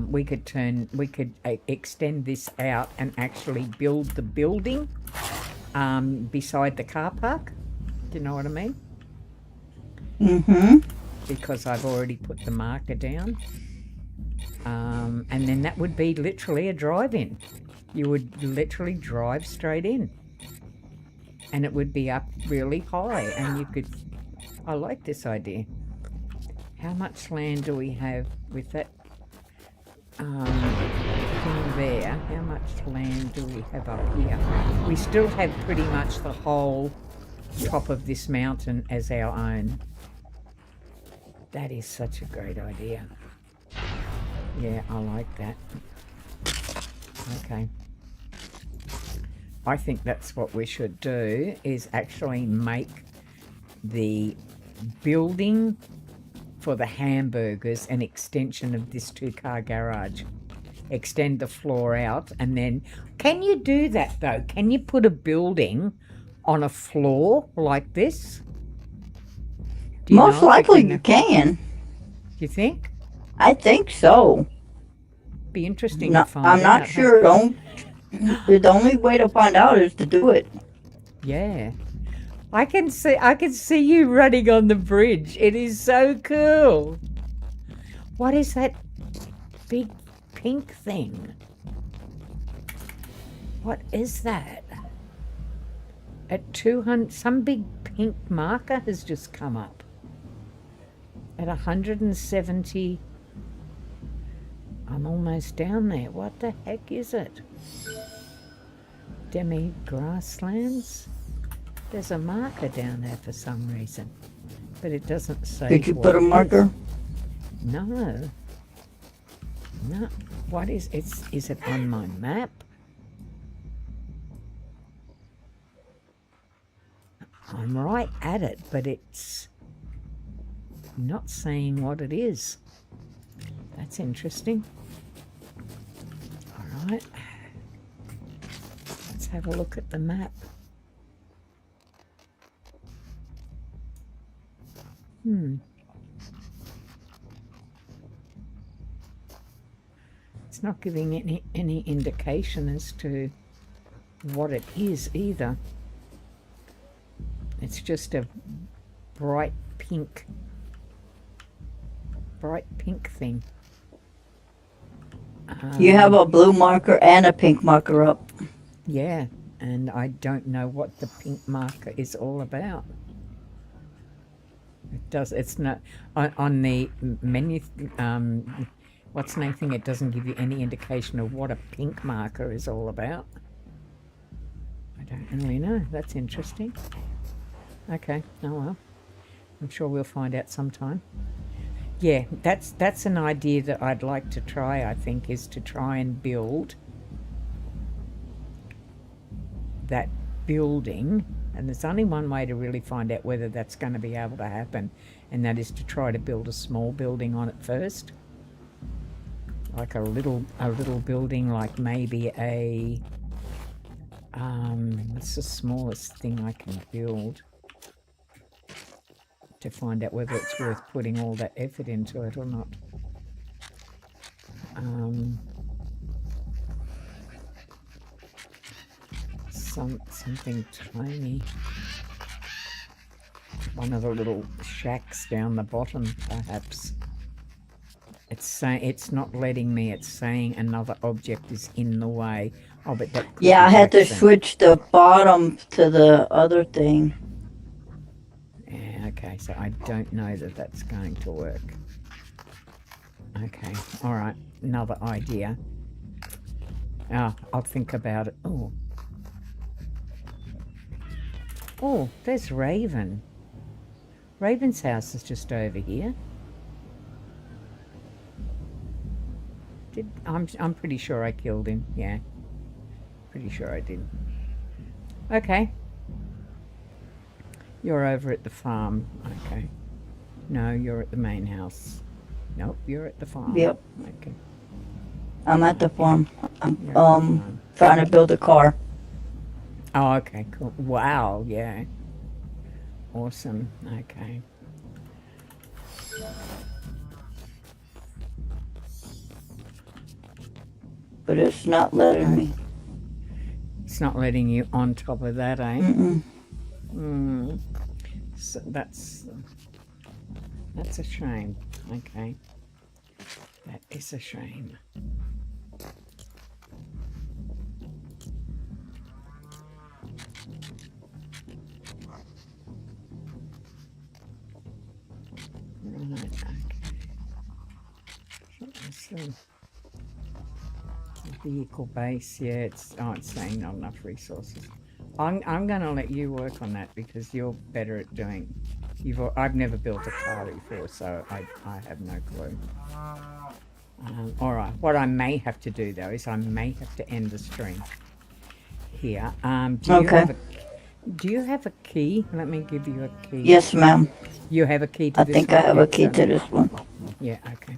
We could extend this out and actually build the building beside the car park. Do you know what I mean? Mm-hmm. Because I've already put the marker down. And then that would be literally a drive-in. You would literally drive straight in. And it would be up really high, and you could... I like this idea. How much land do we have with that? everything there. How much land do we have up here? We still have pretty much the whole top of this mountain as our own. That is such a great idea. Yeah, I like that. Okay. I think that's what we should do, is actually make the building for the hamburgers an extension of this 2-car garage. Extend the floor out, and then... Can you do that, though? Can you put a building on a floor like this? Do you Most know if likely it you can. Do you think? I think so. Be interesting No, to find I'm out. not sure. The only way to find out is to do it. Yeah. I can see you running on the bridge. It is so cool. What is that big pink thing? What is that? At 200, some big pink marker has just come up. At 170, I'm almost down there. What the heck is it? Demi grasslands? There's a marker down there for some reason, but it doesn't say. Did you what put a it is. marker? No. No. What is it? Is it on my map? I'm right at it, but it's not saying what it is. That's interesting. All right. Let's have a look at the map. It's not giving any indication as to what it is either. It's just a bright pink thing. You have a blue marker and a pink marker up. Yeah, and I don't know what the pink marker is all about. It's not on the menu. What's the name thing? It doesn't give you any indication of what a pink marker is all about. I don't really know. That's interesting. Okay. Oh well. I'm sure we'll find out sometime. Yeah, that's an idea that I'd like to try. I think is to try and build that building, and there's only one way to really find out whether that's going to be able to happen, and that is to try to build a small building on it first, like a little building, like maybe a what's the smallest thing I can build, to find out whether it's worth putting all that effort into it or not. Something tiny. One of the little shacks down the bottom, perhaps. It's not letting me. It's saying another object is in the way. Oh, but that could Yeah, be I had to Jackson. switch the bottom to the other thing. Yeah, okay, so I don't know that that's going to work. Okay, all right, another idea. I'll think about it. Oh, there's Raven. Raven's house is just over here. I'm pretty sure I killed him. Yeah, pretty sure I did. Okay. You're over at the farm. Okay. No, you're at the main house. Nope, you're at the farm. Yep. Okay. I'm at the farm. I'm You're at the farm. trying to build a car. Oh, okay, cool. Wow, yeah. Awesome. Okay. But it's not letting me. It's not letting you on top of that, eh? Mm-mm. So that's a shame. Okay. That is a shame. Right, okay. So, The equal base, yeah, it's saying not enough resources. I'm going to let you work on that because you're better at doing. I've never built a car before, so I have no clue. All right, what I may have to do though is I may have to end the stream here. Do you have a key? Let me give you a key. Yes, ma'am. You have a key to I this think one? I have a key to this one. Yeah. Okay.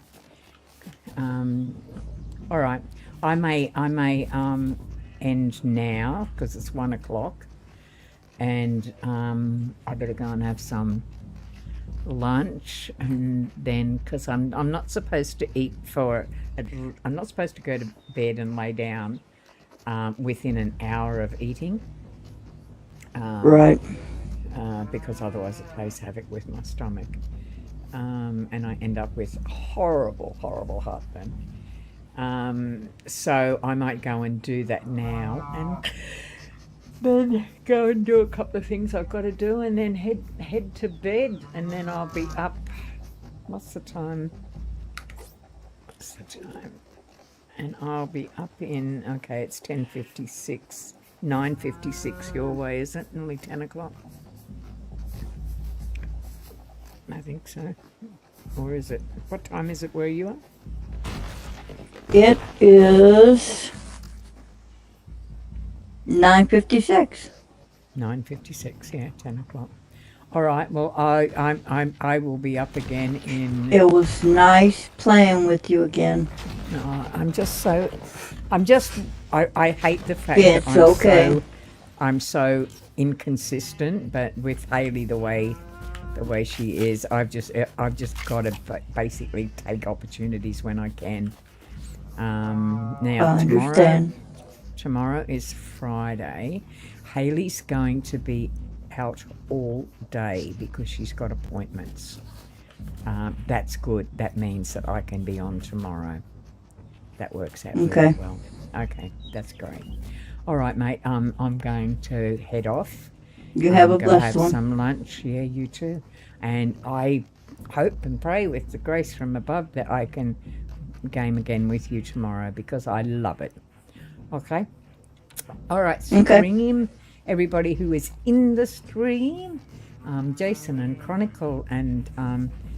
All right. I may end now because it's 1 o'clock, and I better go and have some lunch, and then because I'm not supposed to eat I'm not supposed to go to bed and lay down within an hour of eating. Right. Because otherwise it plays havoc with my stomach, and I end up with horrible heartburn. So I might go and do that now, and then go and do a couple of things I've got to do, and then head to bed, and then I'll be up. What's the time? And I'll be up in. Okay, it's 10:56. 9:56 your way, is it? Nearly 10 o'clock. I think so. Or is it? What time is it where you are? It is 9:56. 9:56. Yeah, 10 o'clock. All right. Well, I will be up again in. It was nice playing with you again. No, I hate the fact It's that okay. I'm so inconsistent, but with Hayley the way she is, I've just got to basically take opportunities when I can. Now I understand. tomorrow is Friday. Hayley's going to be out all day because she's got appointments. That's good. That means that I can be on tomorrow. That works out very well. Okay, that's great. All right, mate. I'm going to head off. You have a go blessed have one. some lunch. Yeah, you too. And I hope and pray with the grace from above that I can game again with you tomorrow because I love it. Okay. All right. So bring in everybody who is in the stream. Jason and Chronicle, and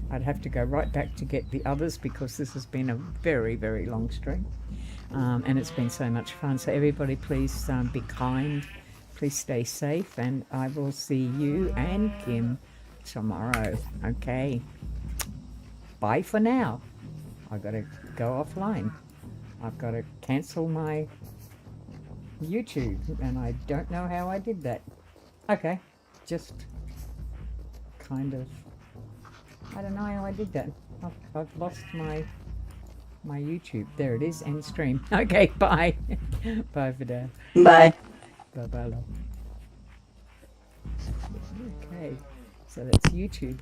I'd have to go right back to get the others because this has been a very, very long stream. And it's been so much fun. So everybody please be kind. Please stay safe, and I will see you and Kim tomorrow. Okay. Bye for now. I've got to go offline. I've got to cancel my YouTube, and I don't know how I did that. Okay. Just kind of, I don't know how I did that. I've lost my YouTube. There it is, end stream. Okay, bye. Bye for now. Bye. Bye, love. Okay, so that's YouTube.